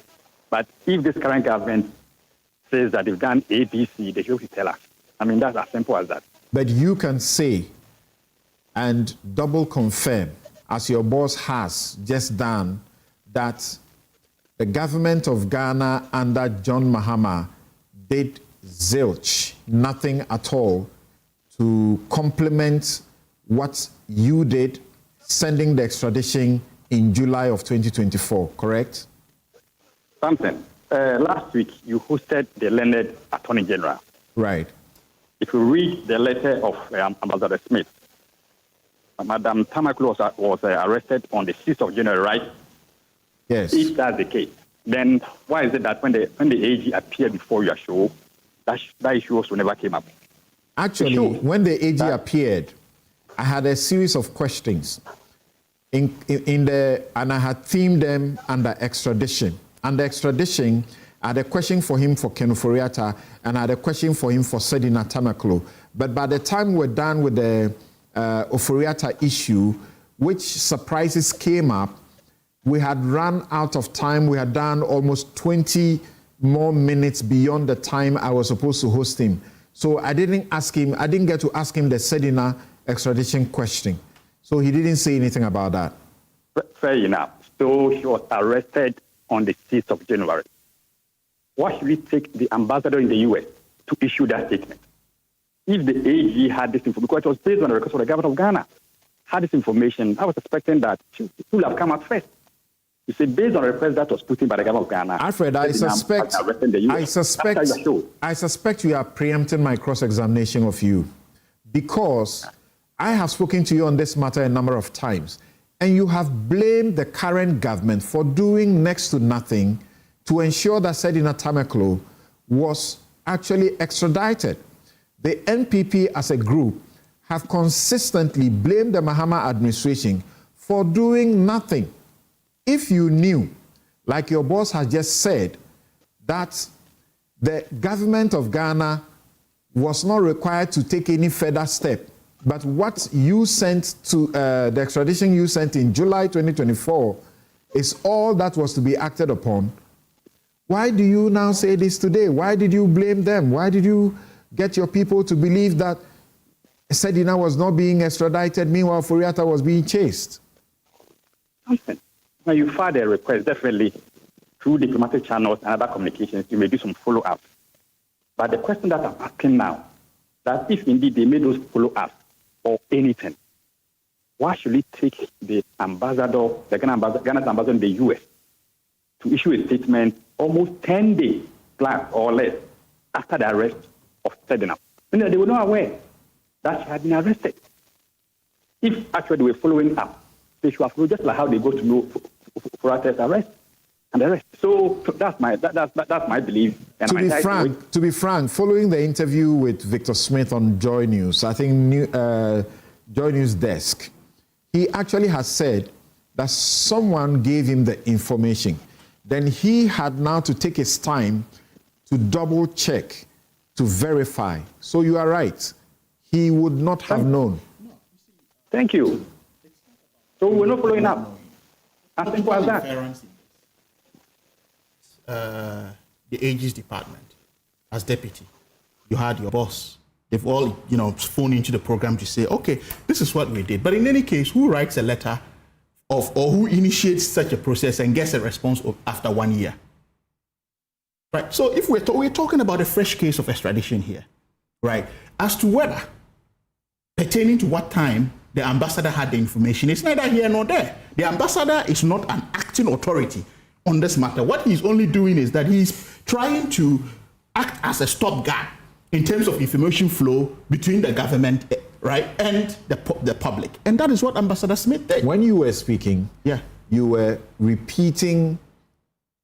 But if this current government says that they've done A, B, C, they should tell us. I mean, that's as simple as that. But you can say and double confirm, as your boss has just done, that the government of Ghana under John Mahama did zilch, nothing at all, to complement what you did, sending the extradition in July of 2024, correct? Something. Last week, you hosted the learned Attorney General. Right. If you read the letter of Ambassador Smith, Madam Tamaklo was arrested on the 6th of January, right? Yes. If that's the case, then why is it that when the AG appeared before your show, that issue also never came up? Actually, when the AG appeared, I had a series of questions and I had themed them under extradition. Under extradition, I had a question for him for Ken Ofori-Atta, and I had a question for him for Sedina Tamaklo. But by the time we're done with the Ofori-Atta issue, which surprises came up, we had run out of time. We had done almost 20 more minutes beyond the time I was supposed to host him. So I didn't get to ask him the Sedina extradition question. So he didn't say anything about that. Fair enough. So he was arrested on the 6th of January. Why should it take the ambassador in the U.S. to issue that statement? If the AG had this information, because it was based on the request of the government of Ghana, had this information, I was expecting that she would have come out first. You see, based on the request that was put in by the government of Ghana, Alfred, I suspect you are preempting my cross-examination of you, because I have spoken to you on this matter a number of times, and you have blamed the current government for doing next to nothing to ensure that Sedina Tamaklo was actually extradited. The NPP as a group have consistently blamed the Mahama administration for doing nothing. If you knew, like your boss has just said, that the government of Ghana was not required to take any further step, but what you sent to the extradition you sent in July 2024 is all that was to be acted upon, why do you now say this today? Why did you blame them? Why did you get your people to believe that Sedina was not being extradited, meanwhile Ofori-Atta was being chased? Now you filed a request, definitely, through diplomatic channels and other communications, you may do some follow-up. But the question that I'm asking now, that if indeed they made those follow-ups or anything, why should it take the ambassador, the Ghana's ambassador in the U.S., to issue a statement almost 10 days plus or less after the arrest of Sedina? They were not aware that she had been arrested. If actually they were following up, they should have followed just like how they go to know for arrest and arrest. So that's my belief. And To be frank, following the interview with Victor Smith on Joy News, I think Joy News desk, he actually has said that someone gave him the information. Then he had now to take his time to double check, to verify. So you are right. He would not have known. Thank you. So we're not following up. As simple as that. The AG's department, as deputy, you had your boss. They've all, phoned into the program to say, okay, this is what we did. But in any case, who writes a letter or who initiates such a process and gets a response after 1 year? Right. So if we're talking about a fresh case of extradition here, right, as to whether pertaining to what time the ambassador had the information, it's neither here nor there. The ambassador is not an acting authority on this matter. What he's only doing is that he's trying to act as a stopgap in terms of information flow between the government, right, and the public. And that is what Ambassador Smith did. When you were speaking, you were repeating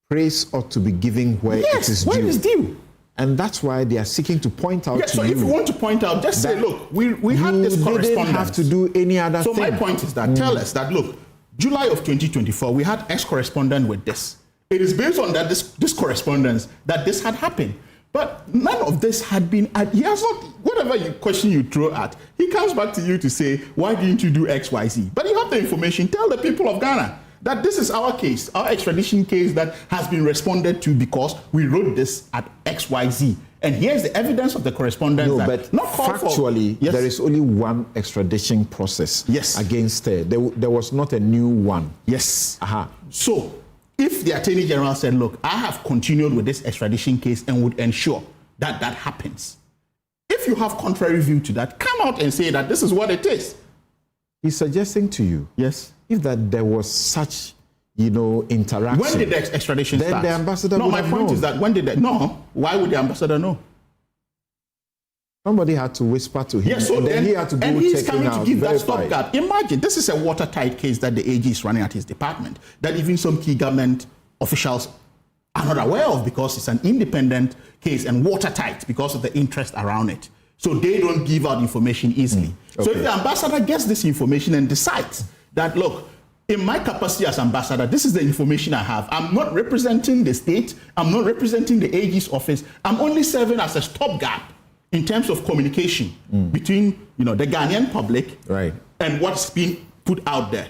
praise ought to be given where it is due. Where it is due. And that's why they are seeking to point out to so you. if you want to point out, just say, look, we had this correspondence. You didn't have to do any other thing. So my point is that, tell us that, look, July of 2024, we had ex-correspondent with this. It is based on that this correspondence that this had happened. But none of this had been, he has not, whatever question you throw at, he comes back to you to say, why didn't you do X, Y, Z? But you have the information, tell the people of Ghana that this is our case, our extradition case that has been responded to because we wrote this at X, Y, Z. And here's the evidence of the correspondence. No, but factually, there is only one extradition process against her. There was not a new one. Yes. So, if the Attorney General said, look, I have continued with this extradition case and would ensure that that happens. If you have contrary view to that, come out and say that this is what it is. He's suggesting to you, if that there was such, interaction. When did the extradition start? Then the ambassador would have known. No, my point is that when did why would the ambassador know? Somebody had to whisper to him. Yes, so then he had to go and he's check coming out, to give verify. that stopgap. Imagine, this is a watertight case that the AG is running at his department, that even some key government officials are not aware of because it's an independent case and watertight because of the interest around it. So they don't give out information easily. So if the ambassador gets this information and decides that, look, in my capacity as ambassador, this is the information I have. I'm not representing the state. I'm not representing the AG's office. I'm only serving as a stopgap in terms of communication between, the Ghanaian public and what's being put out there.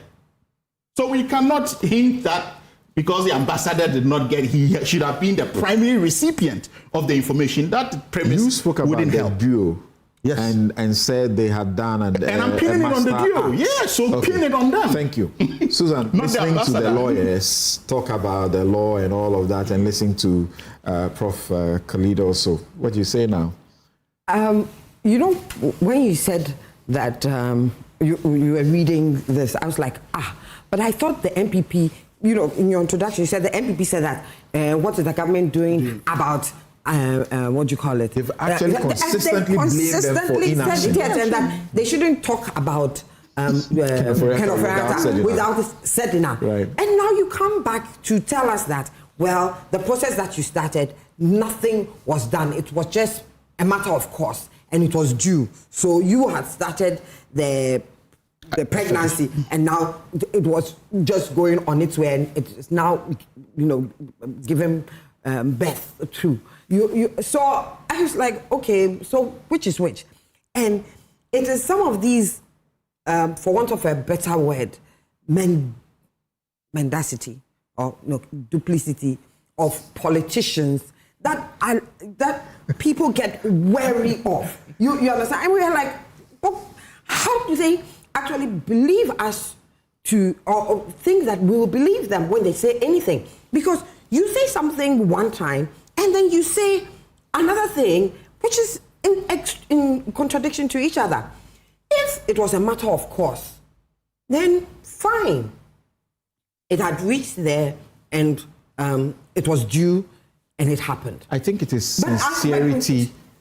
So we cannot hint that because the ambassador did not get, he should have been the primary recipient of the information. That premise you spoke about wouldn't the help. duo, and said they had done and I'm pinning it on the duo. Yeah, so pin it on them. Thank you, Susan. Listening to the lawyers talk about the law and all of that, and listening to Prof. Khalid also. What do you say now? When you said that you were reading this, I was like, but I thought the MPP, in your introduction, you said the MPP said that what is the government doing about, what do you call it? They've actually consistently blamed them for inaction. And that they shouldn't talk about without setting up. Right. And now you come back to tell us that, well, the process that you started, nothing was done. It was just a matter of course, and it was due. So you had started the pregnancy, and now it was just going on its way, and it's now, giving birth to you. So I was like, okay, so which is which? And it is some of these, for want of a better word, mendacity or duplicity of politicians that people get wary of. You understand? And we are like, how do they actually believe us or think that we will believe them when they say anything? Because you say something one time and then you say another thing which is in contradiction to each other. If it was a matter of course, then fine. It had reached there and it was due and it happened. I think it is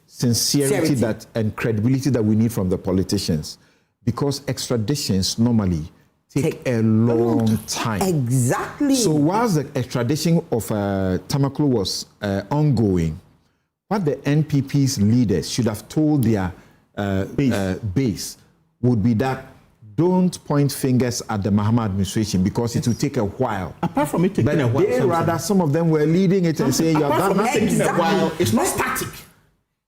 sincerity that and credibility that we need from the politicians, because extraditions normally take a long time. Exactly. So whilst the extradition of Tamaklo was ongoing, what the NPP's leaders should have told their base would be that don't point fingers at the Mahama administration because it will take a while. Apart from it taking a while, they rather some of them were leading it and saying, "You're done." Not taking a while. It's not static.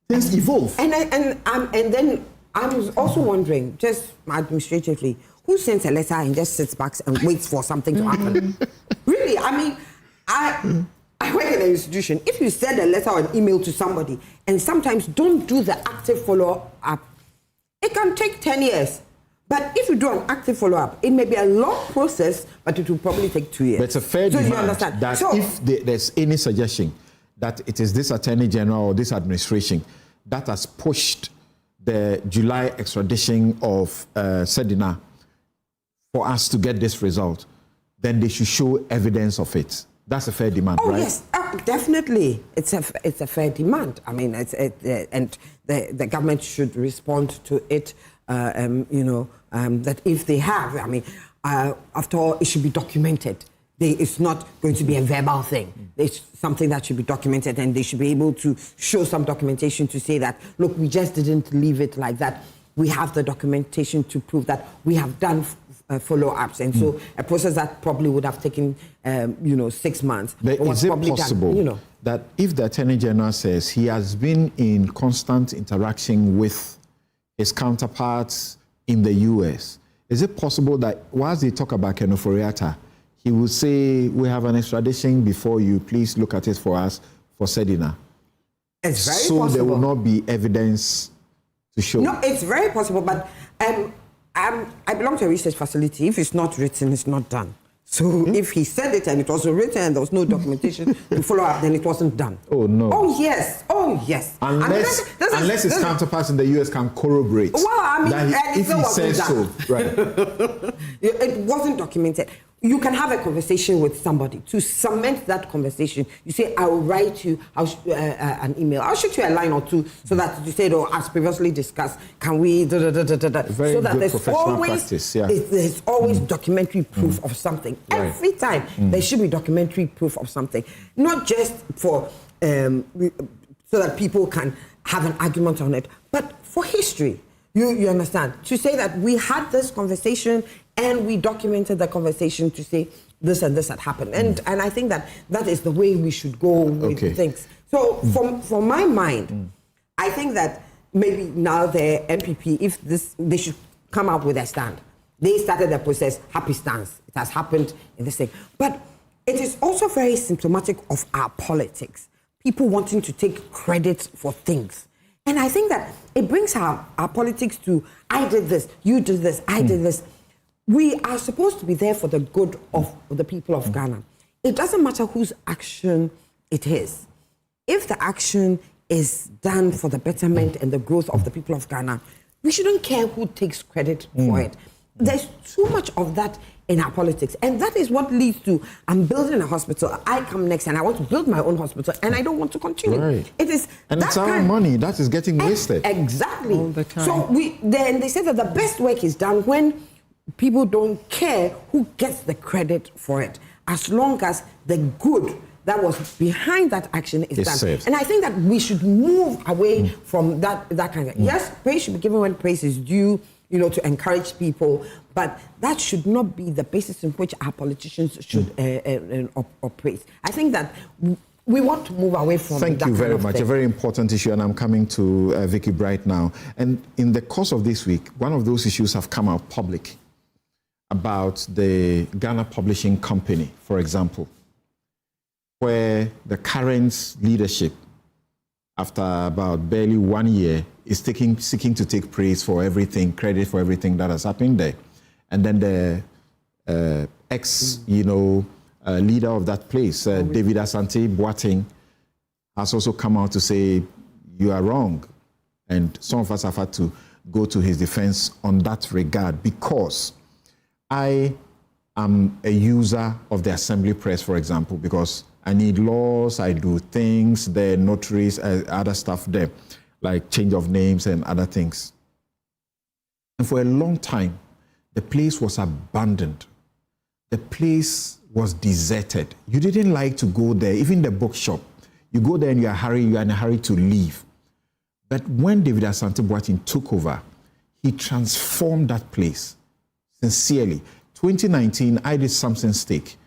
Things evolve. And then I was also wondering, just administratively, who sends a letter and just sits back and waits for something to happen? Really, I mean, I work in an institution. If you send a letter or an email to somebody and sometimes don't do the active follow-up, it can take 10 years. But if you do an active follow-up, it may be a long process, but it will probably take 2 years. But it's a fair demand that if there's any suggestion that it is this Attorney General or this administration that has pushed the July extradition of Sedina for us to get this result, then they should show evidence of it. That's a fair demand, right? Oh, yes, definitely. It's a fair demand. I mean, and the government should respond to it, that if they have, I mean, after all, it should be documented. It's not going to be a verbal thing. It's something that should be documented, and they should be able to show some documentation to say that, look, we just didn't leave it like that. We have the documentation to prove that we have done follow-ups, and so a process that probably would have taken 6 months. But is it possible that if the Attorney General says he has been in constant interaction with his counterparts in the US, is it possible that whilst they talk about Kenoforiata, he will say, we have an extradition before you, please look at it for us for Sedina? It's very possible. So there will not be evidence to show. No, it's very possible, but I belong to a research facility. If it's not written, it's not done. So if he said it and it wasn't written and there was no documentation to follow up, then it wasn't done. Oh, no. Oh, yes. Oh, yes. Unless his counterparts in the US can corroborate. Well, I mean, that if he says so, right. It wasn't documented. You can have a conversation with somebody. To cement that conversation, you say, I will write you an email. I'll shoot you a line or two so that you say, as previously discussed, can we... Very so that good there's professional always, practice, yeah. There's always documentary proof of something. Right. Every time, there should be documentary proof of something. Not just for... so that people can have an argument on it, but for history. You understand? To say that we had this conversation and we documented the conversation to say this and this had happened. And I think that is the way we should go with things. So from my mind, I think that maybe now the MPP, they should come up with a stand. They started the process, happy stance. It has happened in this thing. But it is also very symptomatic of our politics. People wanting to take credit for things. And I think that it brings our politics to, I did this, you did this, I did this. We are supposed to be there for the good of the people of Ghana. It doesn't matter whose action it is. If the action is done for the betterment and the growth of the people of Ghana, we shouldn't care who takes credit for it. There's too much of that in our politics. And that is what leads to, I'm building a hospital, I come next and I want to build my own hospital and I don't want to continue. Right. It is and it's our money that is getting wasted. Exactly. All the time. So they say that the best work is done when people don't care who gets the credit for it, as long as the good that was behind that action is done. Saved. And I think that we should move away from that kind of... Yes, praise should be given when praise is due, to encourage people, but that should not be the basis in which our politicians should operate. I think that we want to move away from that. Thank you very much. A very important issue, and I'm coming to Vicky Bright now. And in the course of this week, one of those issues have come out public about the Ghana Publishing Company, for example, where the current leadership, after about barely 1 year, is seeking to take praise for everything, credit for everything that has happened there. And then the leader of that place, David Asante Boateng, has also come out to say, you are wrong. And some of us have had to go to his defense on that regard, because I am a user of the assembly press, for example, because I need laws, I do things, there are notaries, other stuff there, like change of names and other things. And for a long time, the place was abandoned. The place was deserted. You didn't like to go there, even the bookshop. You go there and you are in a hurry to leave. But when David Asante Boateng took over, he transformed that place, sincerely. 2019, I did something stake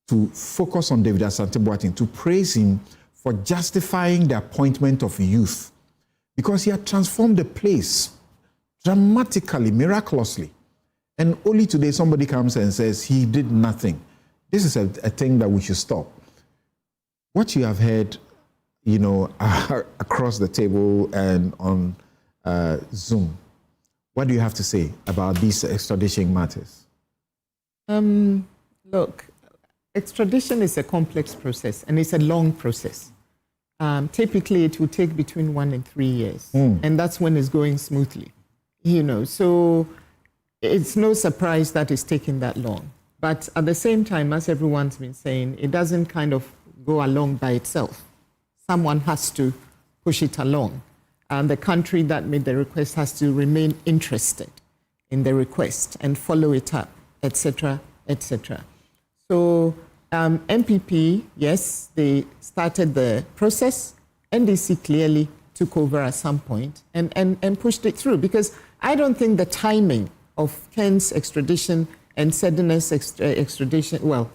to focus on David Asante Boateng, to praise him for justifying the appointment of youth, because he had transformed the place dramatically, miraculously. And only today somebody comes and says he did nothing. This is a thing that we should stop. What you have heard, across the table and on Zoom, what do you have to say about these extradition matters? Look, extradition is a complex process, and it's a long process. Typically, it will take between 1 and 3 years, and that's when it's going smoothly. So it's no surprise that it's taking that long. But at the same time, as everyone's been saying, it doesn't kind of go along by itself. Someone has to push it along. And the country that made the request has to remain interested in the request and follow it up, etc., etc. So MPP, yes, they started the process. NDC clearly took over at some point and pushed it through, because I don't think the timing of Ken's extradition and Sedna's extradition,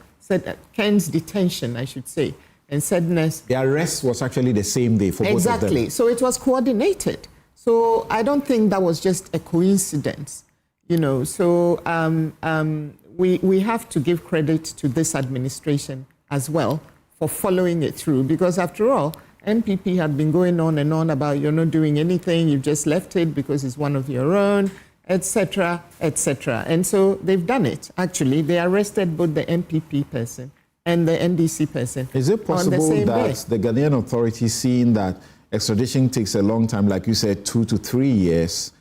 Ken's detention, I should say, and Sedna's... The arrest was actually the same day for both of them. Exactly. So it was coordinated. So I don't think that was just a coincidence, So we have to give credit to this administration as well for following it through, because after all, NPP had been going on and on about you're not doing anything, you've just left it because it's one of your own, etc., etc. And so they've done it. Actually, they arrested both the NPP person and the NDC person. Is it possible that the Ghanaian authorities, seeing that extradition takes a long time, like you said, 2 to 3 years,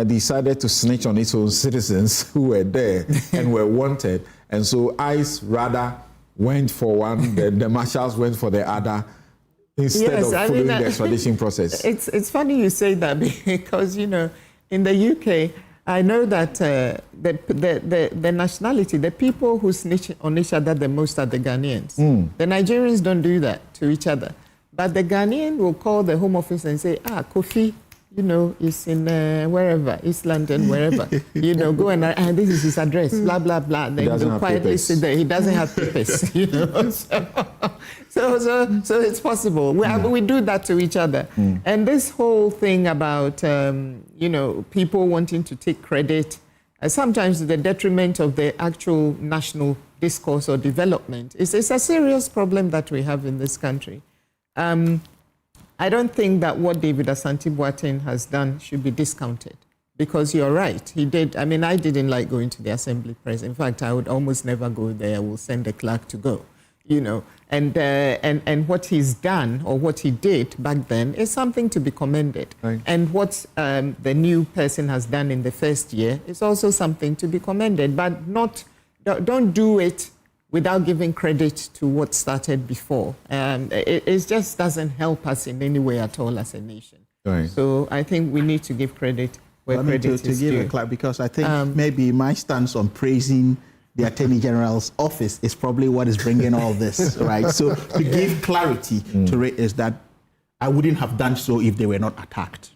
decided to snitch on its own citizens who were there and were wanted, and so ICE rather went for one, the marshals went for the other, instead of following the extradition process? It's funny you say that, because, in the UK, I know that the nationality, the people who snitch on each other the most are the Ghanaians. The Nigerians don't do that to each other. But the Ghanaian will call the Home Office and say, Kofi, is in wherever, East London, wherever, go and this is his address, blah, blah, blah. Then you quietly sit there. He doesn't have papers, So it's possible. We do that to each other. And this whole thing about, people wanting to take credit, sometimes to the detriment of the actual national discourse or development, it's a serious problem that we have in this country. I don't think that what David Asante Boateng has done should be discounted, because you're right. He did. I didn't like going to the assembly press. In fact, I would almost never go there. I will send a clerk to go, And what he's done, or what he did back then, is something to be commended. Right. And what the new person has done in the first year is also something to be commended. But don't do it without giving credit to what started before. It just doesn't help us in any way at all as a nation. Right. So I think we need to give credit where credit is due. Because I think maybe my stance on praising the Attorney General's office is probably what is bringing all this, right? So to give clarity to it is that I wouldn't have done so if they were not attacked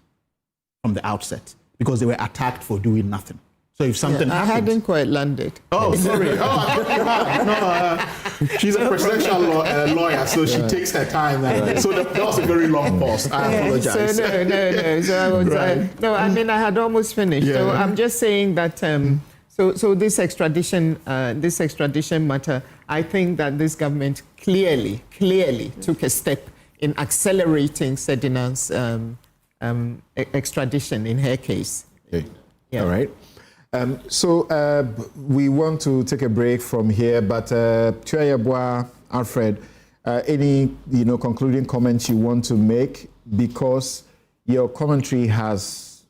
from the outset, because they were attacked for doing nothing. So if something happens... I hadn't quite landed. Oh, sorry. She's a presidential lawyer, so she takes her time. So that was a very long pause. I apologize. So no. So I was... right. I had almost finished. Yeah. So I'm just saying that... So this extradition matter, I think that this government clearly took a step in accelerating Sedna's extradition in her case. Okay. Yeah. All right. We want to take a break from here, but Tuayabwa, Alfred, any concluding comments you want to make, because your commentary has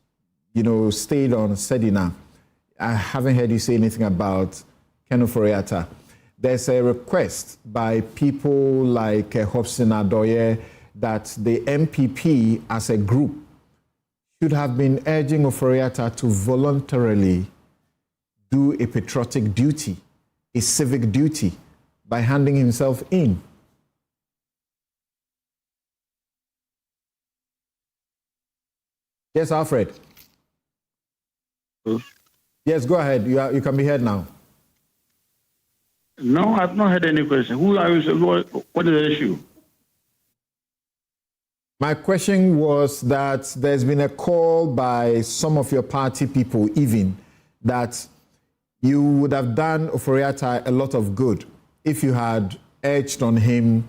stayed on Sedina. I haven't heard you say anything about Kenu Foriata. There's a request by people like Hobson Adoye that the MPP as a group should have been urging Oforiatta to voluntarily do a patriotic duty, a civic duty, by handing himself in. Yes, Alfred. Yes, go ahead. You can be heard now. No, I've not had any question. What is the issue? My question was that there's been a call by some of your party people even that you would have done Oforiatta a lot of good if you had urged on him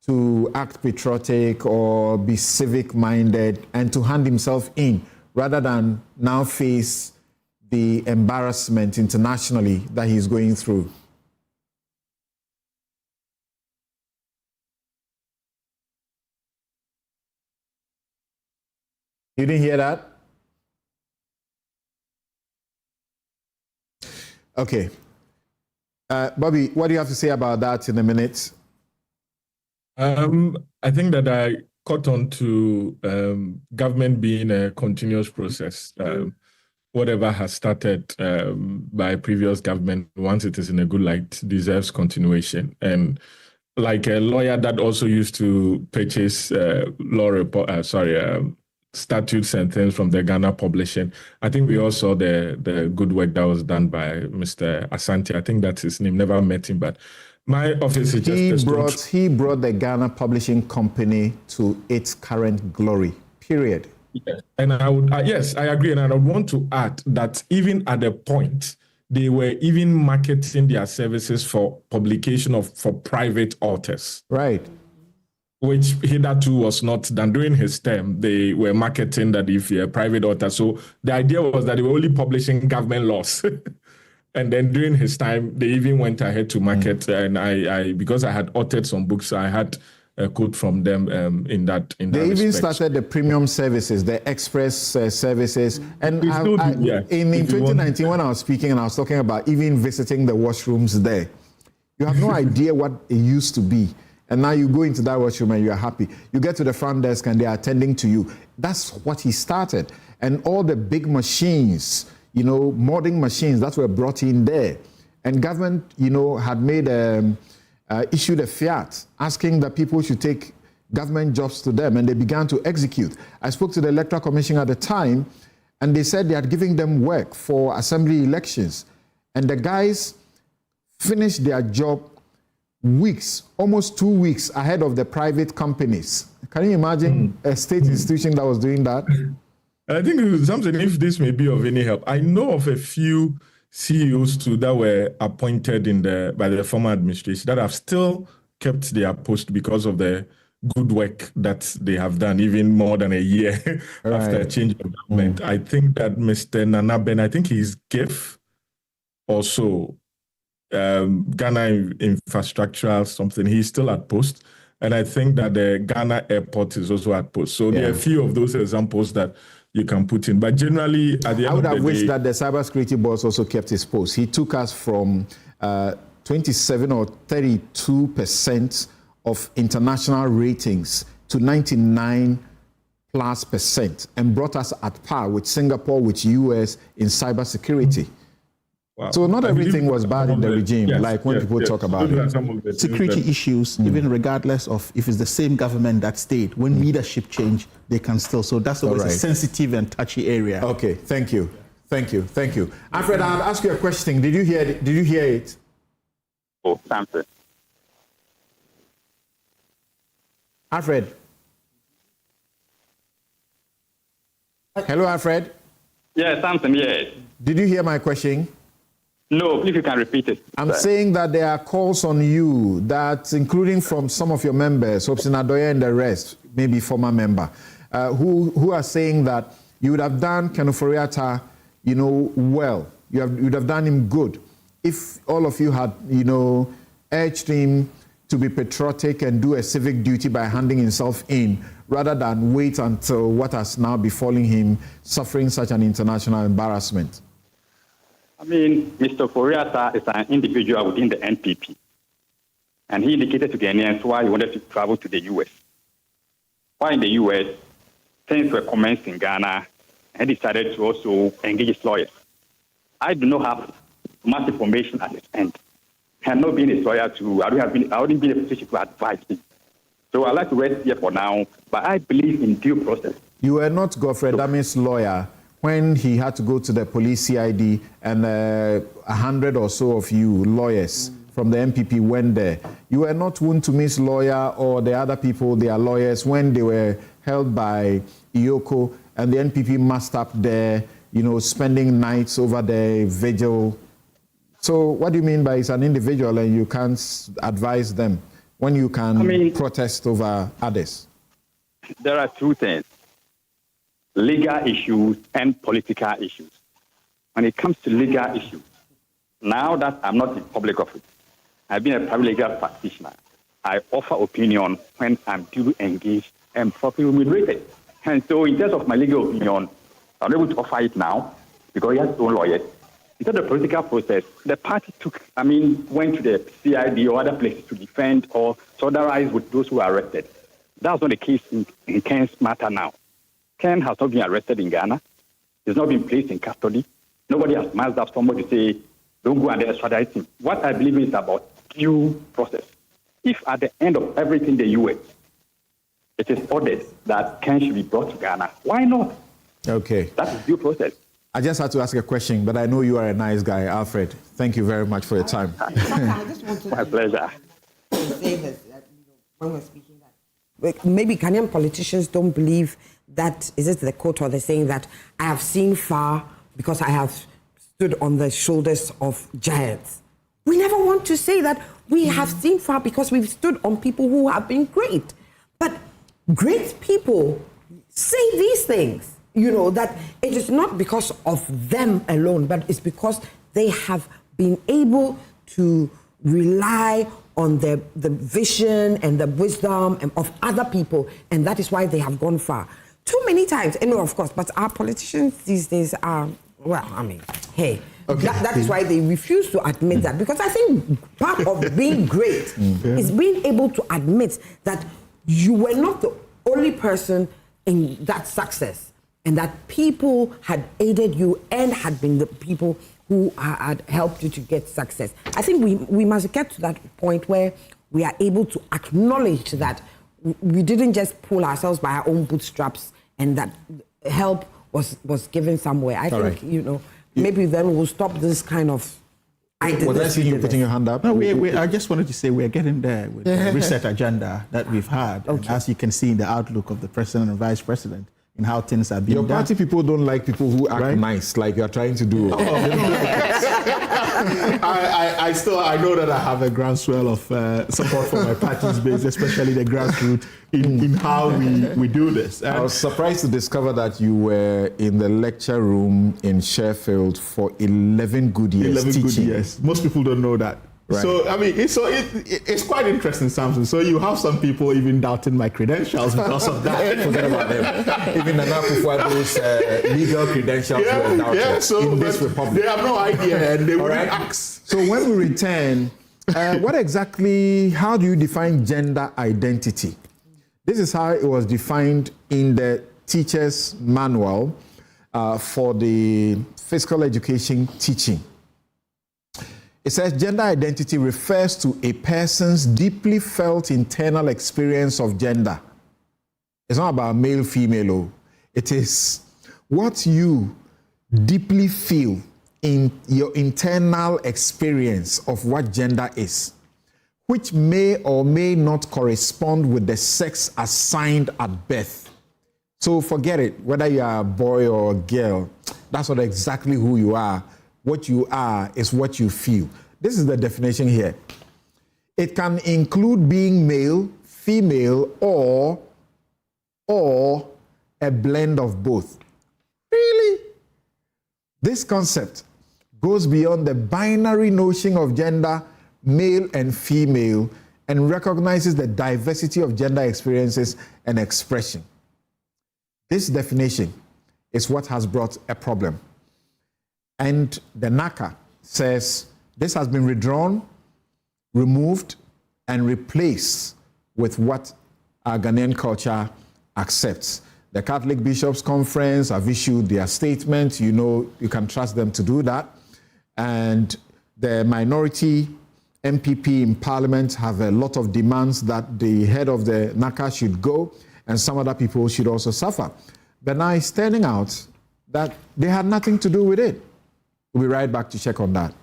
to act patriotic or be civic-minded and to hand himself in rather than now face the embarrassment internationally that he's going through. You didn't hear that? Okay. Bobby, what do you have to say about that in a minute? I think that I caught on to government being a continuous process. Whatever has started by previous government, once it is in a good light, deserves continuation. And like a lawyer that also used to purchase statutes and things from the Ghana publishing, I think we all saw the good work that was done by Mr. Asante. I think that's his name. Never met him, but my office is just... He brought the Ghana Publishing Company to its current glory, period. Yes. And I would, yes, I agree. And I would want to add that even at the point, they were even marketing their services for publication for private authors. Right. Which hitherto was not done. During his term, they were marketing that if you're a private author. So the idea was that they were only publishing government laws. And then during his time, they even went ahead to market. And I because I had authored some books, I had a quote from them in that They even respect. started the premium services, the express services. And in 2019, when I was speaking and I was talking about even visiting the washrooms there, you have no idea what it used to be. And now you go into that washroom and you are happy. You get to the front desk and they are attending to you. That's what he started. And all the big machines, modern machines that were brought in there. And government, had made issued a fiat asking that people should take government jobs to them, and they began to execute. I spoke to the Electoral Commission at the time, and they said they had given them work for assembly elections. And the guys finished their job almost 2 weeks ahead of the private companies. Can you imagine a state institution that was doing that? I think something, if this may be of any help, I know of a few CEOs too that were appointed by the former administration that have still kept their post because of the good work that they have done, even more than a year after a change of government. I think that Mr. Nana Ben, I think he's GIF also. Ghana Infrastructural something, he's still at post. And I think that the Ghana Airport is also at post. So there are a few of those examples that you can put in. But generally, at the end of the day... I would have wished that the cybersecurity boss also kept his post. He took us from 27 or 32% of international ratings to 99+% and brought us at par with Singapore, with US in cybersecurity. Wow. So not everything was bad in the regime, like when people talk about it. Security issues, even regardless of if it's the same government that stayed, when leadership change, they can still. So that's always a sensitive and touchy area. Okay, thank you. Alfred, I'll ask you a question. Did you hear it? Oh, Samson. Alfred. Hello, Alfred. Yeah, Samson, yes. Did you hear my question? No, if you can repeat it. I'm saying that there are calls on you, that including from some of your members, Hobson Adoye and the rest, maybe former member, who are saying that you would have done Kenu Foriatta, well, you'd have done him good if all of you had, urged him to be patriotic and do a civic duty by handing himself in, rather than wait until what has now befallen him, suffering such an international embarrassment. I mean, Mr. Foriata is an individual within the NPP, and he indicated to Ghanaians why he wanted to travel to the U.S. While in the U.S., things were commenced in Ghana, and he decided to also engage his lawyers. I do not have much information at this end. I have not been a lawyer I wouldn't be in a position to advise him. So I'd like to rest here for now, but I believe in due process. You were not Godfrey Dami's lawyer when he had to go to the police CID and 100 or so of you lawyers from the MPP went there. You were not Wuntumi's lawyer or the other people, their lawyers, when they were held by Iyoko and the NPP massed up there, spending nights over the vigil. So what do you mean by it's an individual and you can't advise them when you can protest over others? There are two things, legal issues and political issues. When it comes to legal issues, now that I'm not in public office, I've been a private legal practitioner, I offer opinion when I'm duly engaged and properly remunerated. And so in terms of my legal opinion, I'm able to offer it now because he has his own lawyers. In terms of the political process, the party went to the CID or other places to defend or solidarize with those who were arrested. That's not the case in Ken's matter now. Ken has not been arrested in Ghana. He's not been placed in custody. Nobody has massed up somebody to say, don't go and extradite him. What I believe is about due process. If at the end of everything they do it is ordered that Ken should be brought to Ghana, why not? Okay. That is due process. I just had to ask a question, but I know you are a nice guy, Alfred. Thank you very much for your time. I just wanted My pleasure. to say this, when we're speaking that maybe Ghanaian politicians don't believe that, is it the quote or the saying that I have seen far because I have stood on the shoulders of giants. We never want to say that we have seen far because we've stood on people who have been great. But great people say these things, that it is not because of them alone, but it's because they have been able to rely on the vision and the wisdom of other people, and that is why they have gone far. Too many times, of course, but our politicians these days are, hey, okay. That is why they refuse to admit that, because I think part of being great is being able to admit that you were not the only person in that success, and that people had aided you and had been the people who had helped you to get success. I think we must get to that point where we are able to acknowledge that we didn't just pull ourselves by our own bootstraps and that help was given somewhere. I think, maybe then we'll stop this kind of... Was I seeing you putting your hand up? No, I just wanted to say we're getting there with the reset agenda that we've had. Okay. And as you can see in the outlook of the president and vice president, in how things are being done. Your party people don't like people who act nice, like you're trying to do. I know that I have a groundswell of support for my party's base, especially the grassroots, in how we do this. I was surprised to discover that you were in the lecture room in Sheffield for 11 good years 11 teaching. good years. Most people don't know that. Right. So, it's quite interesting, Samson. So you have some people even doubting my credentials because of that. Forget about them. Even Nana Akufo-Addo's legal credentials were doubted in this republic. They have no idea and they will ask. So when we return, how do you define gender identity? This is how it was defined in the teacher's manual for the physical education teaching. It says gender identity refers to a person's deeply felt internal experience of gender. It's not about male, female. It is what you deeply feel in your internal experience of what gender is, which may or may not correspond with the sex assigned at birth. So forget it, whether you are a boy or a girl, that's not exactly who you are. What you are is what you feel. This is the definition here. It can include being male, female, or a blend of both. Really? This concept goes beyond the binary notion of gender, male and female, and recognizes the diversity of gender experiences and expression. This definition is what has brought a problem. And the NACA says this has been withdrawn, removed, and replaced with what our Ghanaian culture accepts. The Catholic Bishops' Conference have issued their statement. You know, you can trust them to do that. And the minority MPP in Parliament have a lot of demands that the head of the NACA should go, and some other people should also suffer. But now it's turning out that they had nothing to do with it. We'll be right back to check on that.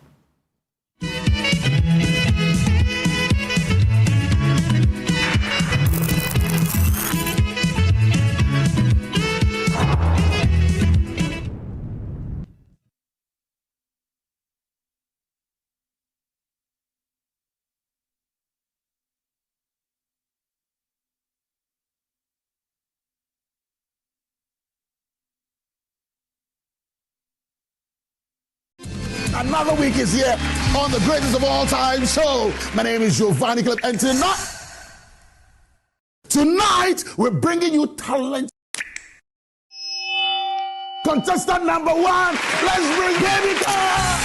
Another week is here on the greatest of all time show. My name is Giovanni Clip, and tonight we're bringing you talent. Contestant number 1, let's bring Baby Girl.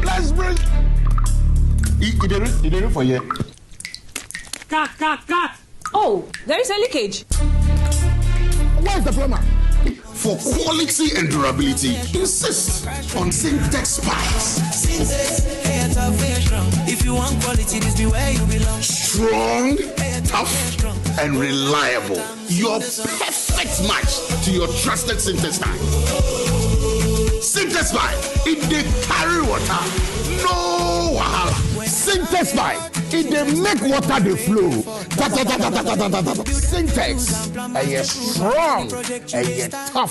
Let's bring. You did it for you. Cut. Oh, there is a leakage. Where's the plumber? For quality and durability, insist on Syntex pipes. If you want quality, this be where you belong. Strong, tough, and reliable. Your perfect match to your trusted Syntex pipe. Syntex pipe, it dey carry water, no wahala. Syntex pipe, it dey make water dey flow. Syntex, strong, tough.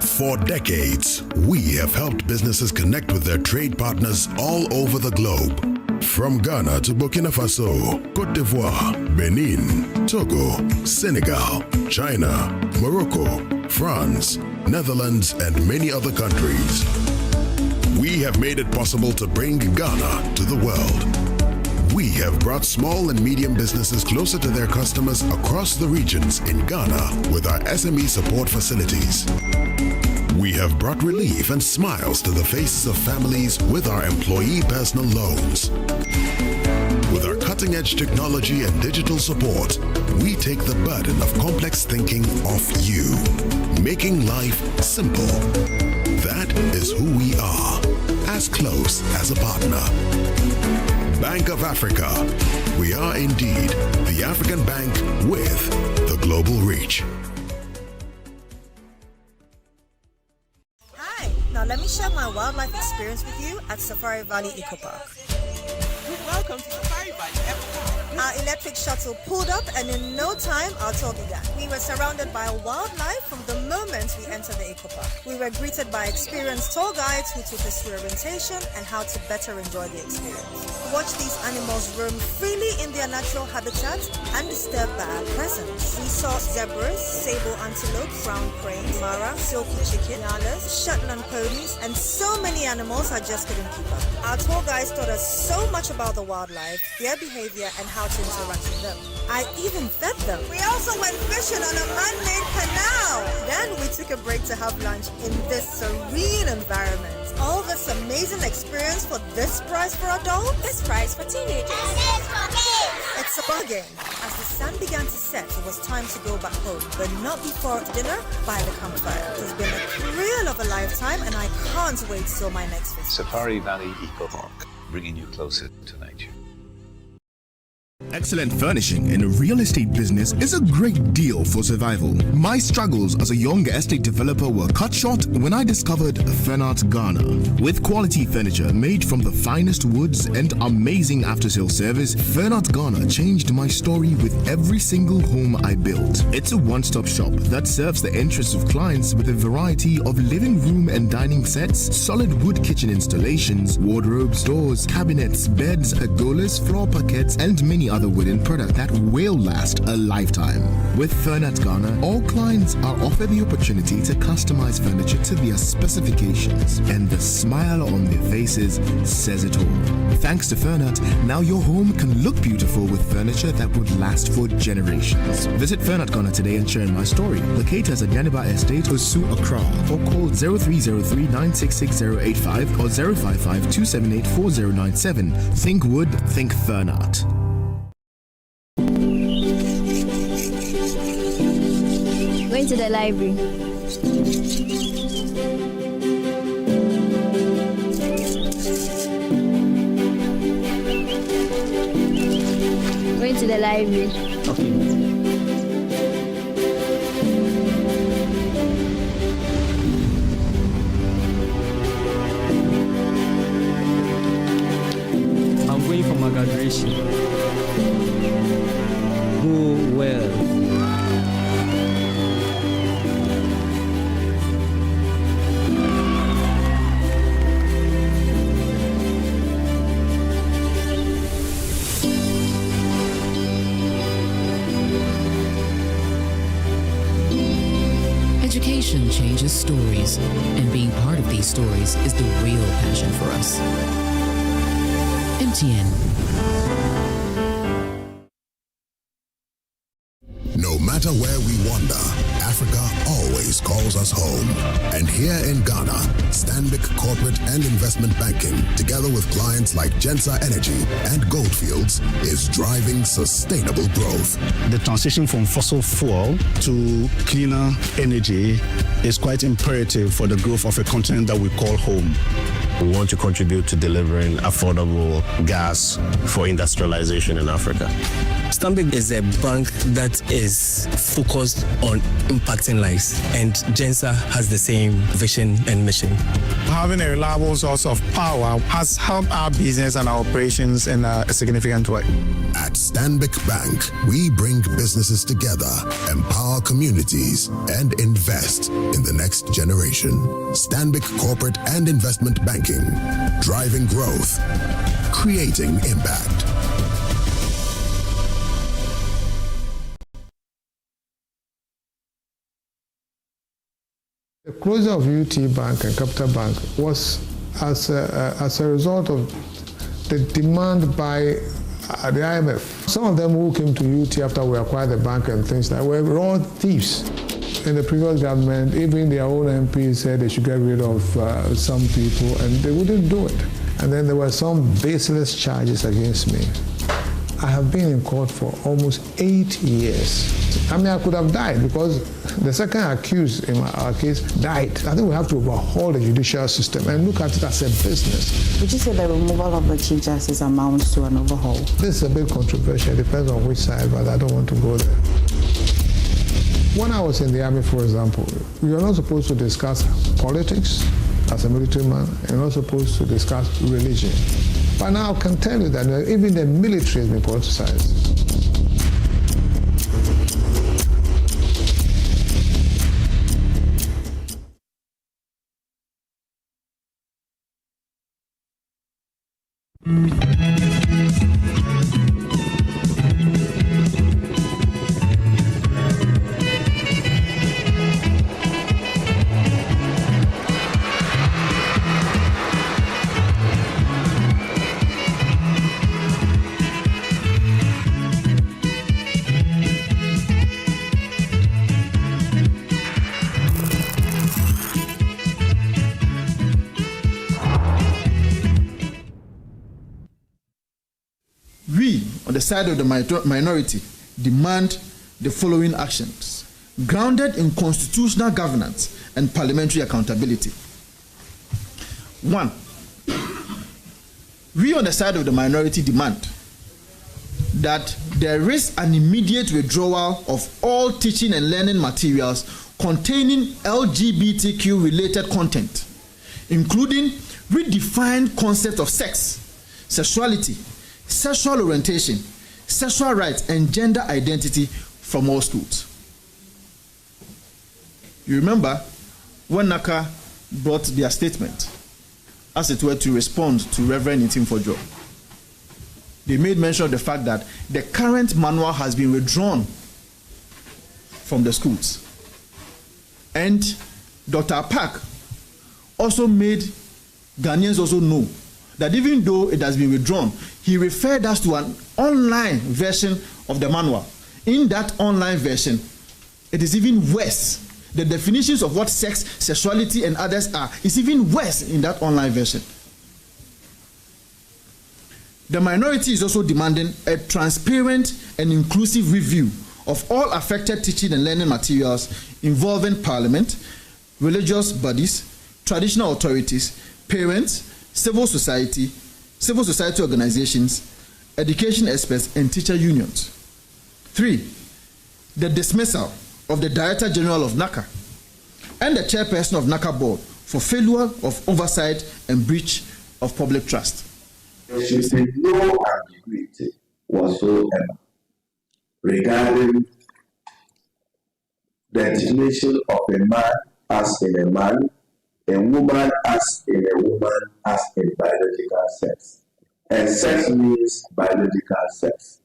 For decades, we have helped businesses connect with their trade partners all over the globe. From Ghana to Burkina Faso, Côte d'Ivoire, Benin, Togo, Senegal, China, Morocco, France, Netherlands, and many other countries. We have made it possible to bring Ghana to the world. We have brought small and medium businesses closer to their customers across the regions in Ghana with our SME support facilities. We have brought relief and smiles to the faces of families with our employee personal loans. With our cutting-edge technology and digital support, we take the burden of complex thinking off you, making life simple. That is who we are, as close as a partner. Bank of Africa. We are indeed the African bank with the global reach. Hi, now let me share my wildlife experience with you at Safari Valley Eco Park. Welcome to Safari Valley Eco Park. Our electric shuttle pulled up, and in no time our tour began. We were surrounded by wildlife from the moment we entered the eco park. We were greeted by experienced tour guides who took us through orientation and how to better enjoy the experience. Watch these animals roam freely in their natural habitat undisturbed by our presence. We saw zebras, sable antelope, brown crane, mara, silky chicken, nyalas, Shetland ponies, and so many animals I just couldn't keep up. Our tour guides taught us so much about the wildlife, their behavior, and how to interact with them. I even fed them. We also went fishing on a man-made canal. Then we took a break to have lunch in this serene environment. All this amazing experience for this price for adults? This price for teenagers. It's a bargain. As the sun began to set, it was time to go back home, but not before dinner by the campfire. It has been a thrill of a lifetime, and I can't wait till my next visit. Safari Valley Eco Park, bringing you closer to nature. Excellent furnishing in a real estate business is a great deal for survival. My struggles as a young estate developer were cut short when I discovered Fernart Ghana. With quality furniture made from the finest woods and amazing after-sale service, Fernart Ghana changed my story with every single home I built. It's a one-stop shop that serves the interests of clients with a variety of living room and dining sets, solid wood kitchen installations, wardrobes, doors, cabinets, beds, pergolas, floor parquets, and many other wooden products that will last a lifetime. With Fernat Ghana, all clients are offered the opportunity to customize furniture to their specifications, and the smile on their faces says it all. Thanks to Fernat, now your home can look beautiful with furniture that would last for generations. Visit Fernat Ghana today and share my story. Locate us at Yaniba Estate, Osu, Accra, or call 0303 966085 or 055 278 4097. Think wood, think Fernat. Going to the library. Going to the library. Okay. I'm going for my graduation. Go well. Education changes stories, and being part of these stories is the real passion for us. MTN. No matter where we wander, Africa always calls us home. And here in Ghana, Stanbic Corporate and Investment Banking, together with clients like Gensa Energy and Goldfields, is driving sustainable growth. The transition from fossil fuel to cleaner energy is quite imperative for the growth of a continent that we call home. We want to contribute to delivering affordable gas for industrialization in Africa. Stanbic is a bank that is focused on impacting lives, and Gensa has the same vision and mission. Having a reliable source of power has helped our business and our operations in a significant way. At Stanbic Bank, we bring businesses together, empower communities, and invest in the next generation. Stanbic Corporate and Investment Banking, driving growth, creating impact. The closure of UT Bank and Capital Bank was as a result of the demand by the IMF. Some of them who came to UT after we acquired the bank and things like that were all thieves. In the previous government, even their own MPs said they should get rid of some people, and they wouldn't do it. And then there were some baseless charges against me. I have been in court for almost 8 years. I mean, I could have died because the second accused in our case died. I think we have to overhaul the judicial system and look at it as a business. Would you say the removal of the Chief Justice amounts to an overhaul? This is a bit controversial. It depends on which side, but I don't want to go there. When I was in the army, for example, we were not supposed to discuss politics as a military man, and you're not supposed to discuss religion. But now I can tell you that even the military has been politicized. We, on the side of the minority, demand the following actions, grounded in constitutional governance and parliamentary accountability. 1. We, on the side of the minority, demand that there is an immediate withdrawal of all teaching and learning materials containing LGBTQ-related content, including redefined concepts of sex, sexuality, sexual orientation, sexual rights, and gender identity from all schools. You remember when NACA brought their statement, as it were, to respond to Reverend Itimfojo, they made mention of the fact that the current manual has been withdrawn from the schools. And Dr. Park also made Ghanaians also know that even though it has been withdrawn, he referred us to an online version of the manual. In that online version, it is even worse. The definitions of what sex, sexuality, and others are is even worse in that online version. The minority is also demanding a transparent and inclusive review of all affected teaching and learning materials involving Parliament, religious bodies, traditional authorities, parents, civil society organizations, education experts, and teacher unions. 3, the dismissal of the Director General of NACA and the Chairperson of NACA Board for failure of oversight and breach of public trust. There should be no ambiguity whatsoever regarding the definition of a man as in a man, a woman as in a woman, as in biological sex. And sex means biological sex.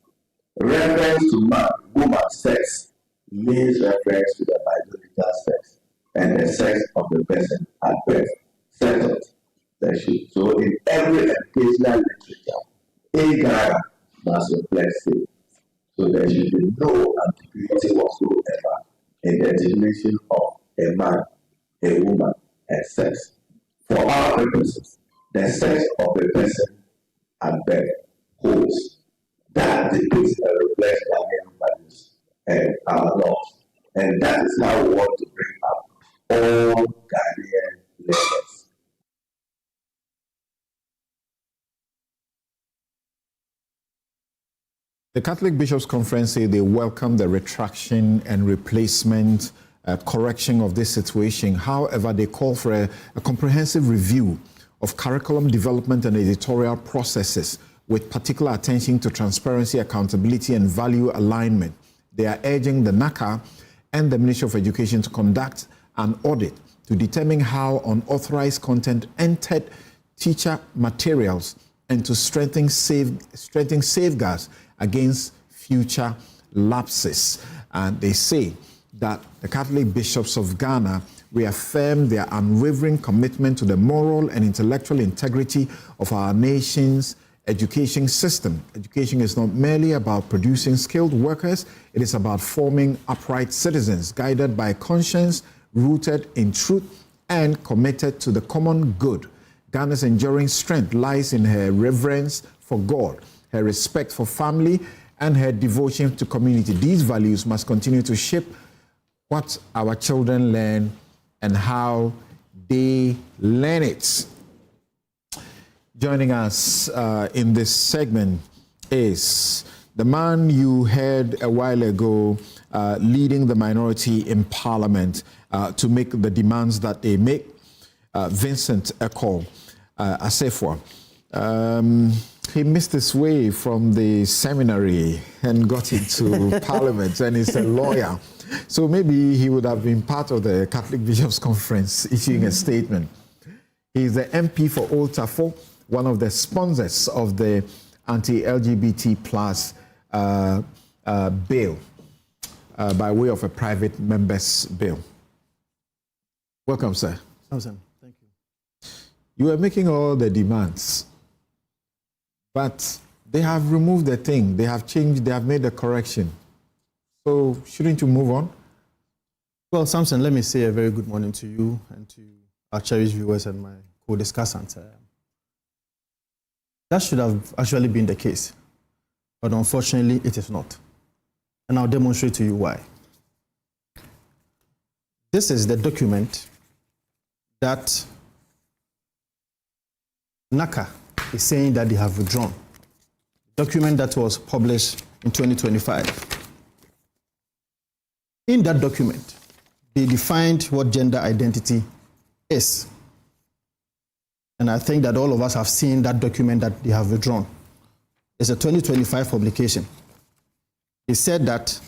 Reference to man, woman, sex means reference to the biological sex and the sex of the person at birth. Settled. So in every educational literature, a Ghana must reflect it. So there should be no ambiguity whatsoever in the definition of a man, a woman, and sex. For our purposes, the sex of a person at birth holds. That depicts and reflects Ghanaian values and our laws. And that is how we want to bring up all Ghanaian leaders. The Catholic Bishops' Conference say they welcome the retraction and replacement correction of this situation. However, they call for a comprehensive review of curriculum development and editorial processes with particular attention to transparency, accountability, and value alignment. They are urging the NACA and the Ministry of Education to conduct an audit to determine how unauthorized content entered teacher materials and to strengthen safeguards against future lapses. And they say that the Catholic Bishops of Ghana reaffirm their unwavering commitment to the moral and intellectual integrity of our nation's education system. Education is not merely about producing skilled workers, it is about forming upright citizens guided by conscience, rooted in truth, and committed to the common good. Ghana's enduring strength lies in her reverence for God, her respect for family, and her devotion to community. These values must continue to shape what our children learn and how they learn it. Joining us in this segment is the man you heard a while ago leading the minority in Parliament to make the demands that they make, Vincent Eko Asefwa. He missed his way from the seminary and got into Parliament, and he's a lawyer. So maybe he would have been part of the Catholic Bishops' Conference issuing a statement. He's the MP for Old Tafo, one of the sponsors of the anti-LGBT plus bill by way of a private member's bill. Welcome, sir. Samson, thank you. You were making all the demands, but they have removed the thing. They have changed, they have made the correction. So shouldn't you move on? Well, Samson, let me say a very good morning to you and to our cherished viewers and my co-discussant. That should have actually been the case, but unfortunately it is not. And I'll demonstrate to you why. This is the document that NACA is saying that they have withdrawn. Document that was published in 2025. In that document, they defined what gender identity is. And I think that all of us have seen that document that they have withdrawn. It's a 2025 publication. They said that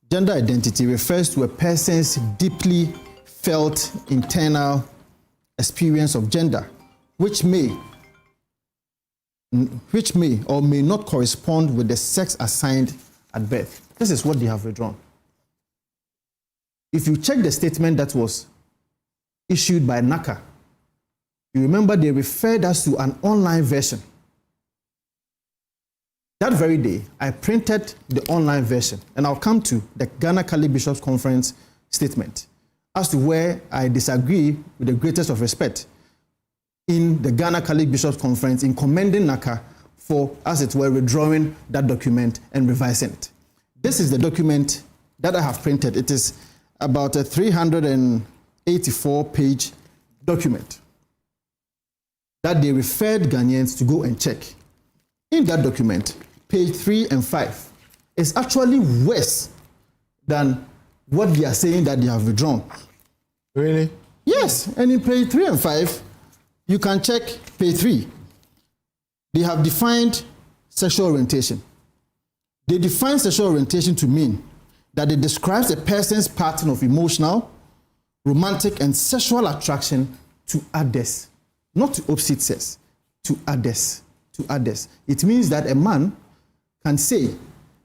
gender identity refers to a person's deeply felt internal experience of gender, which may or may not correspond with the sex assigned at birth. This is what they have withdrawn. If you check the statement that was issued by NACA, you remember they referred us to an online version. That very day, I printed the online version, and I'll come to the Ghana Catholic Bishops' Conference statement as to where I disagree with the greatest of respect in the Ghana Catholic Bishops' Conference in commending NACA for, as it were, withdrawing that document and revising it. This is the document that I have printed. It is about a 384-page document that they referred Ghanaians to go and check. In that document, page 3 and 5 is actually worse than what they are saying that they have withdrawn. Really? Yes, and in page 3 and 5, you can check page 3. They have defined sexual orientation. They define sexual orientation to mean that it describes a person's pattern of emotional, romantic, and sexual attraction to others, not to opposite sex, to others. To others. It means that a man can say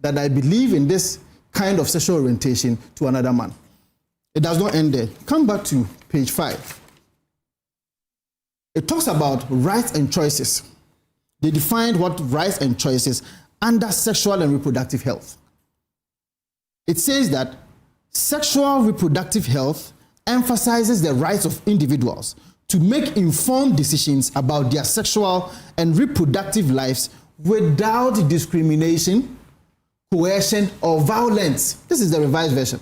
that I believe in this kind of sexual orientation to another man. It does not end there. Come back to page 5. It talks about rights and choices. They defined what rights and choices under sexual and reproductive health. It says that sexual reproductive health emphasizes the rights of individuals to make informed decisions about their sexual and reproductive lives without discrimination, coercion, or violence. This is the revised version.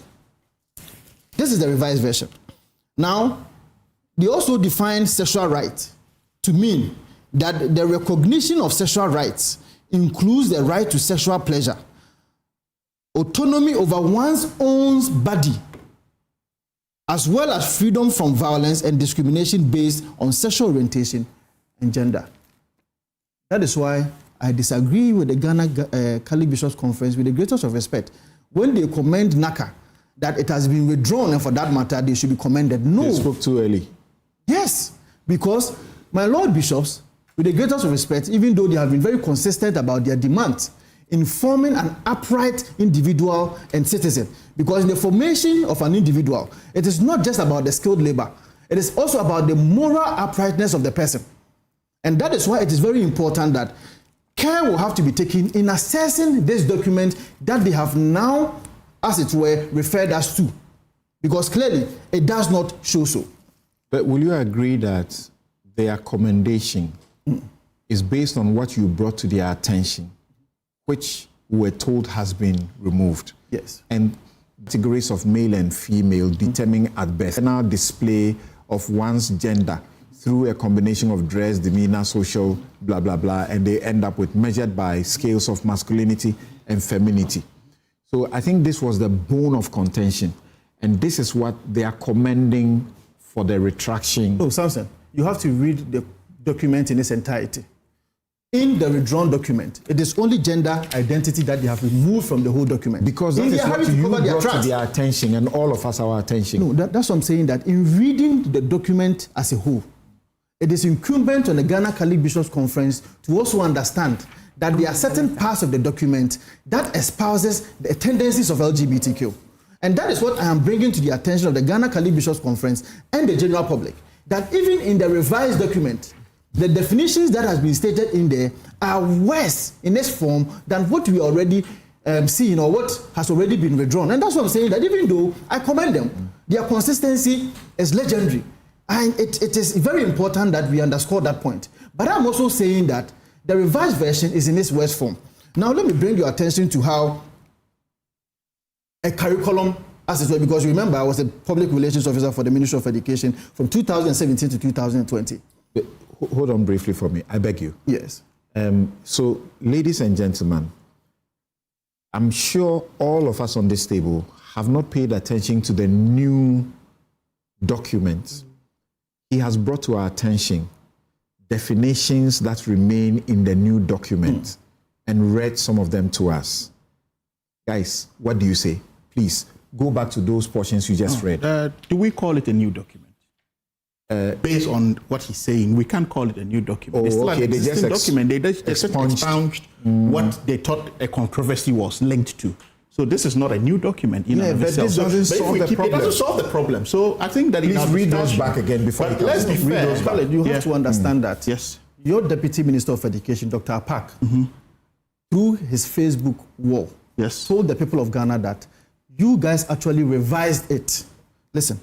This is the revised version. Now, they also define sexual rights to mean that the recognition of sexual rights includes the right to sexual pleasure, autonomy over one's own body, as well as freedom from violence and discrimination based on sexual orientation and gender. That is why I disagree with the Ghana Catholic Bishops' Conference with the greatest of respect. When they commend NACA that it has been withdrawn, and for that matter, they should be commended. No. You spoke too early. Yes, because my Lord Bishops, with the greatest of respect, even though they have been very consistent about their demands in forming an upright individual and citizen, because in the formation of an individual, it is not just about the skilled labor, it is also about the moral uprightness of the person. And that is why it is very important that care will have to be taken in assessing this document that they have now, as it were, referred us to, because clearly it does not show so. But will you agree that their commendation is based on what you brought to their attention, which we were told has been removed? Yes. And categories of male and female determined at birth, now display of one's gender through a combination of dress, demeanor, social, blah, blah, blah, and they end up with measured by scales of masculinity and femininity. So I think this was the bone of contention, and this is what they are commending for the retraction. Oh, Samson, you have to read the document in its entirety. In the withdrawn document, it is only gender identity that they have removed from the whole document. Because that is what you brought to their attention, and all of us our attention. No, that's what I'm saying, that in reading the document as a whole, it is incumbent on the Ghana Catholic Bishops' Conference to also understand that there are certain parts of the document that espouses the tendencies of LGBTQ. And that is what I am bringing to the attention of the Ghana Catholic Bishops' Conference and the general public, that even in the revised document, the definitions that has been stated in there are worse in its form than what we already seen or what has already been withdrawn. And that's what I'm saying, that even though I commend them, their consistency is legendary. And it is very important that we underscore that point. But I'm also saying that the revised version is in its worst form. Now, let me bring your attention to how a curriculum, as it were, because remember, I was a public relations officer for the Ministry of Education from 2017 to 2020. Hold on briefly for me, I beg you. Yes. So, ladies and gentlemen, I'm sure all of us on this table have not paid attention to the new documents. He has brought to our attention definitions that remain in the new document and read some of them to us. Guys, what do you say? Please go back to those portions you just read. Do we call it a new document? Based on what he's saying, we can't call it a new document. It's still an existing document. They just expunged what they thought a controversy was linked to. So this is not a new document. But this doesn't solve the problem. It doesn't solve the problem. So I think that please read those back again before you let's be fair. You have to understand that. Yes. Your Deputy Minister of Education, Dr. Apak, through his Facebook wall, told the people of Ghana that you guys actually revised it. Listen,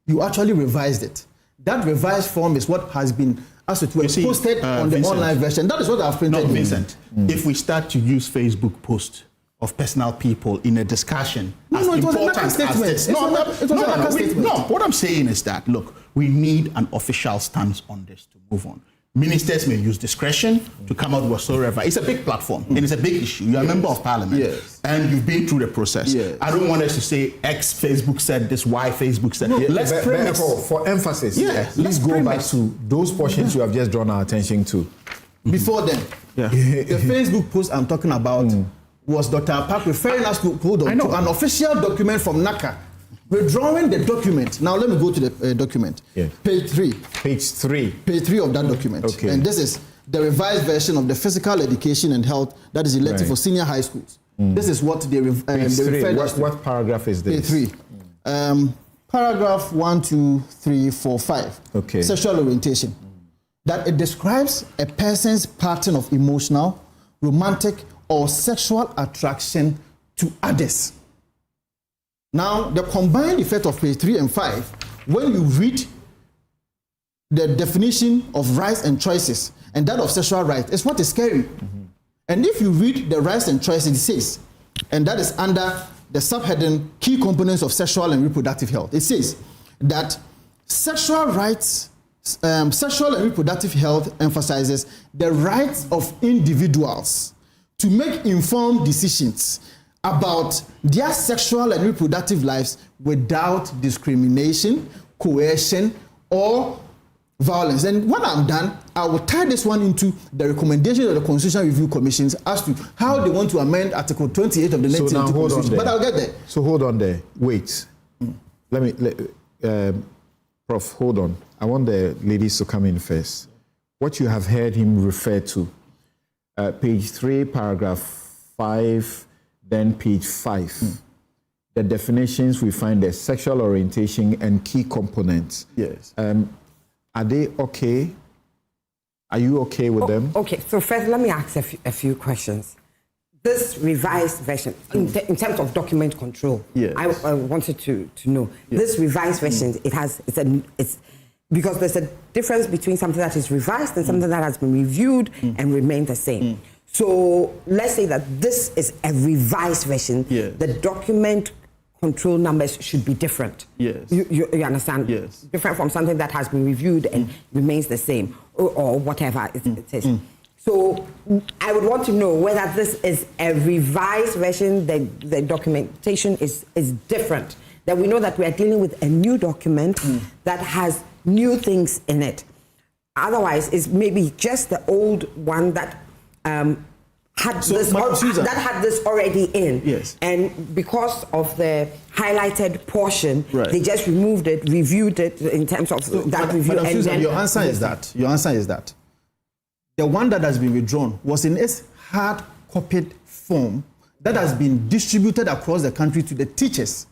you actually revised it. That revised form is what has been, as it were, posted on the online version. That is what I've printed. No, Vincent, if we start to use Facebook posts of personal people in a discussion, as important as this. What I'm saying is that, look, we need an official stance on this to move on. Ministers may use discretion to come out whatsoever. It's a big platform and it's a big issue. You're a member of parliament and you've been through the process. I don't want us to say X Facebook said this, Y Facebook said. Let's premise. For emphasis, let's go back to those portions you have just drawn our attention to. Before then, the Facebook post I'm talking about was Dr. Apak referring us to an official document from NACA. Withdrawing the document. Now let me go to the document. Page 3. Page 3. Page 3 of that document. Okay. And this is the revised version of the physical education and health that is elective for senior high schools. This is what they referred us to. What paragraph is this? Page 3. Paragraph 1, 2, 3, 4, 5. Okay. Sexual orientation. That it describes a person's pattern of emotional, romantic, or sexual attraction to others. Now, the combined effect of page 3 and 5, when you read the definition of rights and choices and that of sexual right, is what is scary. And if you read the rights and choices, it says, and that is under the subheading key components of sexual and reproductive health, it says that sexual rights, sexual and reproductive health emphasizes the rights of individuals to make informed decisions about their sexual and reproductive lives without discrimination, coercion, or violence. And when I'm done, I will tie this one into the recommendation of the Constitutional Review Commissions as to how they want to amend Article 28 of the 1980 Constitution. But I'll get there. So hold on there. Wait. Prof, hold on. I want the ladies to come in first. What you have heard him refer to, page 3, paragraph 5, then page 5. The definitions we find the sexual orientation and key components. Yes. Are they okay? Are you okay with them? Okay, so first let me ask a few questions. This revised version, in terms of document control, I wanted to know. This revised version, it's because there's a difference between something that is revised and something that has been reviewed and remained the same. So let's say that this is a revised version. The document control numbers should be different. You understand? Different from something that has been reviewed and remains the same, or whatever it is. So I would want to know whether this is a revised version, the documentation is different. That we know that we are dealing with a new document that has new things in it. Otherwise, it's maybe just the old one that had this already in. And because of the highlighted portion, they just removed it, reviewed it in terms of that review. Madam Susan, your answer is that the one that has been withdrawn was in its hard copied form that has been distributed across the country to the teachers,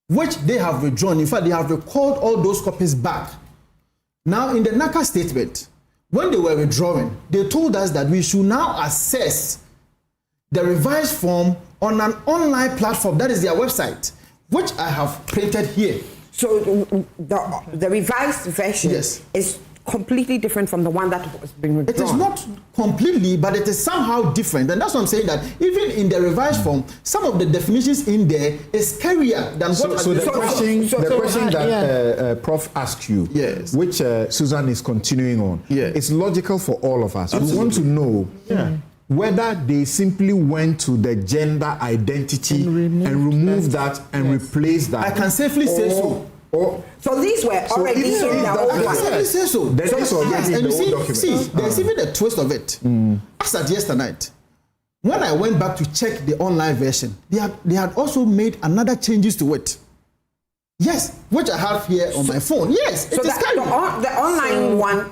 which they have withdrawn. In fact, they have recalled all those copies back. Now, in the NACA statement, when they were withdrawing, they told us that we should now assess the revised form on an online platform, that is their website, which I have printed here. So the revised version is completely different from the one that was being withdrawn. It is not completely, but it is somehow different. And that's what I'm saying, that even in the revised form, some of the definitions in there is scarier than what... So the question that Prof asked you, which Susan is continuing on, it's logical for all of us. We want to know whether they simply went to the gender identity and removed that and replaced that. I can safely say so. So these were already in the old one. I can say so. There is already in the old document. See, there's even a twist of it. As at yesterday night, When I went back to check the online version, they had also made another changes to it. Yes, which I have here on my phone. Yes, so the online one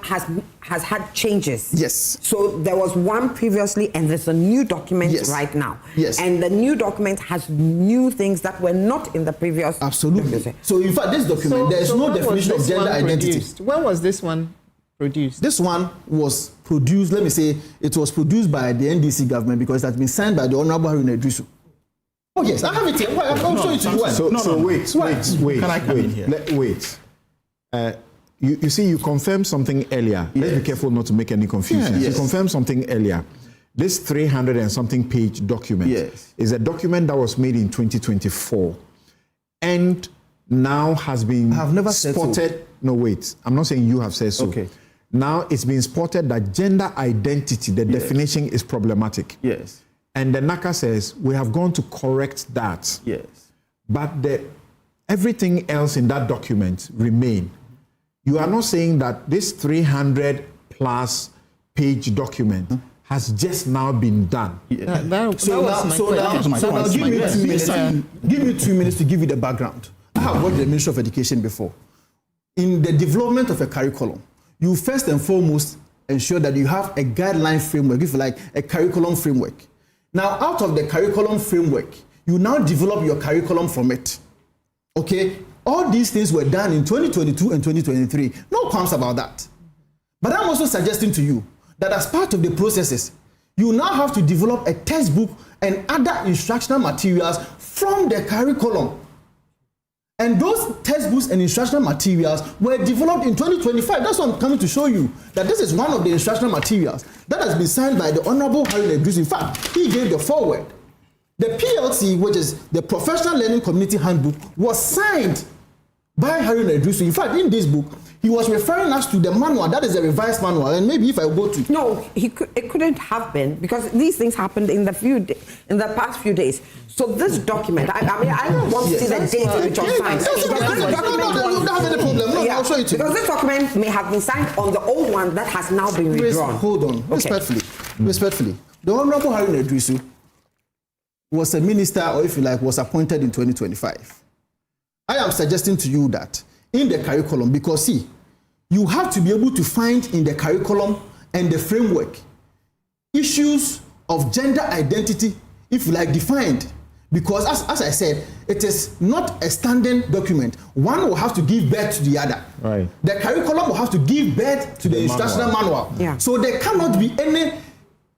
has had changes. Yes. So there was one previously, and there's a new document right now. Yes. And the new document has new things that were not in the previous. Absolutely. So in fact, this document, there is no definition of gender identity. When was this one produced? This one was produced, let me say, it was produced by the NDC government because it has been signed by the Honorable Haruna Idrisu. Oh yes, I have it here. I'll show it to you. So wait. Can I come in here? Wait. You see, you confirmed something earlier. Yes. Let's be careful not to make any confusion. Yes. You confirmed something earlier. This 300 and something page document is a document that was made in 2024 and now has been spotted. No, wait. I'm not saying you have said so. Okay. Now it's been spotted that gender identity, the definition is problematic. Yes. And the NACA says, we have gone to correct that. Yes. But everything else in that document remain. You are not saying that this 300 plus page document has just now been done. Yeah. Now give me 2 minutes to give you the background. I have worked in the Ministry of Education before. In the development of a curriculum, you first and foremost ensure that you have a guideline framework, if you like, a curriculum framework. Now, out of the curriculum framework, you now develop your curriculum from it. Okay? All these things were done in 2022 and 2023. No qualms about that. But I'm also suggesting to you that as part of the processes, you now have to develop a textbook and other instructional materials from the curriculum. And those textbooks and instructional materials were developed in 2025. That's what I'm coming to show you, that this is one of the instructional materials that has been signed by the Honorable Haruna Idrisu. In fact, he gave the foreword. The PLC, which is the Professional Learning Community Handbook, was signed by Haruna Idrisu. In fact, in this book, he was referring us to the manual. That is a revised manual. And maybe if I go to... No, it couldn't have been, because these things happened in the past few days. So this document, I don't want to see the date in which it was signed. No, you don't have any problem. No, I'll show it to you. Because this document may have been signed on the old one that has now been withdrawn. Hold on. Respectfully. The Honorable Haruna Idrisu was a minister, or if you like, was appointed in 2025. I am suggesting to you that in the curriculum, because see, you have to be able to find in the curriculum and the framework issues of gender identity, if you like, defined. Because as I said, it is not a standing document. One will have to give birth to the other. Right. The curriculum will have to give birth to the instructional manual. Yeah. So there cannot be any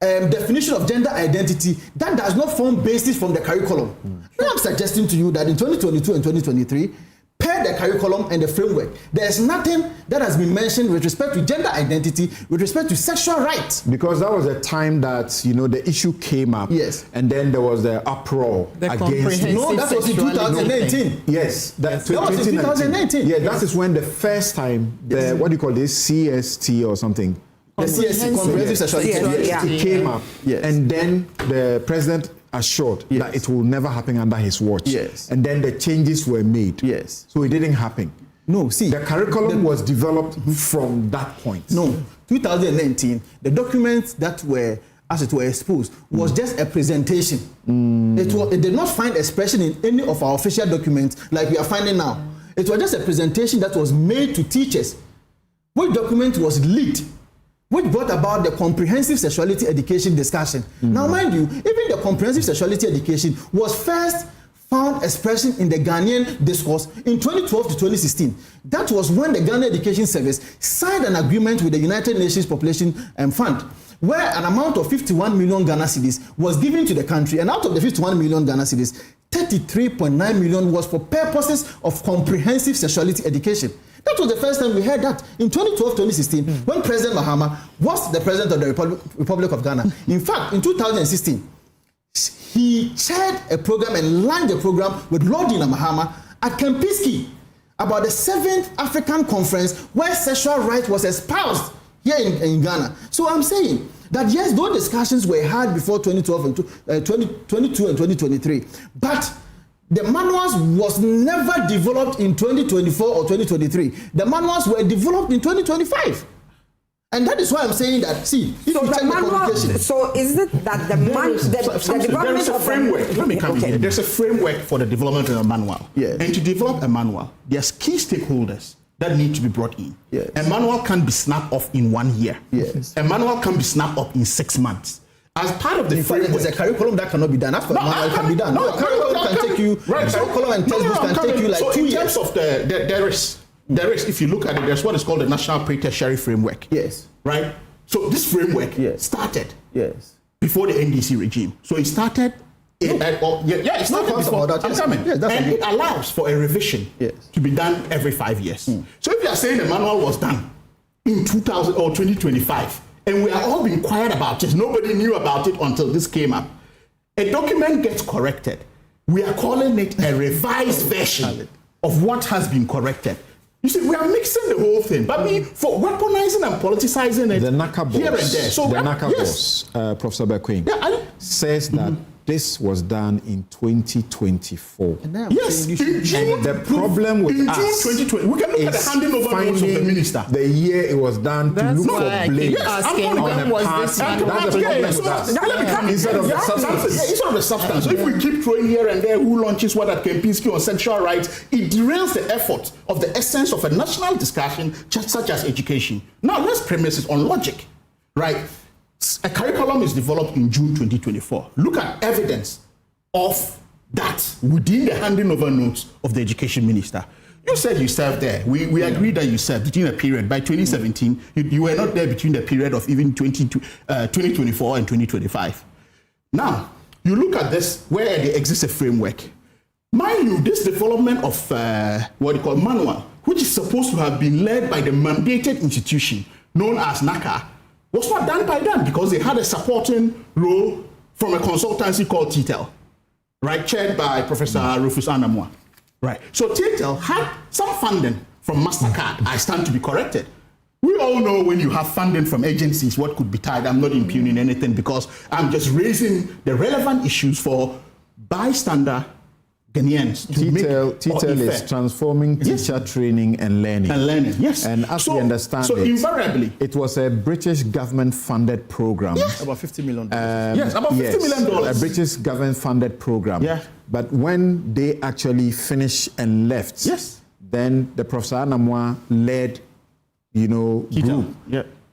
definition of gender identity that does not form basis from the curriculum. Now I'm suggesting to you that in 2022 and 2023, per the curriculum and the framework, there is nothing that has been mentioned with respect to gender identity, with respect to sexual rights. Because that was a time that, you know, the issue came up. Yes. And then there was the uproar against it. No, that was in 2018. Yes. That was in 2018. Yeah, that is when the first time, what do you call this, CST or something? The CST, Comprehensive Sexuality. It came up. Yes. And then the president assured that it will never happen under his watch. Yes. And then the changes were made. Yes. So it didn't happen. No, see. The curriculum was developed from that point. No, 2019, the documents that were, as it were, exposed was just a presentation. It did not find expression in any of our official documents like we are finding now. It was just a presentation that was made to teachers. Which document was leaked, which brought about the comprehensive sexuality education discussion. Now, mind you, even the comprehensive sexuality education was first found expression in the Ghanaian discourse in 2012 to 2016. That was when the Ghana Education Service signed an agreement with the United Nations Population Fund, where an amount of 51 million Ghana cedis was given to the country, and out of the 51 million Ghana cedis, 33.9 million was for purposes of comprehensive sexuality education. That was the first time we heard that in 2012-2016, when President Mahama was the president of the Republic of Ghana. In fact, in 2016, he chaired a program and launched a program with Lord Dina Mahama at Kempinski about the 7th African Conference where sexual rights was espoused here in Ghana. So I'm saying that yes, those discussions were had before 2012 and 2022 and 2023, but the manuals was never developed in 2024 or 2023. The manuals were developed in 2025. And that is why I'm saying that, see, if so you check the publication. So is it that the development there is a framework. Let me come in here. There's a framework for the development of a manual. Yes. And to develop a manual, there's key stakeholders that need to be brought in. Yes. A manual can't be snapped off in 1 year. Yes. A manual can be snapped up in 6 months. As part of the framework, there's a curriculum that cannot be done. After a manual can be done. No, curriculum can take you. Right. Curriculum and textbooks can take you like 2 years. So in terms of there is, if you look at it, there's what is called the National Pre-Tertiary Framework. Yes. Right. So this framework started before the NDC regime. So it started. It started before that. And it allows for a revision to be done every 5 years. So if you are saying the manual was done in 2000 or 2025, and we are all being quiet about it, nobody knew about it until this came up. A document gets corrected. We are calling it a revised version of what has been corrected. You see, we are mixing the whole thing, but for weaponizing and politicizing it the NACA here and there. So the NACA boss, Professor Bequin, says that this was done in 2024. Yes, in June, and the problem with in us June 2020, we can look at the handing over notes of the minister. The year it was done to look for blame. Asking when was this That's the problem with us. Instead of the substance. Instead of the substance. So if we keep throwing here and there who launches what at Kempinski on sexual rights, it derails the effort of the essence of a national discussion such as education. Now let's premise it on logic, right? A curriculum is developed in June 2024. Look at evidence of that within the handing over notes of the education minister. You said you served there. We agreed that you served between a period. By 2017, you were not there between the period of even 2024 and 2025. Now, you look at this where there exists a framework. Mind you, this development of what you call manual, which is supposed to have been led by the mandated institution known as NACA, was not done by them because they had a supporting role from a consultancy called TTEL, right, chaired by Professor Rufus Anamwa. Right. So TTEL had some funding from MasterCard. I stand to be corrected. We all know when you have funding from agencies, what could be tied. I'm not impugning anything because I'm just raising the relevant issues for bystander Ghanaians. TTEL is transforming teacher training and learning. Yes. And as we understand invariably, it was a British government-funded program. Yes. About $50 million. About $50 million. A British government-funded program. Yeah. But when they actually finished and left, then the Professor Anamwa led, group,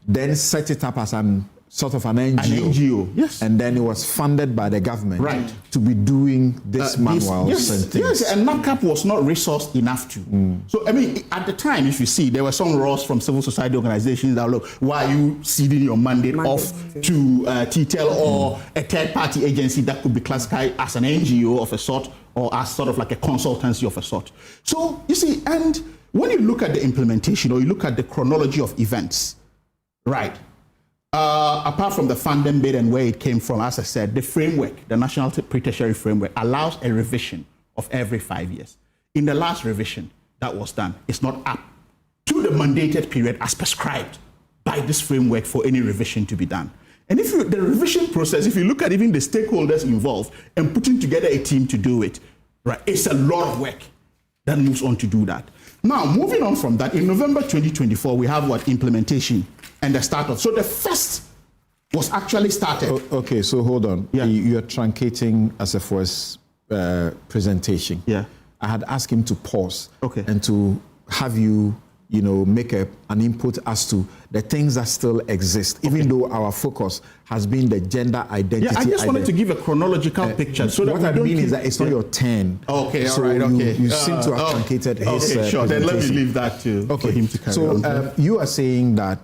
then set it up as an sort of an NGO. Yes. And then it was funded by the government to be doing this manuals and things. Yes, and NACAP was not resourced enough to. So, I mean, at the time, if you see, there were some laws from civil society organizations that look, why are you ceding your mandate off to TTEL or a third-party agency that could be classified as an NGO of a sort or as sort of like a consultancy of a sort. So, you see, and when you look at the implementation or you look at the chronology of events, right, apart from the funding bit and where it came from, as I said, the framework, the National Pre-Tertiary Framework, allows a revision of every 5 years. In the last revision that was done, it's not up to the mandated period as prescribed by this framework for any revision to be done. And if the revision process, if you look at even the stakeholders involved and putting together a team to do it, right, it's a lot of work that moves on to do that. Now, moving on from that, in November 2024, we have what implementation and the start of. So the first was actually started. Okay, so hold on. Yeah. You're truncating Assefua's presentation. Yeah. I had asked him to pause and to have you, make an input as to the things that still exist, even though our focus has been the gender identity. Yeah, I just wanted to give a chronological picture. So what I mean is that it's not your turn. Okay, so all right, okay. You seem to have truncated his Okay, sure. Then let me presentation. leave that for him to carry on. So you are saying that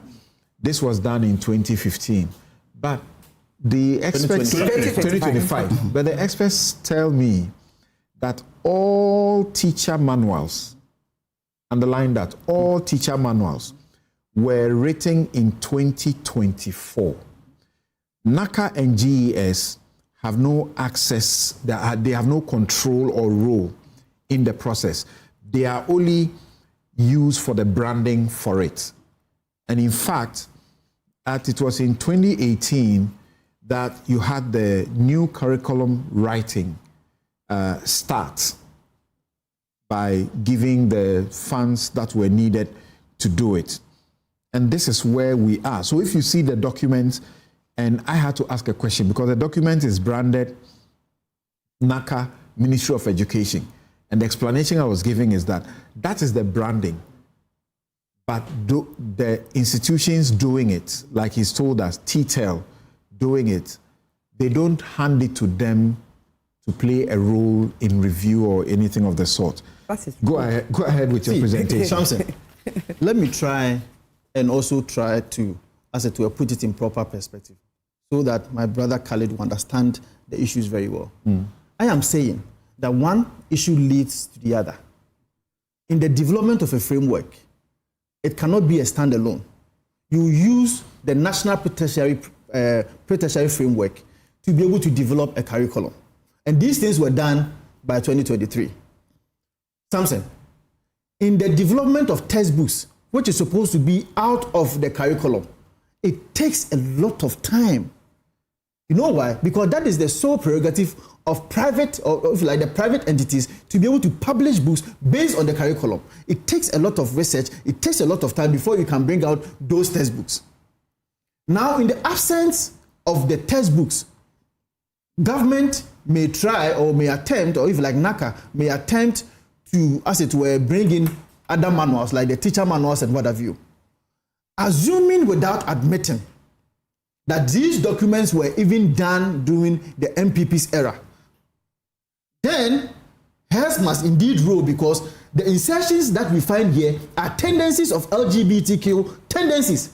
this was done in 2015, but the experts 2025. But the experts tell me that all teacher manuals, underline that, all teacher manuals were written in 2024. NACA and GES have no access, they have no control or role in the process. They are only used for the branding for it. And in fact, it was in 2018 that you had the new curriculum writing start by giving the funds that were needed to do it. And this is where we are. So if you see the document, and I had to ask a question because the document is branded NACA Ministry of Education. And the explanation I was giving is that that is the branding. But the institutions doing it, like he's told us, TTEL doing it, they don't hand it to them to play a role in review or anything of the sort. Go ahead with your presentation. Samson, let me try and also try to, as it were, put it in proper perspective so that my brother Khalid will understand the issues very well. I am saying that one issue leads to the other. In the development of a framework, it cannot be a standalone. You use the national penitentiary framework to be able to develop a curriculum. And these things were done by 2023. Samson, in the development of textbooks, which is supposed to be out of the curriculum, it takes a lot of time. You know why? Because that is the sole prerogative of private, or if you like, the private entities to be able to publish books based on the curriculum. It takes a lot of research, it takes a lot of time before you can bring out those textbooks. Now, in the absence of the textbooks, government may try or may attempt, or if like NACA, may attempt to, as it were, bring in other manuals, like the teacher manuals and what have you. Assuming without admitting that these documents were even done during the MPP's era, then heads must indeed roll, because the insertions that we find here are tendencies of LGBTQ tendencies.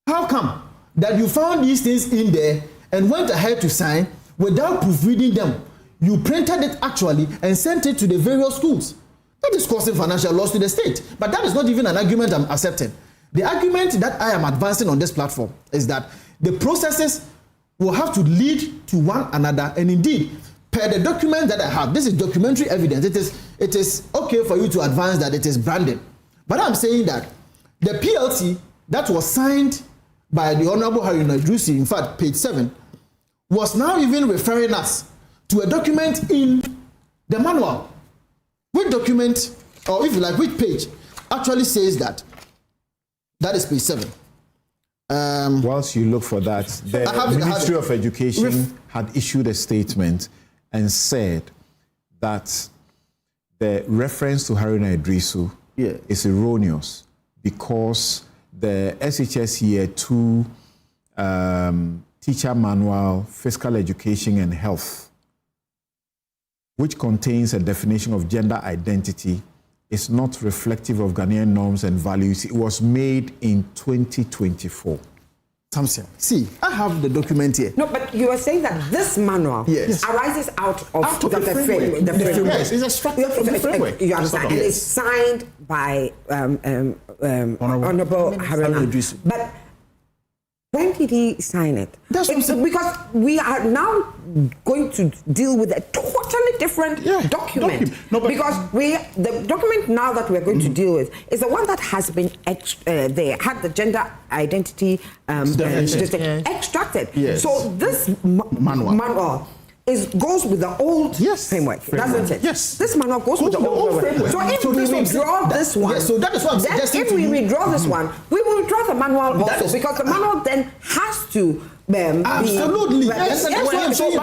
How come that you found these things in there and went ahead to sign without proofreading them? You printed it actually and sent it to the various schools. That is causing financial loss to the state. But that is not even an argument I'm accepting. The argument that I am advancing on this platform is that the processes will have to lead to one another, and indeed, per the document that I have, this is documentary evidence. It is okay for you to advance that it is branded. But I'm saying that the PLC that was signed by the Honorable Haruna Idrisi, in fact, page 7, was now even referring us to a document in the manual. Which document, or if you like, which page actually says that? That is page 7. Whilst you look for that, the Ministry of Education had issued a statement and said that the reference to Haruna Idrisu is erroneous because the SHS Year 2 teacher manual, Physical Education and Health, which contains a definition of gender identity, is not reflective of Ghanaian norms and values. It was made in 2024. Samson, see, I have the document here. No, but you are saying that this manual arises out of the framework. The framework. Yes, it's extracted from the framework. You understand? And it's signed by Honorable Haruna Idrisu. But when did he sign it? Because we are now going to deal with a totally different document. No, because the document now that we're going to deal with is the one that has been there, had the gender identity extracted. Yes. So this manual goes with the old framework, doesn't it? Yes. This manual goes with the old framework. So if we withdraw this one, so that is what I'm suggesting. If we withdraw this one, we will withdraw the manual also, because the manual then has to absolutely. Yes, that's what I'm saying.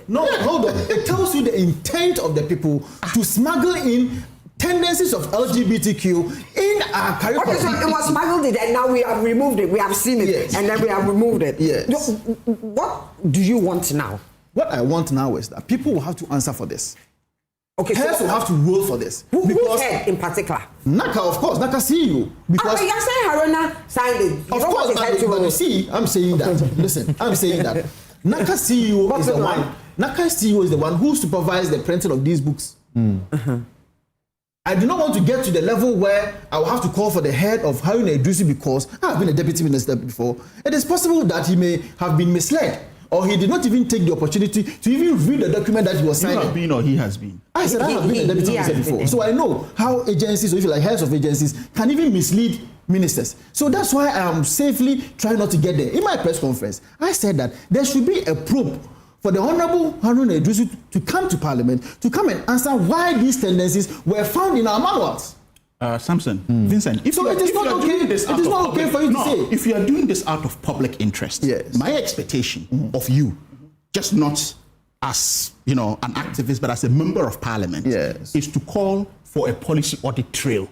No, hold on. It tells you the intent of the people to smuggle in tendencies of LGBTQ in our curriculum. Okay, so it was smuggled in, and now we have removed it. We have seen it, and then we have removed it. Yes. What do you want now? What I want now is that people will have to answer for this. Okay, Heads will have to roll for this. Who head in particular? NACA, of course, NACA CEO. Because you're saying Haruna signed it. Of course, but you see, I'm saying that. Listen, I'm saying that NACA CEO is the one. NACA CEO is the one who supervised the printing of these books. I do not want to get to the level where I will have to call for the head of Haruna Idrisi, because I have been a deputy minister before. It is possible that he may have been misled, or he did not even take the opportunity to even read the document that he was signing. You have been, or he has been? I said I have been a deputy minister before. So I know how agencies, or if you like heads of agencies, can even mislead ministers. So that's why I am safely trying not to get there. In my press conference, I said that there should be a probe for the Honorable Harun Edrisu to come to Parliament to come and answer why these tendencies were found in our manuals. Samson, Vincent, if so it is not okay. It is not okay for you to say. If you are doing this out of public interest, yes, my expectation of you, just not as an activist, but as a member of Parliament, is to call for a policy audit trail,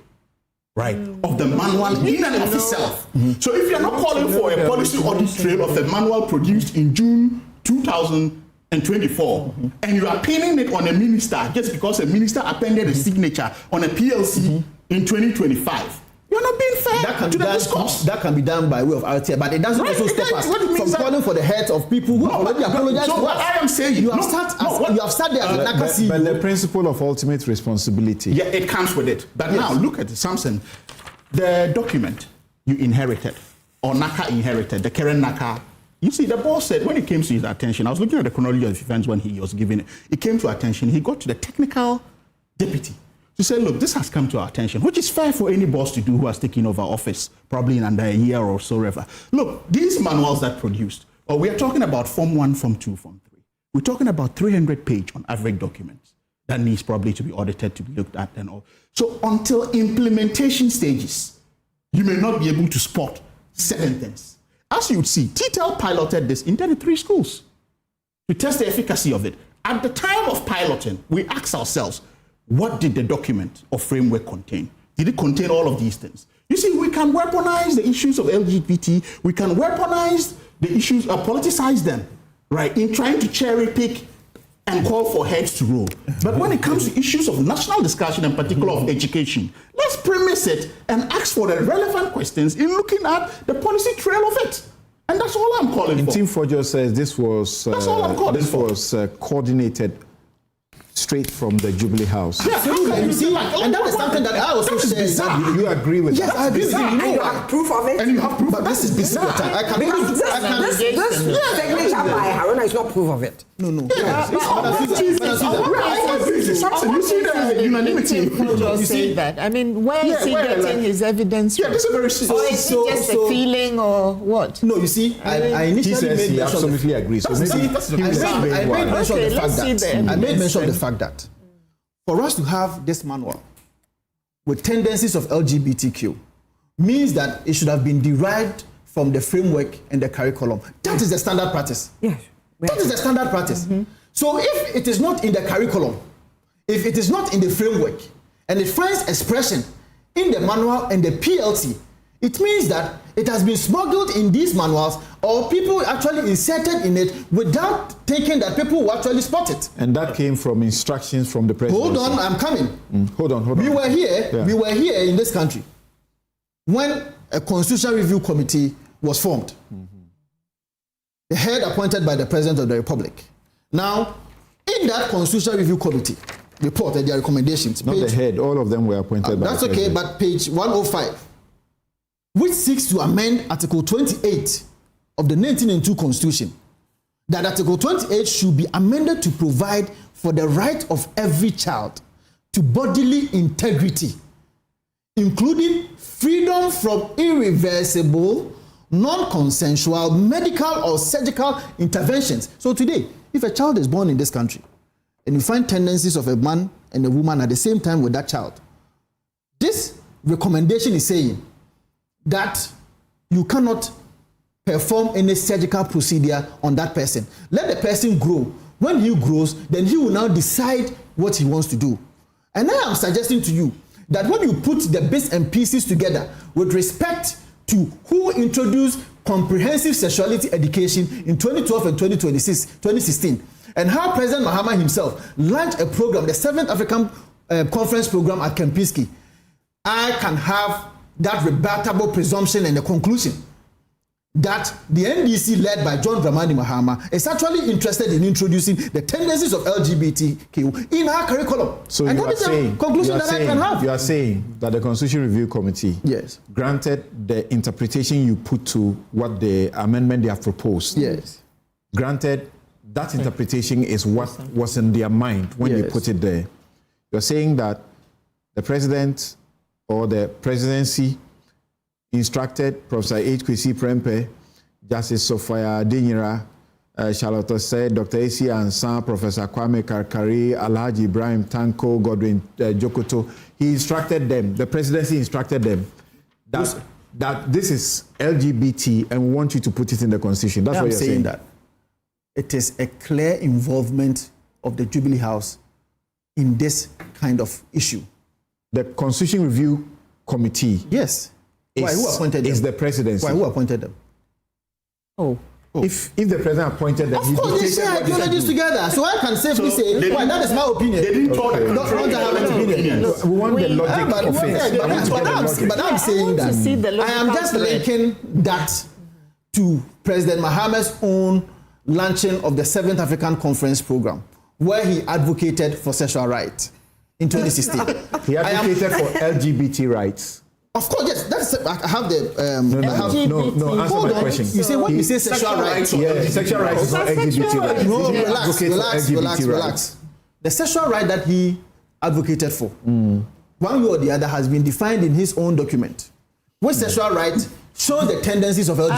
right, of the manual in and of itself. So if you are not calling for a policy audit trail of the manual produced in June 2024, and you are pinning it on a minister just because a minister appended a signature on a PLC in 2025, you're not being fair to the discourse. That can be done by way of RTI, but it doesn't also stop us from calling for the heads of people who already apologized to us. What I am saying, you have sat there as a Naka CEO. But the principle of ultimate responsibility. Yeah, it comes with it. But now look at it, Samson. The document you inherited, or Naka inherited, the current Naka. You see, the boss said when it came to his attention, I was looking at the chronology of events when he was giving it. It came to attention. He got to the technical deputy to say, look, this has come to our attention, which is fair for any boss to do who has taken over office, probably in under a year or so ever. Look, these manuals that produced, or we are talking about Form 1, Form 2, Form 3. We're talking about 300-page on average documents that needs probably to be audited, to be looked at and all. So until implementation stages, you may not be able to spot certain things. As you would see, TTEL piloted this in 33 schools to test the efficacy of it. At the time of piloting, we asked ourselves, what did the document or framework contain? Did it contain all of these things? You see, we can weaponize the issues of LGBT, we can weaponize the issues, politicize them, right, in trying to cherry pick and call for heads to roll. But when it comes to issues of national discussion, in particular of education, let's premise it and ask for the relevant questions in looking at the policy trail of it. And that's all I'm calling for. Team Fojo says this was coordinated straight from the Jubilee House. Yeah, you see, and that is something that I also said. You agree with that? Yes, I agree with you. And you have proof of it? And you have proof but this is bizarre. I can because this signature by Haruna is not proof of it. No. You see the unanimity. You say that. I mean, where is he getting his evidence from? Yeah, this is very Or is it just a feeling or what? No, you see, I initially made he absolutely agrees. So maybe I made mention of the fact that I made mention of the fact that for us to have this manual with tendencies of LGBTQ means that it should have been derived from the framework and the curriculum. That is the standard practice. Yes. That is the standard practice. So if it is not in the curriculum, if it is not in the framework, and it finds expression in the manual and the PLT, it means that it has been smuggled in these manuals or people actually inserted in it without taking that people will actually spot it. And that came from instructions from the president. Hold on, I'm coming. Hold on. We were here in this country when a constitutional review committee was formed. The head appointed by the President of the Republic. Now, in that Constitutional Review Committee report and their recommendations... Not the head, all of them were appointed by the President. That's okay, but page 105, which seeks to amend Article 28 of the 1992 Constitution, that Article 28 should be amended to provide for the right of every child to bodily integrity, including freedom from irreversible, non-consensual medical or surgical interventions. So today, if a child is born in this country and you find tendencies of a man and a woman at the same time with that child, this recommendation is saying that you cannot perform any surgical procedure on that person. Let the person grow. When he grows, then he will now decide what he wants to do. And I am suggesting to you that when you put the bits and pieces together with respect to who introduced comprehensive sexuality education in 2012 and 2016, and how President Mahama himself launched a program, the 7th African Conference Program at Kempinski, I can have that rebuttable presumption and the conclusion that the NDC led by John Dramani Mahama is actually interested in introducing the tendencies of LGBTQ in our curriculum. So and you that are is saying, a conclusion that I can have. You are saying that the Constitution Review Committee granted the interpretation you put to what the amendment they have proposed. Yes. Granted, that interpretation is what was in their mind when you put it there. You're saying that the president or the presidency instructed Professor H. Kwesi Prempeh, Justice Sophia Adinyira, Charlotte said, Dr. A.C. Ansan, Professor Kwame Karkari, Alhaji Ibrahim Tanko, Godwin Jokoto, he instructed them, the presidency instructed them that this is LGBT and we want you to put it in the constitution. That's what you're saying. That it is a clear involvement of the Jubilee House in this kind of issue. The Constitution Review Committee. Yes. Why? Who appointed them? Is the presidency. Why? Who appointed them? If the president appointed them, of course they share ideologies together. So I can safely say, well, that is my opinion. They didn't talk. Don't have an opinion. We want the logic of it. But I'm saying that I am just linking that to President Mohammed's own launching of the 7th African Conference Program, where he advocated for sexual rights in 2016. He advocated for LGBT rights. Of course, yes. That's I have the no. Answer my question. You say when you say sexual rights, yeah, sexual rights is not LGBT rights. No, relax. The sexual right that he advocated for, one way or the other, has been defined in his own document. Which sexual right shows the tendencies of LGBT.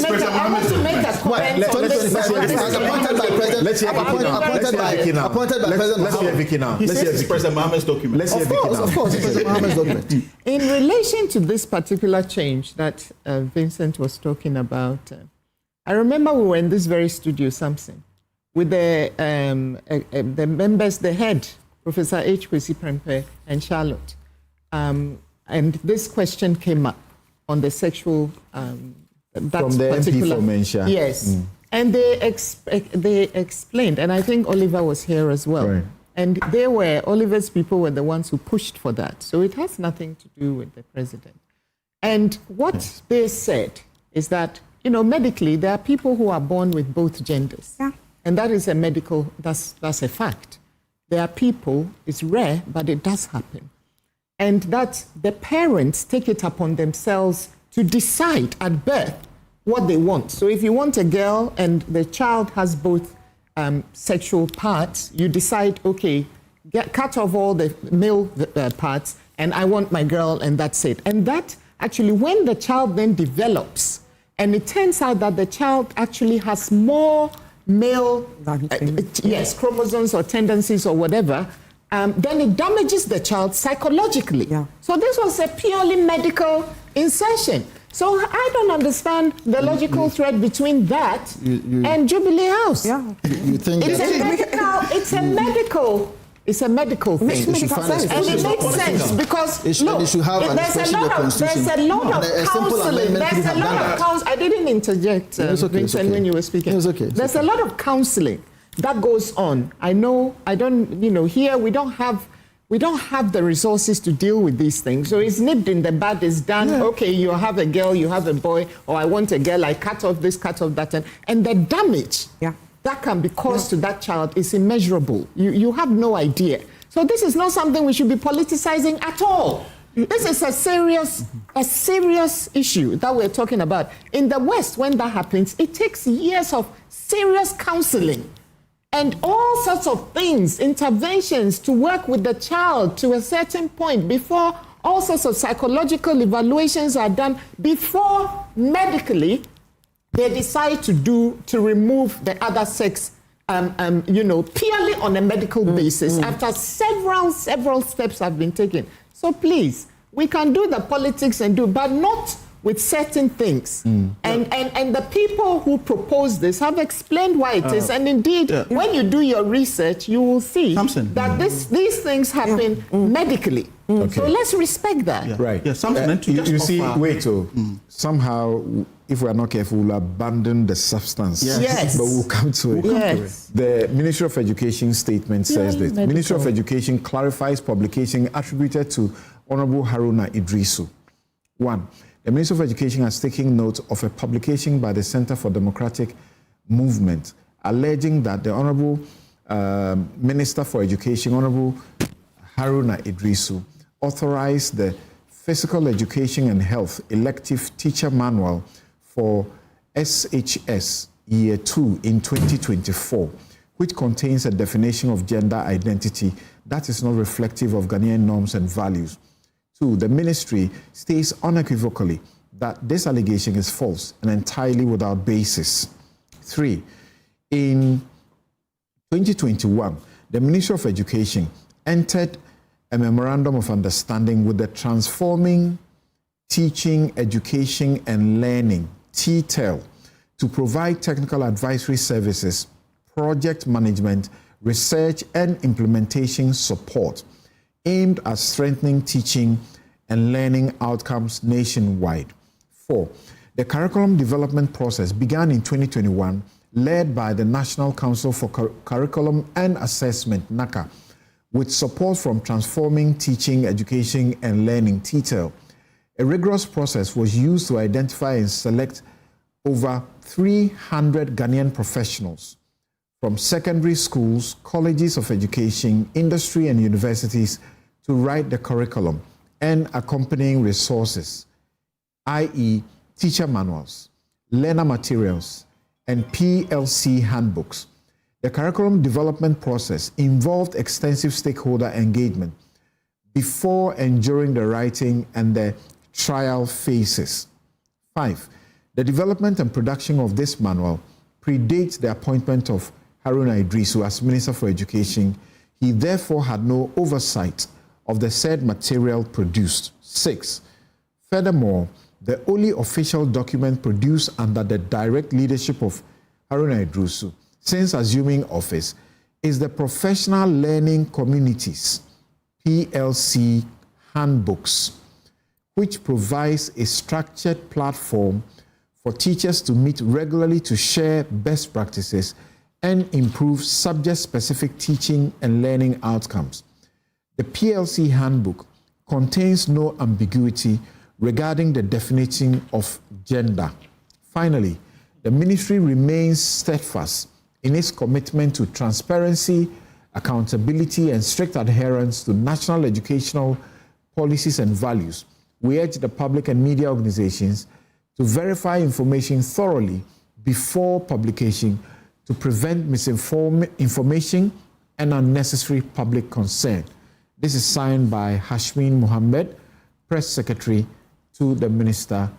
I want to make a comment on this. Appointed by President. Let's hear Vicky now. Appointed by President. Let's hear Vicky now. He says it's President Mohammed's document. Let's hear Vicky now. Of course, it's President Mohammed's document. In relation to this particular change that Vincent was talking about, I remember we were in this very studio, Samson, with the members, the head, Professor H. Kwesi Prempeh and Charlotte. And this question came up on the sexual... From the MP for Mensah. Yes. And they explained, and I think Oliver was here as well. Right. And Oliver's people were the ones who pushed for that. So it has nothing to do with the president. And what they said is that, medically, there are people who are born with both genders. Yeah. And that is that's a fact. There are people, it's rare, but it does happen. And that the parents take it upon themselves to decide at birth what they want. So if you want a girl and the child has both sexual parts, you decide, okay, cut off all the male parts, and I want my girl, and that's it. And that actually, when the child then develops, and it turns out that the child actually has more male chromosomes or tendencies or whatever, then it damages the child psychologically. Yeah. So this was a purely medical insertion. So I don't understand the logical thread between that and Jubilee House. Yeah. You think it's a medical thing. And it makes sense because there's a lot of counseling. I didn't interject, Vincent, when you were speaking. There's a lot of counseling that goes on. Here we don't have the resources to deal with these things. So it's nipped in the bud, it's done. Yeah. Okay, you have a girl, you have a boy, or I want a girl, I cut off this, cut off that. And the damage that can be caused to that child is immeasurable. You have no idea. So this is not something we should be politicizing at all. This is a serious issue that we're talking about. In the West, when that happens, it takes years of serious counseling and all sorts of things, interventions to work with the child to a certain point before all sorts of psychological evaluations are done before medically they decide to remove the other sex, purely on a medical basis after several steps have been taken. So please, we can do the politics but not with certain things. And the people who propose this have explained why it is. And indeed, when you do your research, you will see that these things happen medically. Okay. So let's respect that. Yeah. Right. Yeah, somehow, if we are not careful, we'll abandon the substance. Yes. But we'll come to it. Yes. The Ministry of Education statement says this. The Ministry of Education clarifies publication attributed to Honorable Haruna Idrisu. 1. The Ministry of Education has taken note of a publication by the Center for Democratic Movement alleging that the Honorable Minister for Education, Honorable Haruna Idrisu, authorized the Physical Education and Health Elective Teacher Manual for SHS Year 2 in 2024, which contains a definition of gender identity that is not reflective of Ghanaian norms and values. 2. The ministry states unequivocally that this allegation is false and entirely without basis. 3. In 2021, the Ministry of Education entered a memorandum of understanding with the Transforming Teaching, Education and Learning, TTEL, to provide technical advisory services, project management, research and implementation support aimed at strengthening teaching and learning outcomes nationwide. 4. The curriculum development process began in 2021, led by the National Council for Curriculum and Assessment, NACA, with support from Transforming Teaching, Education and Learning, TTEL. A rigorous process was used to identify and select over 300 Ghanaian professionals from secondary schools, colleges of education, industry and universities to write the curriculum and accompanying resources, i.e. teacher manuals, learner materials, and PLC handbooks. The curriculum development process involved extensive stakeholder engagement before and during the writing and the trial phases. 5. The development and production of this manual predates the appointment of Haruna Idrisu as Minister for Education. He therefore had no oversight of the said material produced. 6. Furthermore, the only official document produced under the direct leadership of Haruna Idrisu since assuming office is the Professional Learning Communities, PLC handbooks, which provides a structured platform for teachers to meet regularly to share best practices and improve subject-specific teaching and learning outcomes. The PLC handbook contains no ambiguity regarding the definition of gender. Finally, the ministry remains steadfast in its commitment to transparency, accountability, and strict adherence to national educational policies and values. We urge the public and media organizations to verify information thoroughly before publication to prevent misinformation and unnecessary public concern. This is signed by Hashmin Mohammed, Press Secretary to the Minister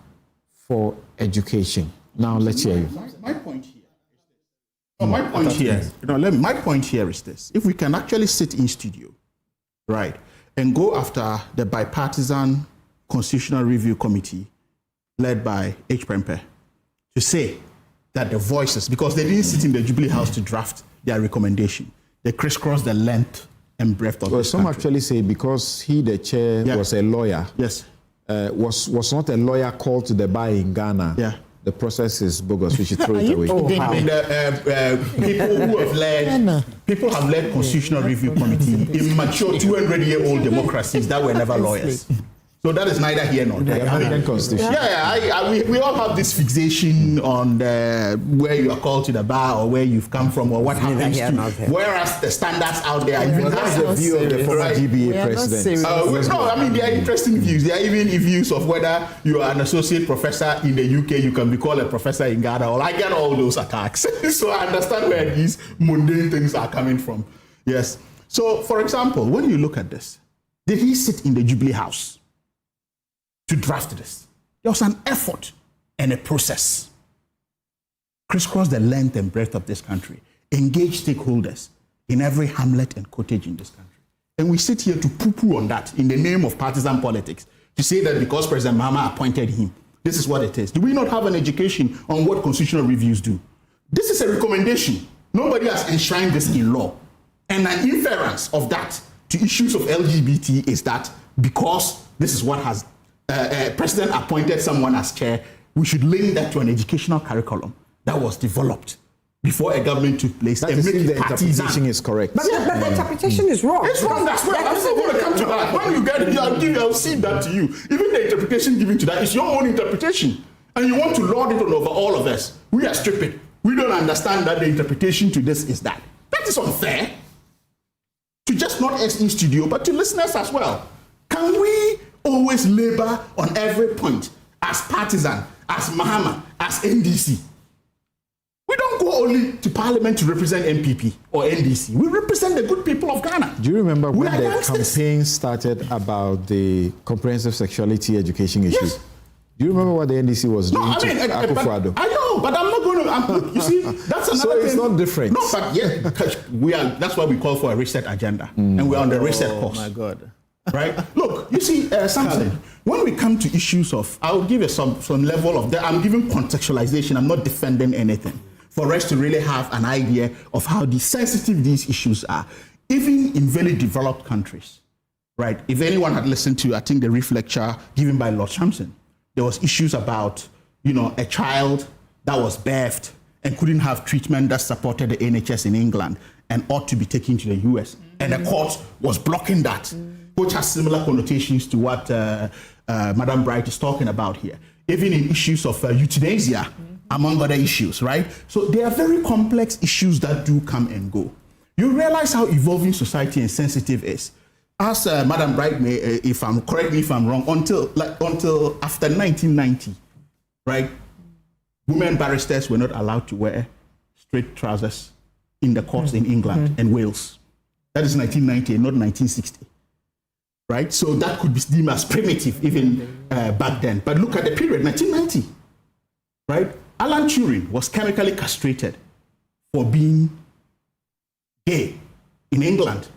for Education. Now let's hear you. My point here my point here is this. If we can actually sit in studio, right, and go after the bipartisan Constitutional Review Committee led by H. Prempe to say that the voices, because they didn't sit in the Jubilee House to draft their recommendation, they crisscrossed the length and breadth of this some country. Actually say because he, the chair, was a lawyer. Yes. Was not a lawyer called to the bar in Ghana. Yeah. The process is bogus. We should throw it away. I mean, people have led Constitutional Review Committee in mature 200-year-old democracies that were never lawyers. So that is neither here nor there. We all have this fixation on where you are called to the bar or where you've come from or what happens to. Whereas the standards out there, even that's the view of the former GBA president. There are interesting views. There are even views of whether you are an associate professor in the UK, you can be called a professor in Ghana. Or I get all those attacks. So I understand where these mundane things are coming from. Yes. So, for example, when you look at this, did he sit in the Jubilee House to draft this? There was an effort and a process. Crisscross the length and breadth of this country. Engage stakeholders in every hamlet and cottage in this country. And we sit here to poo-poo on that in the name of partisan politics, to say that because President Mahama appointed him, this is what it is. Do we not have an education on what constitutional reviews do? This is a recommendation. Nobody has enshrined this in law. And an inference of that to issues of LGBT is that because this is what has President appointed someone as chair, we should link that to an educational curriculum that was developed before a government took place. That is if the interpretation is correct. But the interpretation is wrong. It's wrong, that's right. I'm not going to come to that. When you get it, I'll see that to you. Even the interpretation given to that is your own interpretation. And you want to lord it on over all of us. We are stupid. We don't understand that the interpretation to this is that. That is unfair. To just not us in studio, but to listeners as well. Can we always labor on every point as partisan, as Mahama, as NDC? We don't go only to Parliament to represent MPP or NDC. We represent the good people of Ghana. Do you remember when the campaign started about the comprehensive sexuality education issue? Yes. Do you remember what the NDC was doing to Akufo-Addo? I know. but I'm not going to. You see, that's another so thing. It's not different. No, but yeah, that's why we call for a reset agenda, and we're on the reset course. Oh my God! Right? Look, you see, Samson. When we come to issues of, I'll give you some level of that. I'm giving contextualization. I'm not defending anything. For us to really have an idea of how sensitive these issues are, even in very developed countries. Right? If anyone had listened to, I think, the Reef lecture given by Lord Sampson, there was issues about, a child that was birthed and couldn't have treatment that supported the NHS in England and ought to be taken to the US. And the court was blocking that, which has similar connotations to what Madam Bright is talking about here. Even in issues of euthanasia, among other issues, right? So there are very complex issues that do come and go. You realize how evolving society and sensitive is. As Madam Bright may, correct me if I'm wrong, until after 1990, right? Women barristers were not allowed to wear straight trousers in the courts in England and Wales. That is 1990, not 1960, right? So that could be deemed as primitive even back then. But look at the period, 1990, right? Alan Turing was chemically castrated for being gay in England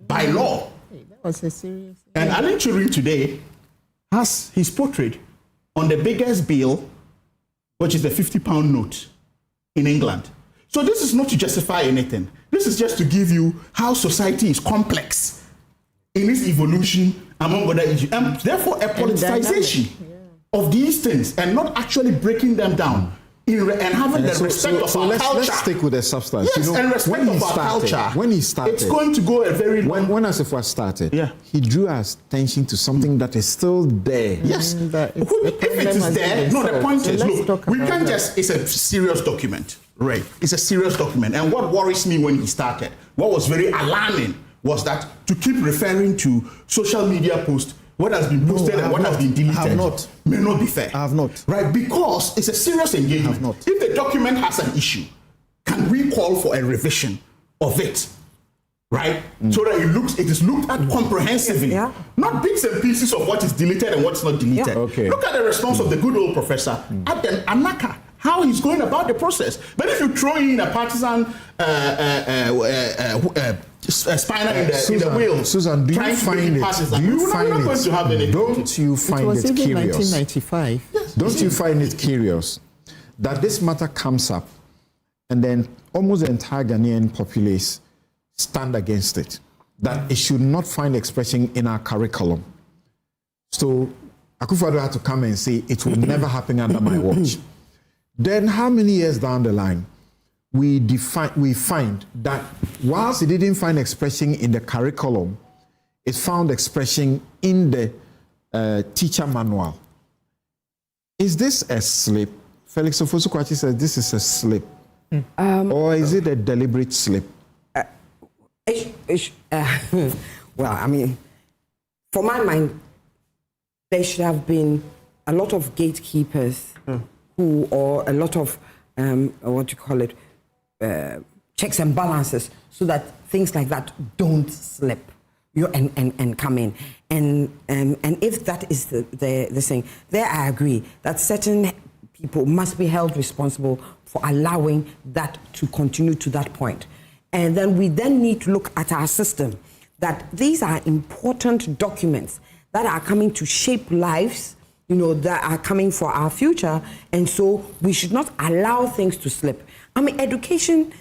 by law. Was a serious. And Alan Turing today has his portrait on the biggest bill, which is the £50 note in England. So this is not to justify anything. This is just to give you how society is complex in its evolution among other issues. And therefore a politicization of these things and not actually breaking them down. And having the respect of our culture. Let's stick with the substance. Yes, and respect of our culture. When he started, it's going to go a very long. When Asifwa started, he drew our attention to something that is still there. Yes, if it is there, no. The point is, look, we can't just. It's a serious document, right? It's a serious document. And what worries me when he started, what was very alarming, was that to keep referring to social media posts. What has been posted and what has been deleted may not be fair. I have not. Right? Because it's a serious engagement. I have not. If the document has an issue, can we call for a revision of it? Right? So that it is looked at comprehensively. Yeah. Not bits and pieces of what is deleted and what's not deleted. Yeah. Okay. Look at the response of the good old professor Aden Anaka, how he's going about the process. But if you throw in a partisan spinal in the wheel, Susan, do you find it? Don't you find it curious? 1995. Yes. Don't you find it curious that this matter comes up, and then almost the entire Ghanaian populace stand against it? That it should not find expression in our curriculum. So Akufo-Addo had to come and say it will never happen under my watch. Then how many years down the line? We find that whilst it didn't find expression in the curriculum, it found expression in the teacher manual. Is this a slip? Felix Ofosu-Kwakye says this is a slip. Or is it a deliberate slip? Well, I mean, for my mind, there should have been a lot of gatekeepers or a lot of, what you call it, checks and balances so that things like that don't slip and come in. And if that is the thing, there I agree that certain people must be held responsible for allowing that to continue to that point. And then we need to look at our system, that these are important documents that are coming to shape lives, that are coming for our future. And so we should not allow things to slip. I mean, education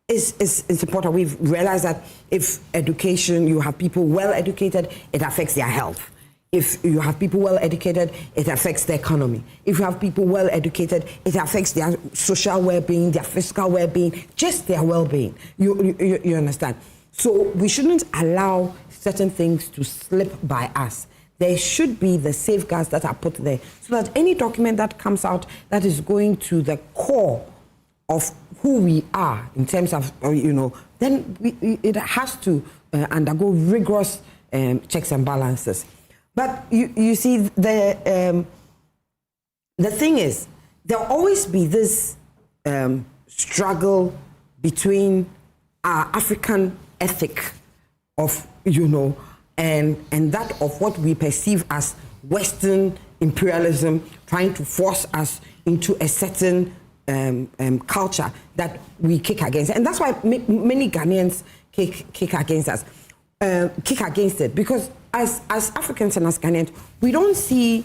is important. We've realized that if education, you have people well educated, it affects their health. If you have people well educated, it affects the economy. If you have people well educated, it affects their social well-being, their physical well-being, just their well-being. You understand? So we shouldn't allow certain things to slip by us. There should be the safeguards that are put there so that any document that comes out that is going to the core of who we are in terms of, then it has to undergo rigorous checks and balances. But you see, the thing is, there'll always be this struggle between our African ethic of, and that of what we perceive as Western imperialism trying to force us into a certain culture that we kick against, and that's why many Ghanaians kick against us, kick against it, because as Africans and as Ghanaians, we don't see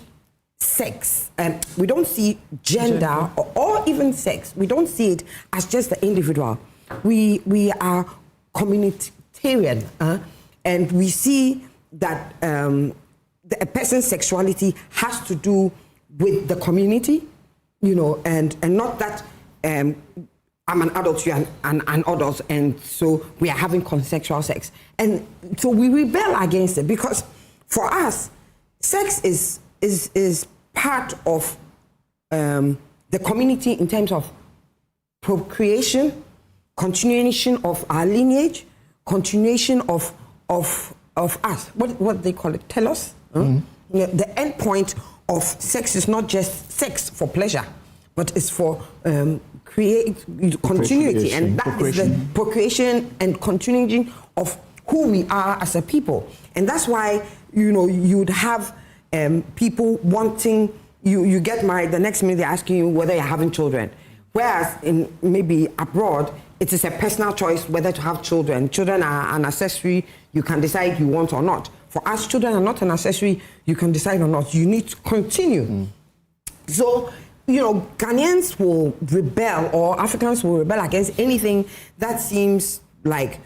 sex, we don't see gender or even sex. We don't see it as just the individual. We are communitarian, and we see that a person's sexuality has to do with the community, and not that I'm an adult, you are an adult, and so we are having consensual sex. And so we rebel against it, because for us, sex is part of the community in terms of procreation, continuation of our lineage, continuation of us. What they call it? Telos. The end point of sex is not just sex for pleasure, but it's for continuity, and that is the procreation and continuing of who we are as a people. And that's why you'd have people wanting you get married, the next minute they're asking you whether you're having children, whereas in maybe abroad it is a personal choice whether to have children. Children are an accessory, you can decide you want or not. For us, children are not an accessory, you can decide or not. You need to continue. So, Ghanaians will rebel, or Africans will rebel against anything that seems like,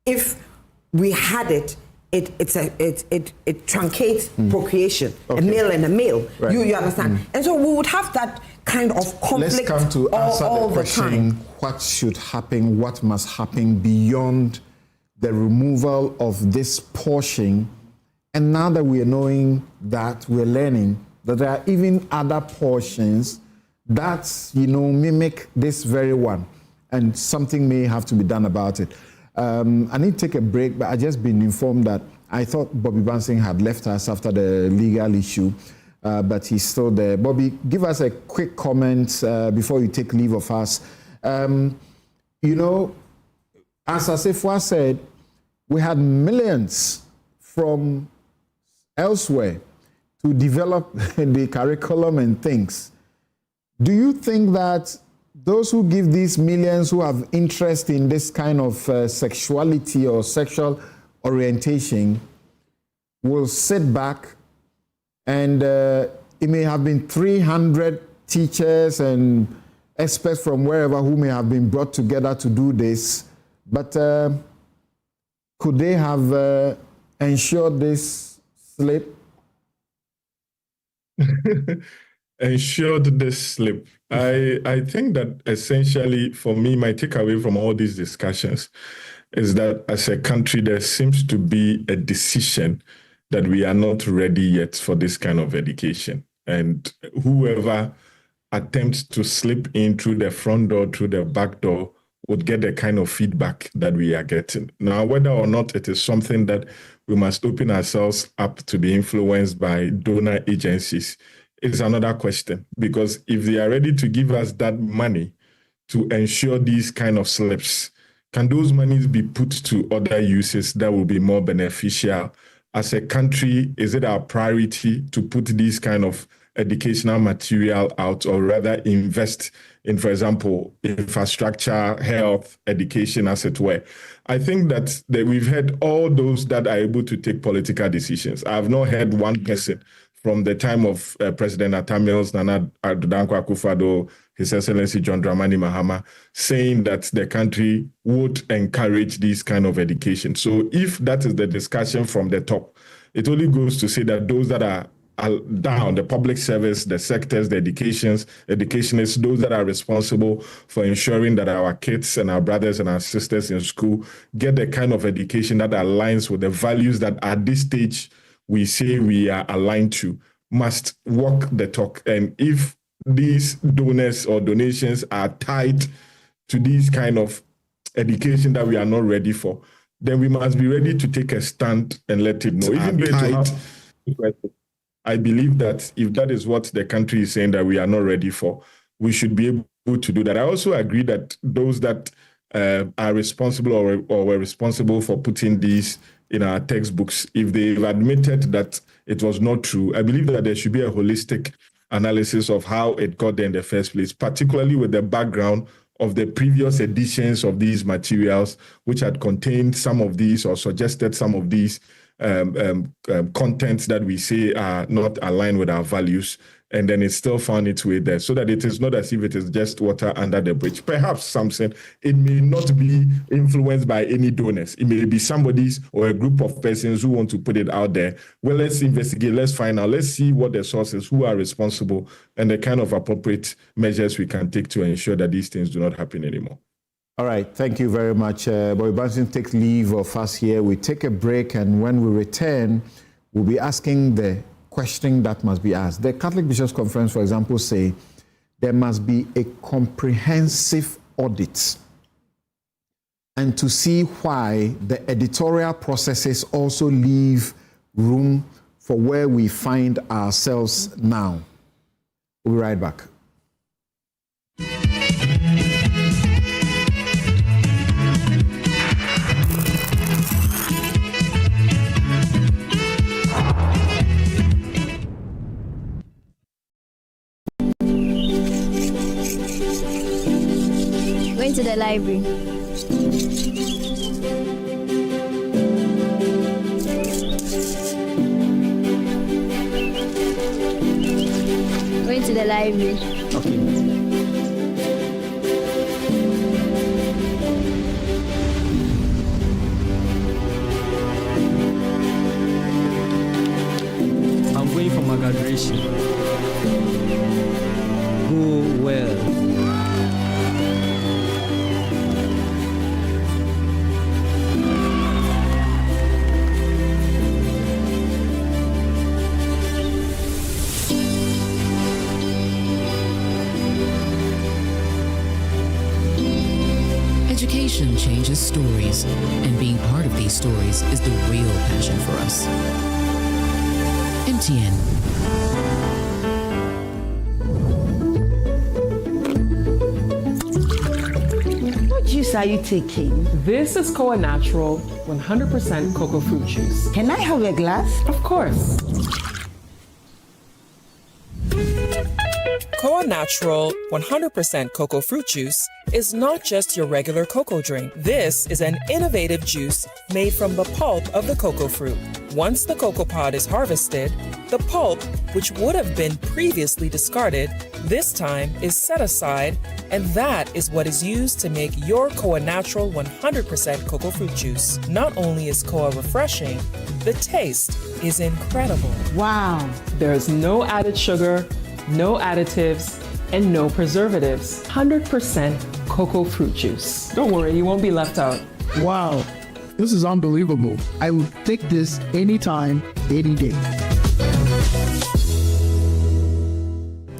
if we had it, it truncates procreation, a male and a male. Right. You understand? And so we would have that kind of conflict. Let's come to answer all the question: what should happen? What must happen beyond the removal of this portion? And now that we are knowing that, we're learning that there are even other portions that mimic this very one, and something may have to be done about it. I need to take a break, but I just been informed that I thought Bobby Bansing had left us after the legal issue, but he's still there. Bobby, give us a quick comment before you take leave of us. As Asifwa said, we had millions from elsewhere to develop the curriculum and things. Do you think that those who give these millions, who have interest in this kind of sexuality or sexual orientation, will sit back and it may have been 300 teachers and experts from wherever who may have been brought together to do this, but could they have ensured this slip? Ensured this slip. I think that essentially, for me, my takeaway from all these discussions is that as a country, there seems to be a decision that we are not ready yet for this kind of education. And whoever attempts to slip in through the front door, through the back door, would get the kind of feedback that we are getting. Now, whether or not it is something that we must open ourselves up to be influenced by donor agencies is another question, because if they are ready to give us that money to ensure these kind of slips, can those monies be put to other uses that will be more beneficial? As a country, is it our priority to put these kind of educational material out, or rather invest in, for example, infrastructure, health, education, as it were? I think that we've had all those that are able to take political decisions. I have not heard one person from the time of President Atamils, Nana Dankwa Akufo-Addo, His Excellency John Dramani Mahama, saying that the country would encourage this kind of education. So if that is the discussion from the top, it only goes to say that those that are down, the public service, the sectors, the educationists, those that are responsible for ensuring that our kids and our brothers and our sisters in school get the kind of education that aligns with the values that at this stage we say we are aligned to, must walk the talk. And if these donors or donations are tied to this kind of education that we are not ready for, then we must be ready to take a stand and let it know. Even though I believe that if that is what the country is saying that we are not ready for, we should be able to do that. I also agree that those that are responsible or were responsible for putting these in our textbooks, if they've admitted that it was not true, I believe that there should be a holistic analysis of how it got there in the first place, particularly with the background of the previous editions of these materials, which had contained some of these or suggested some of these contents that we say are not aligned with our values, and then it still found its way there, so that it is not as if it is just water under the bridge. Perhaps something, it may not be influenced by any donors. It may be somebody's or a group of persons who want to put it out there. Well, let's investigate, let's find out, let's see what the sources, who are responsible, and the kind of appropriate measures we can take to ensure that these things do not happen anymore. All right, thank you very much. Bobby Banton takes leave of us here. We take a break, and when we return, we'll be asking the question that must be asked. The Catholic Bishops' Conference, for example, say there must be a comprehensive audit, and to see why the editorial processes also leave room for where we find ourselves now. We'll be right back. Going to the library. Going to the library. Okay. I'm going for my graduation. Go well. Education changes stories, and being part of these stories is the real passion for us. MTN. What juice are you taking? This is Koa Natural 100% cocoa fruit juice. Can I have a glass? Of course. Koa Natural 100% cocoa fruit juice is not just your regular cocoa drink. This is an innovative juice made from the pulp of the cocoa fruit. Once the cocoa pod is harvested, the pulp, which would have been previously discarded, this time is set aside, and that is what is used to make your Koa Natural 100% cocoa fruit juice. Not only is Koa refreshing, the taste is incredible. Wow. There's no added sugar, no additives, and no preservatives. 100% cocoa fruit juice. Don't worry, you won't be left out. Wow, this is unbelievable. I will take this anytime, any day.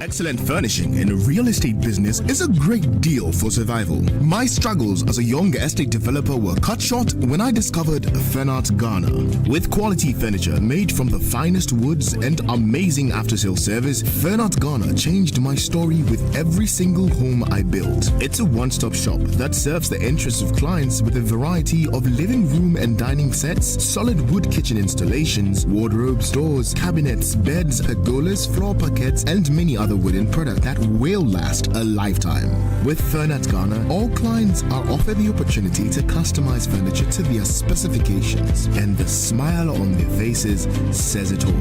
Excellent furnishing in a real estate business is a great deal for survival. My struggles as a young estate developer were cut short when I discovered Fernat Ghana. With quality furniture made from the finest woods and amazing after-sale service, Fernat Ghana changed my story with every single home I built. It's a one-stop shop that serves the interests of clients with a variety of living room and dining sets, solid wood kitchen installations, wardrobes, doors, cabinets, beds, pergolas, floor parquets, and many other wooden product that will last a lifetime. With Fernat Ghana, all clients are offered the opportunity to customize furniture to their specifications, and the smile on their faces says it all.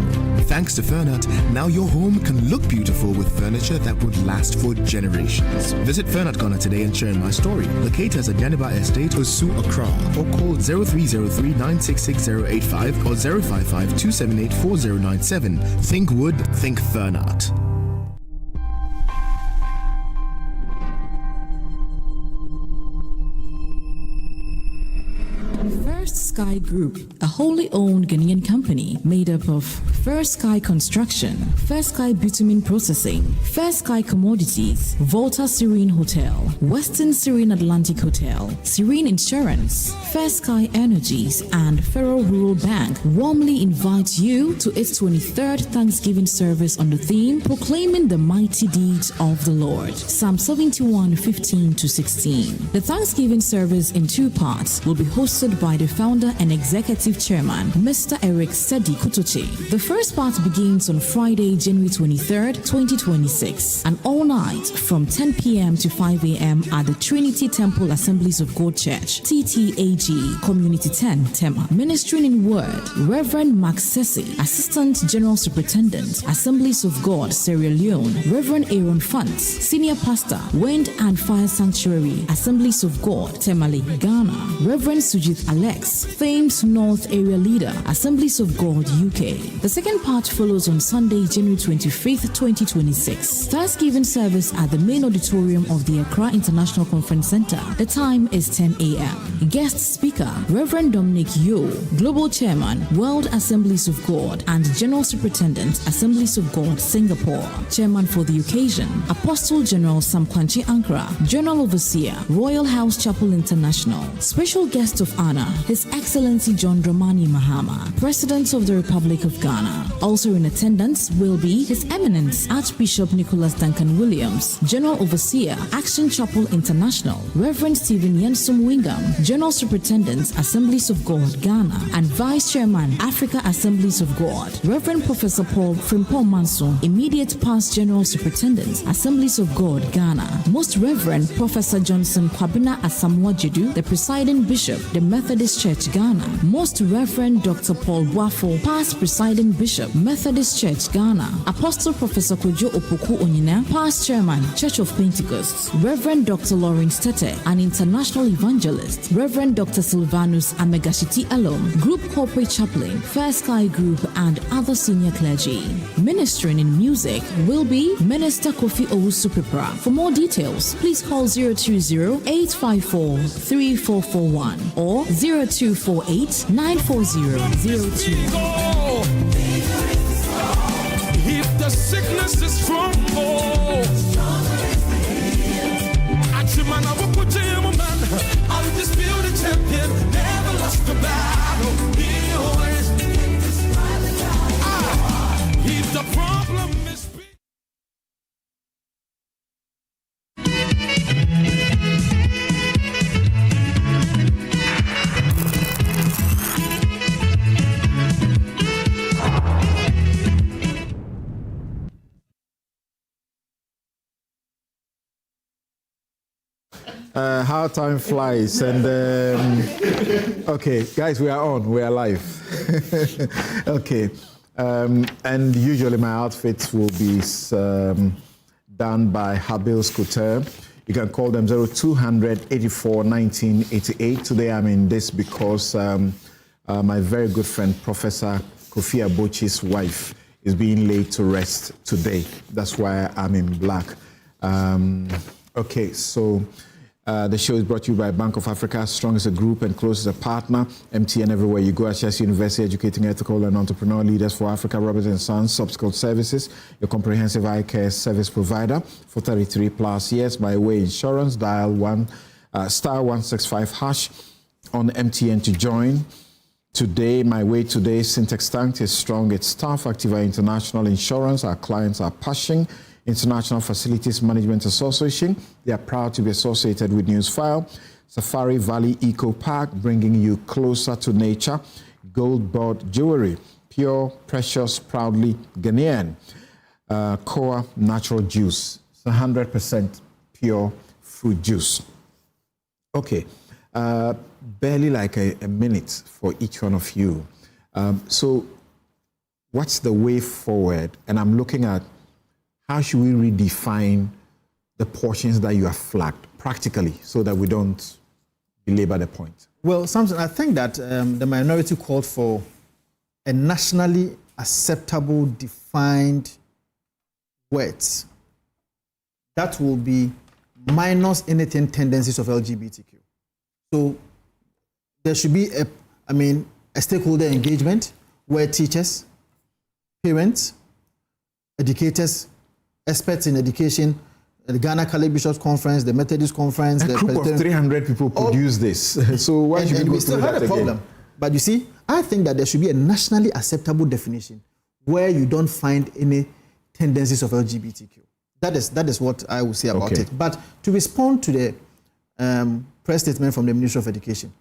Thanks to Fernat, now your home can look beautiful with furniture that would last for generations. Visit Fernat Ghana today and share my story. Locate us at Yaniba Estate, Osu, Accra, or call 0303 966085 or 055 278 4097. Think wood, think Fernat. First Sky Group, a wholly owned Ghanaian company made up of First Sky Construction, First Sky Bitumen Processing, First Sky Commodities, Volta Serene Hotel, Western Serene Atlantic Hotel, Serene Insurance, First Sky Energies, and Federal Rural Bank warmly invite you to its 23rd Thanksgiving service on the theme Proclaiming the Mighty Deeds of the Lord, Psalm 71:15-16. The Thanksgiving service in two parts will be hosted by the founder and executive chairman, Mr. Eric Sedi Kutoche. The first part begins on Friday, January 23rd, 2026, and all night from 10 p.m. to 5 a.m. at the Trinity Temple Assemblies of God Church, TTAG, Community 10, Tema. Ministering in Word, Reverend Mark Sessi, Assistant General Superintendent, Assemblies of God, Sierra Leone, Reverend Aaron Funtz, Senior Pastor, Wind and Fire Sanctuary, Assemblies of God, Temale, Ghana, Reverend Sujith Alex, Thames North Area Leader, Assemblies of God, UK. The second part follows on Sunday, January 25th, 2026. Thanksgiving service at the main auditorium of the Accra International Conference Center. The time is 10 a.m. Guest speaker, Reverend Dominic Yo, Global Chairman, World Assemblies of God and General Superintendent, Assemblies of God, Singapore. Chairman for the occasion, Apostle General Sam Kwanchi Ankara, General Overseer, Royal House Chapel International. Special guest of honor, His Excellency John Dramani Mahama, President of the Republic of Ghana. Also in attendance will be His Eminence Archbishop Nicholas Duncan Williams, General Overseer, Action Chapel International, Reverend Stephen Yensum Wingham, General Superintendent, Assemblies of God, Ghana, and Vice Chairman, Africa Assemblies of God, Reverend Professor Paul Frimpong Manso, Immediate Past General Superintendent, Assemblies of God, Ghana, Most Reverend Professor Johnson Kwabena Asamoah Jedu, the Presiding Bishop, the Methodist Church, Ghana, Most Reverend Dr. Paul Wafo, Past Presiding Bishop, Methodist Church, Ghana, Apostle Professor Kojo Opoku Onyina, Past Chairman, Church of Pentecost, Reverend Dr. Lawrence Tete, an international evangelist, Reverend Dr. Silvanus Amegashiti Alom, Group Corporate Chaplain, First Sky Group, and other senior clergy. Ministering in music will be Minister Kofi Owusu-Pepra. For more details, please call 020-854-3441 or 0248-940-02. If the sickness is strong, undisputed champion, never lost the battle. He always if the problem is how time flies, and okay, guys, we are on, we are live. Okay, and usually my outfits will be done by Habil Couture. You can call them 0200 84 1988. Today I'm in this because my very good friend Professor Kofi Abochi's wife is being laid to rest today. That's why I'm in black. Okay, so the show is brought to you by Bank of Africa, strong as a group and close as a partner. MTN everywhere you go. HS University, educating ethical and entrepreneurial leaders for Africa. Robert & Sons, Subscale Services, your comprehensive eye care service provider for 33 plus years. By way insurance, dial star 165 hash on MTN to join. Today, my way today, Syntax Tank is strong. It's tough. Activa International Insurance. Our clients are Pashing International Facilities Management Association. They are proud to be associated with Newsfile. Safari Valley Eco Park, bringing you closer to nature. Gold Board Jewelry, pure, precious, proudly Ghanaian. Koa Natural Juice, it's 100% pure fruit juice. Okay, barely like a minute for each one of you. So what's the way forward? And I'm looking at how should we redefine the portions that you have flagged practically so that we don't belabor the point? Well, Samson, I think that the minority called for a nationally acceptable, defined words that will be minus anything tendencies of LGBTQ. So there should be a stakeholder engagement where teachers, parents, educators, experts in education, the Ghana Catholic Bishops Conference, the Methodist Conference, a group of 300 people produce this. So why should we still have a problem? But you see, I think that there should be a nationally acceptable definition where you don't find any tendencies of LGBTQ. That is what I would say about it. But to respond to the press statement from the Ministry of Education,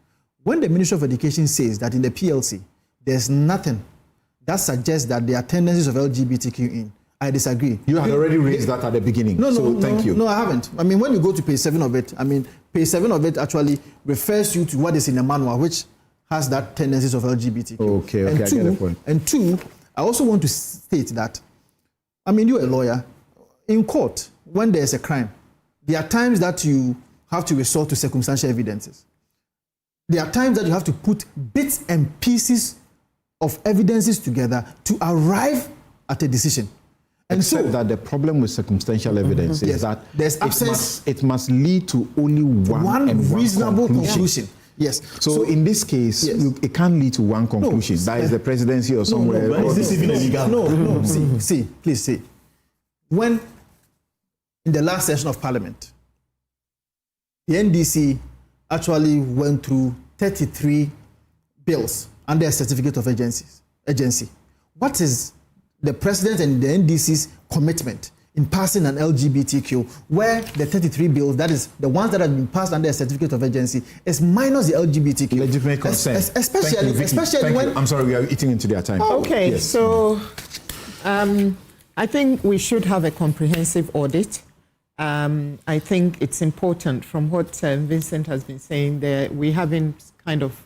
When the Ministry of Education says that in the PLC, there's nothing that suggests that there are tendencies of LGBTQ in, I disagree. You had already raised that at the beginning. Thank you. No, I haven't. I mean, when you go to page 7 of it, page 7 of it actually refers you to what is in the manual, which has that tendencies of LGBTQ. Okay, I get the point. And two, I also want to state that, you're a lawyer. In court, when there's a crime, there are times that you have to resort to circumstantial evidences. There are times that you have to put bits and pieces of evidences together to arrive at a decision. And Except that the problem with circumstantial evidence is that there's absence. It must lead to only one reasonable conclusion. Yes. So in this case, it can't lead to one conclusion. That is the presidency or somewhere. Is this even illegal? No. Please see. When in the last session of Parliament, the NDC actually went through 33 bills under a certificate of agency. What is the President and the NDC's commitment in passing an LGBTQ, where the 33 bills, that is the ones that have been passed under a certificate of agency, is minus the LGBTQ. Legitimate consent. Especially when... I'm sorry, we are eating into their time. Okay, so I think we should have a comprehensive audit. I think it's important from what Vincent has been saying there, we haven't kind of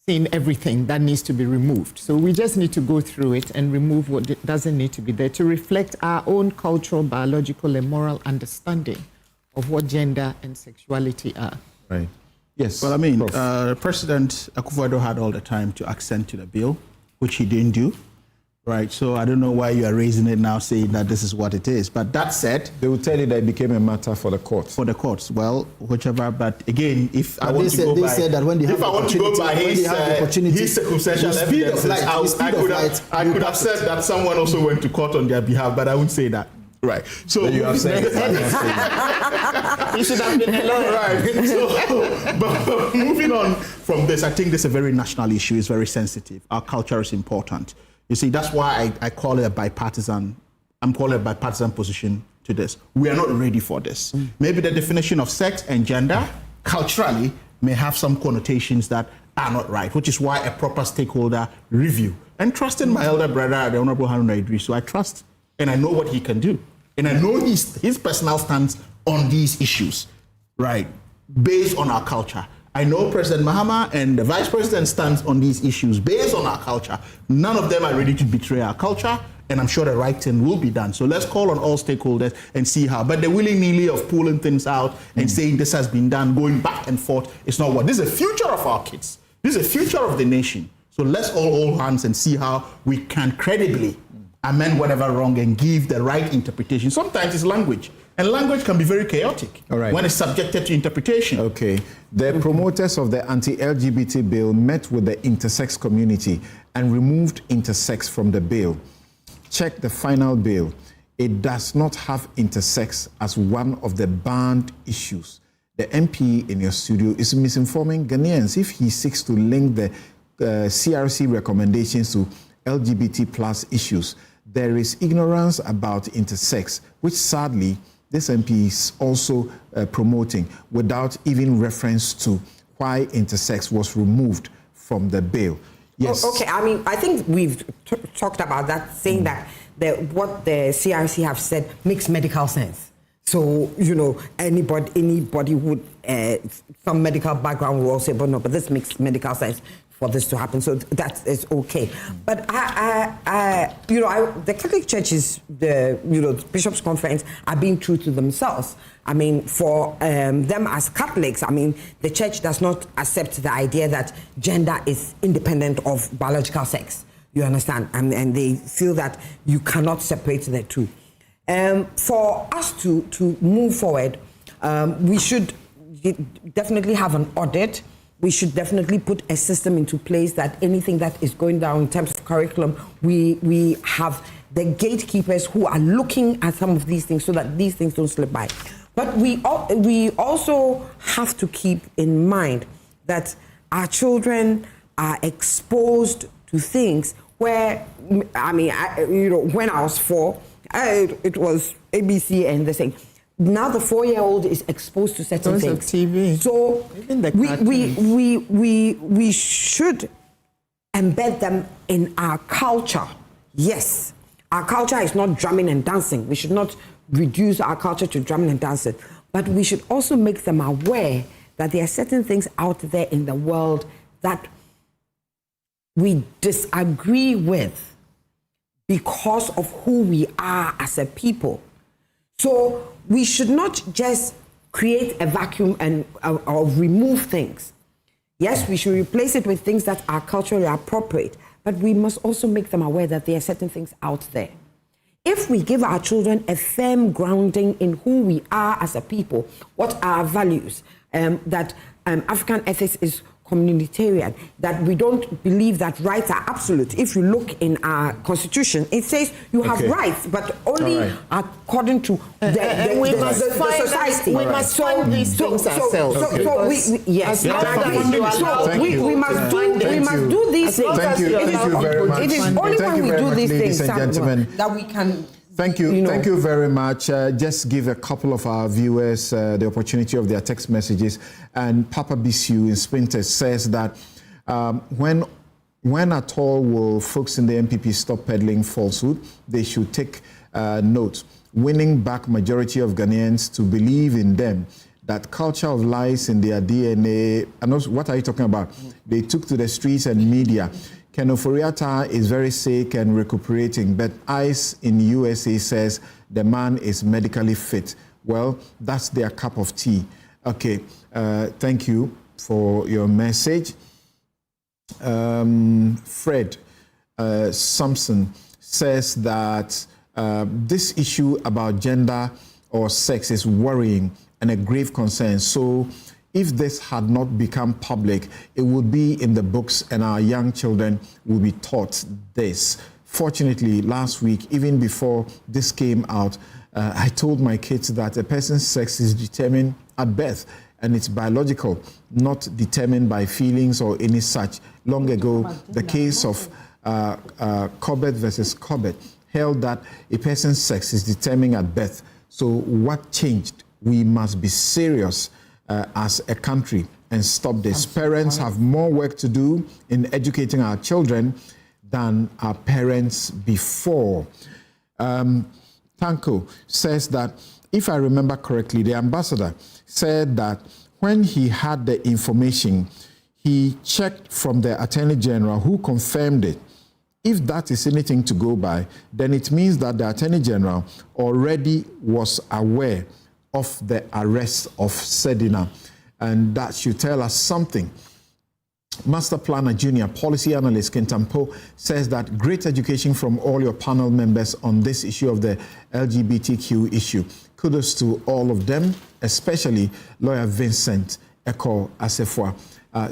seen everything that needs to be removed. So we just need to go through it and remove what doesn't need to be there to reflect our own cultural, biological, and moral understanding of what gender and sexuality are. Right. Yes. Well, President Akufo-Addo had all the time to accent to the bill, which he didn't do. Right, so I don't know why you are raising it now, saying that this is what it is. But that said, they will tell you that it became a matter for the courts. For the courts, well, whichever. But again, if but I want to go by, said that when they have if I want to go by his circumstantial evidence, I could have said that someone also went to court on their behalf, but I wouldn't say that. Right. So you have said you should have been alone. Right. So, but moving on from this, I think this is a very national issue. It's very sensitive. Our culture is important. You see, that's why I call it a bipartisan. I'm calling it a bipartisan position to this. We are not ready for this. Maybe the definition of sex and gender culturally may have some connotations that are not right, which is why a proper stakeholder review. And trusting my elder brother, the Honorable Haruna Idris, so I trust and I know what he can do. And I know his personal stance on these issues, right, based on our culture. I know President Mahama and the Vice President stands on these issues based on our culture. None of them are ready to betray our culture, and I'm sure the right thing will be done. So let's call on all stakeholders and see how. But the willy-nilly of pulling things out and saying this has been done, going back and forth, it's not what. This is the future of our kids. This is the future of the nation. So let's all hold hands and see how we can credibly amend whatever wrong and give the right interpretation. Sometimes it's language. And language can be very chaotic when it's subjected to interpretation. Okay. The promoters of the anti-LGBT bill met with the intersex community and removed intersex from the bill. Check the final bill. It does not have intersex as one of the banned issues. The MP in your studio is misinforming Ghanaians if he seeks to link the CRC recommendations to LGBT plus issues. There is ignorance about intersex, which sadly this MP is also promoting without even reference to why intersex was removed from the bill. Yes. Okay, I think we've talked about that, saying that what the CRC have said makes medical sense. So, anybody would, some medical background will say, but no, but this makes medical sense for this to happen. So that is okay. But the Catholic Churches, the Bishops' Conference are being true to themselves. For them as Catholics, the Church does not accept the idea that gender is independent of biological sex. You understand? And they feel that you cannot separate the two. For us to move forward, we should definitely have an audit. We should definitely put a system into place that anything that is going down in terms of curriculum, we have the gatekeepers who are looking at some of these things so that these things don't slip by. But we also have to keep in mind that our children are exposed to things where, when I was 4, it was ABC and the same. now the 4-year-old is exposed to certain things. TV. So we should embed them in our culture. Yes, our culture is not drumming and dancing. We should not reduce our culture to drumming and dancing, but we should also make them aware that there are certain things out there in the world that we disagree with because of who we are as a people. So we should not just create a vacuum and or remove things. Yes, we should replace it with things that are culturally appropriate, but we must also make them aware that there are certain things out there. If we give our children a firm grounding in who we are as a people, what are our values, that African ethics is communitarian, that we don't believe that rights are absolute. If you look in our constitution, it says you have rights, but only according to the society. We must find these things ourselves. Yes. We must do these things. Thank you very much. It is only when we do these things that we can. Thank you. Thank you very much. Just give a couple of our viewers the opportunity of their text messages. And Papa Bisu in Sprinter says that when at all will folks in the MPP stop peddling falsehood, they should take note. Winning back majority of Ghanaians to believe in them, that culture of lies in their DNA. And also, what are you talking about? They took to the streets and media. Ken Oforiatta is very sick and recuperating, but ICE in USA says the man is medically fit. Well, that's their cup of tea. Okay, thank you for your message. Fred Sampson says that this issue about gender or sex is worrying and a grave concern. So if this had not become public, it would be in the books and our young children will be taught this. Fortunately, last week, even before this came out, I told my kids that a person's sex is determined at birth and it's biological, not determined by feelings or any such. Long ago, the case of Corbett versus Corbett held that a person's sex is determined at birth. So what changed? We must be serious as a country and stop this. Parents have more work to do in educating our children than our parents before. Tanko says that, if I remember correctly, the ambassador said that when he had the information, he checked from the Attorney General who confirmed it. If that is anything to go by, then it means that the Attorney General already was aware of the arrest of Sedina, and that should tell us something. Master Planner Junior Policy Analyst Kintampo says that great education from all your panel members on this issue of the LGBTQ issue. Kudos to all of them, especially Lawyer Vincent Eko Asefwa.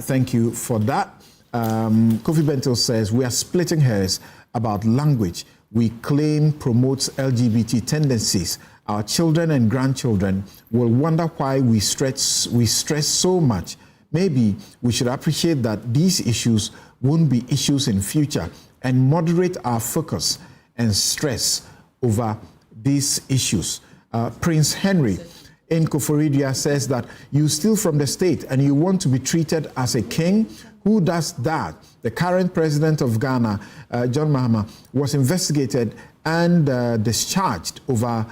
Thank you for that. Kofi Bento says we are splitting hairs about language we claim promotes LGBT tendencies. Our children and grandchildren will wonder why we stress so much. Maybe we should appreciate that these issues won't be issues in future and moderate our focus and stress over these issues. Prince Henry in Koforidia says that you steal from the state and you want to be treated as a king. Who does that? The current president of Ghana, John Mahama, was investigated and discharged over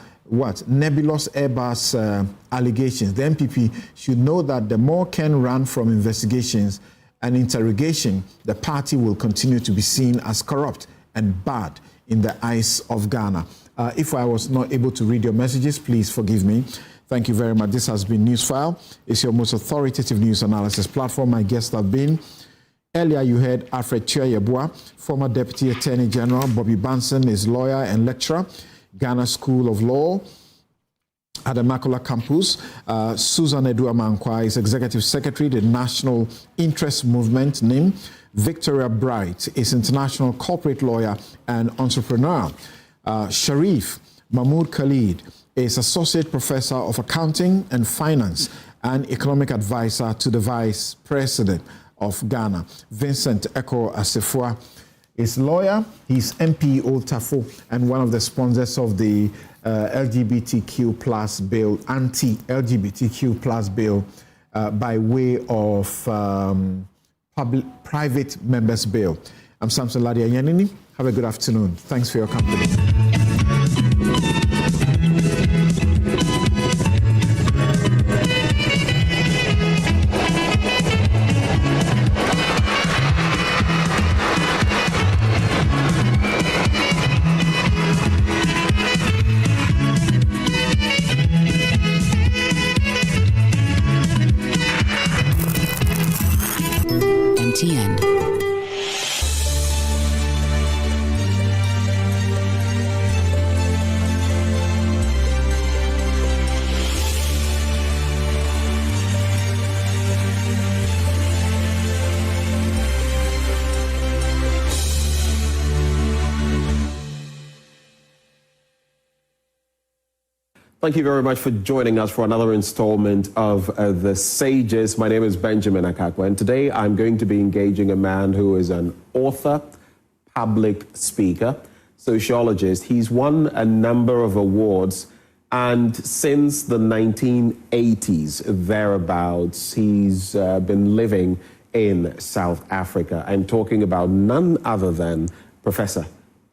nebulous Airbus allegations. The MPP should know that the more Ken run from investigations and interrogation, the party will continue to be seen as corrupt and bad in the eyes of Ghana. If I was not able to read your messages, please forgive me. Thank you very much. This has been Newsfile. It's your most authoritative news analysis platform. My guests have been, earlier you heard Alfred Chiayebua, former Deputy Attorney General. Bobby Banson is lawyer and lecturer, Ghana School of Law at the Makula campus. Susan Edua-Mankwa is Executive Secretary, the National Interest Movement, NIM. Victoria Bright is International Corporate Lawyer and Entrepreneur. Sharif Mahmoud Khalid is Associate Professor of Accounting and Finance and Economic Advisor to the Vice President of Ghana. Vincent Eko Asefwa is lawyer. He's MP Otafo and one of the sponsors of the LGBTQ plus bill, anti-LGBTQ plus bill by way of private members bill. I'm Samson Ladia Yanini. Have a good afternoon. Thanks for your company. Thank you very much for joining us for another installment of The Sages. My name is Benjamin Akakwa, and today I'm going to be engaging a man who is an author, public speaker, sociologist. He's won a number of awards, and since the 1980s, thereabouts, he's been living in South Africa. I'm talking about none other than Professor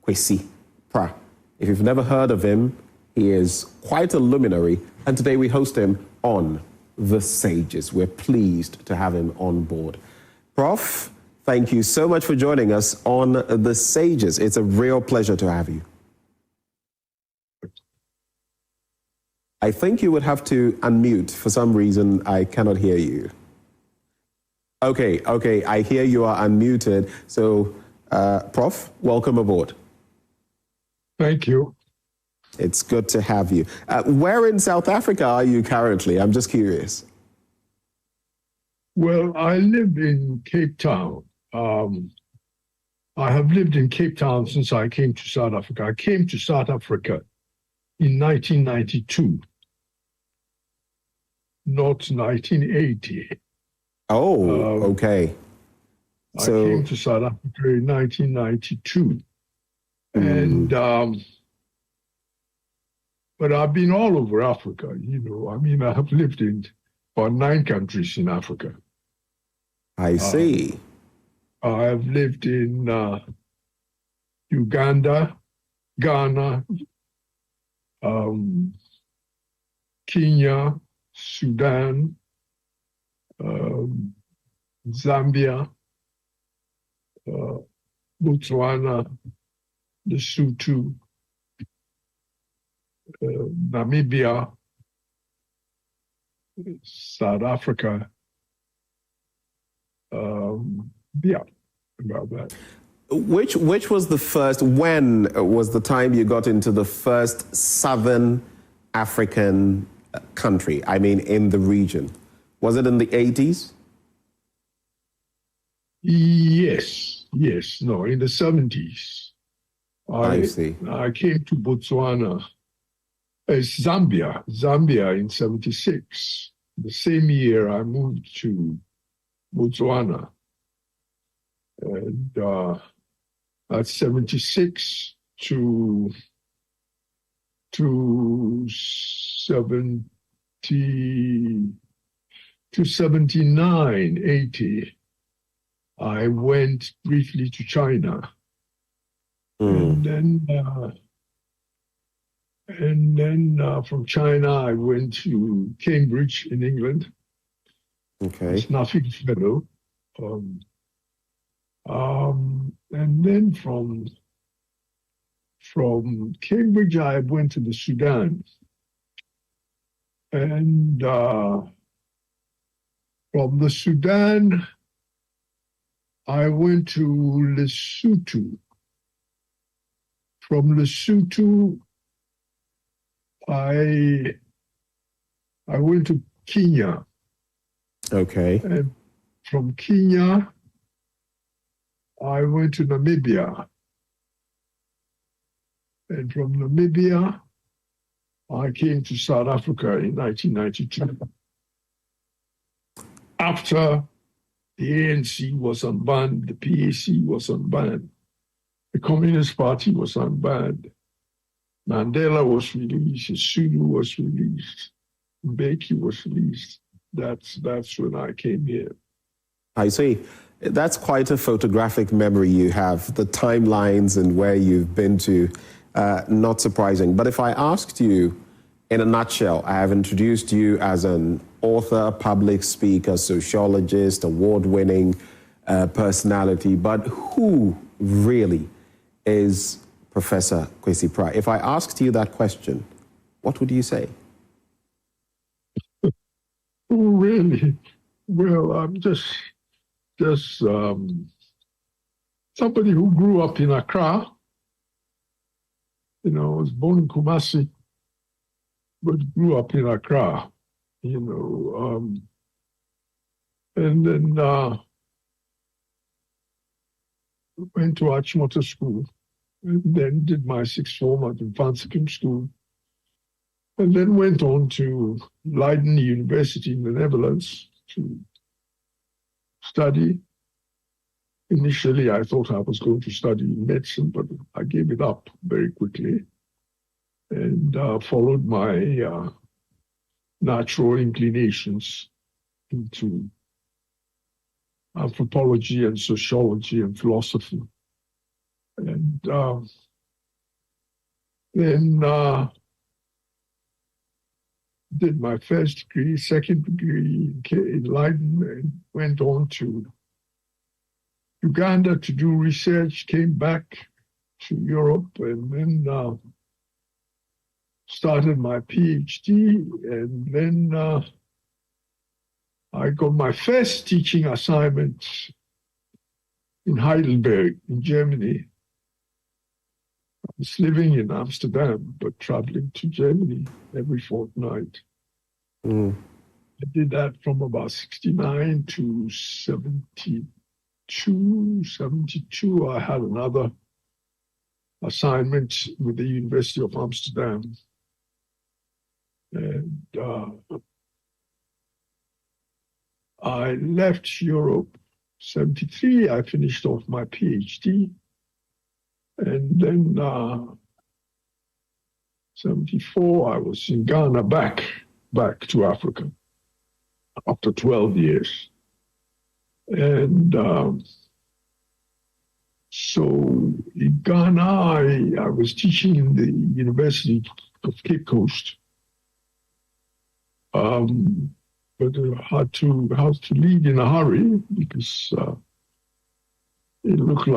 Kwesi Pra. If you've never heard of him, he is quite a luminary, and today we host him on The Sages. We're pleased to have him on board. Prof, thank you so much for joining us on The Sages. It's a real pleasure to have you. I think you would have to unmute. For some reason, I cannot hear you. Okay, I hear you are unmuted. So, Prof, welcome aboard. Thank you. It's good to have you. Where in South Africa are you currently? I'm just curious. Well, I live in Cape Town. I have lived in Cape Town since I came to South Africa. I came to South Africa in 1992, not 1980. Oh, okay. I came to South Africa in 1992. And but I've been all over Africa, you know. I mean, I have lived in about 9 countries in Africa. I see. I have lived in Uganda, Ghana, Kenya, Sudan, Zambia, Botswana, Lesotho, Namibia, South Africa. Yeah, about that. Which was the first, when was the time you got into the first Southern African country? I mean, in the region. Was it in the 80s? Yes, no, in the 70s. I see. I came to Botswana. Zambia in 76. The same year I moved to Botswana. And at 76 to 79, 80, I went briefly to China. And then from China, I went to Cambridge in England. Okay. It's nothing fellow. And then from Cambridge, I went to the Sudan. And from the Sudan, I went to Lesotho. From Lesotho, I went to Kenya. Okay. And from Kenya, I went to Namibia. And from Namibia, I came to South Africa in 1992. After the ANC was unbanned, the PAC was unbanned. the Communist Party was unbanned. Mandela was released, Sulu was released, Mbeki was released. That's when I came here. I see. That's quite a photographic memory you have, the timelines and where you've been to. Not surprising. But if I asked you, in a nutshell, I have introduced you as an author, public speaker, sociologist, award-winning personality, but who really is Professor Kwesi Pry? If I asked you that question, what would you say? Oh, really? Well, I'm just somebody who grew up in Accra. You know, I was born in Kumasi, but grew up in Accra. You know, and then went to Achimota School, and then did my sixth form at Vansicum School, and then went on to Leiden University in the Netherlands to study. Initially, I thought I was going to study medicine, but I gave it up very quickly and followed my natural inclinations into anthropology and sociology and philosophy. And then did my first degree, second degree in Leiden, and went on to Uganda to do research, came back to Europe, and then started my PhD. And then I got my first teaching assignment in Heidelberg, in Germany. I was living in Amsterdam, but traveling to Germany every fortnight. I did that from about 69 to 72. I had another assignment with the University of Amsterdam. And I left Europe. 73, I finished off my PhD. And then 74, I was in Ghana, back to Africa after 12 years. And so in Ghana, I was teaching in the University of Cape Coast. But I had to leave in a hurry because it looked like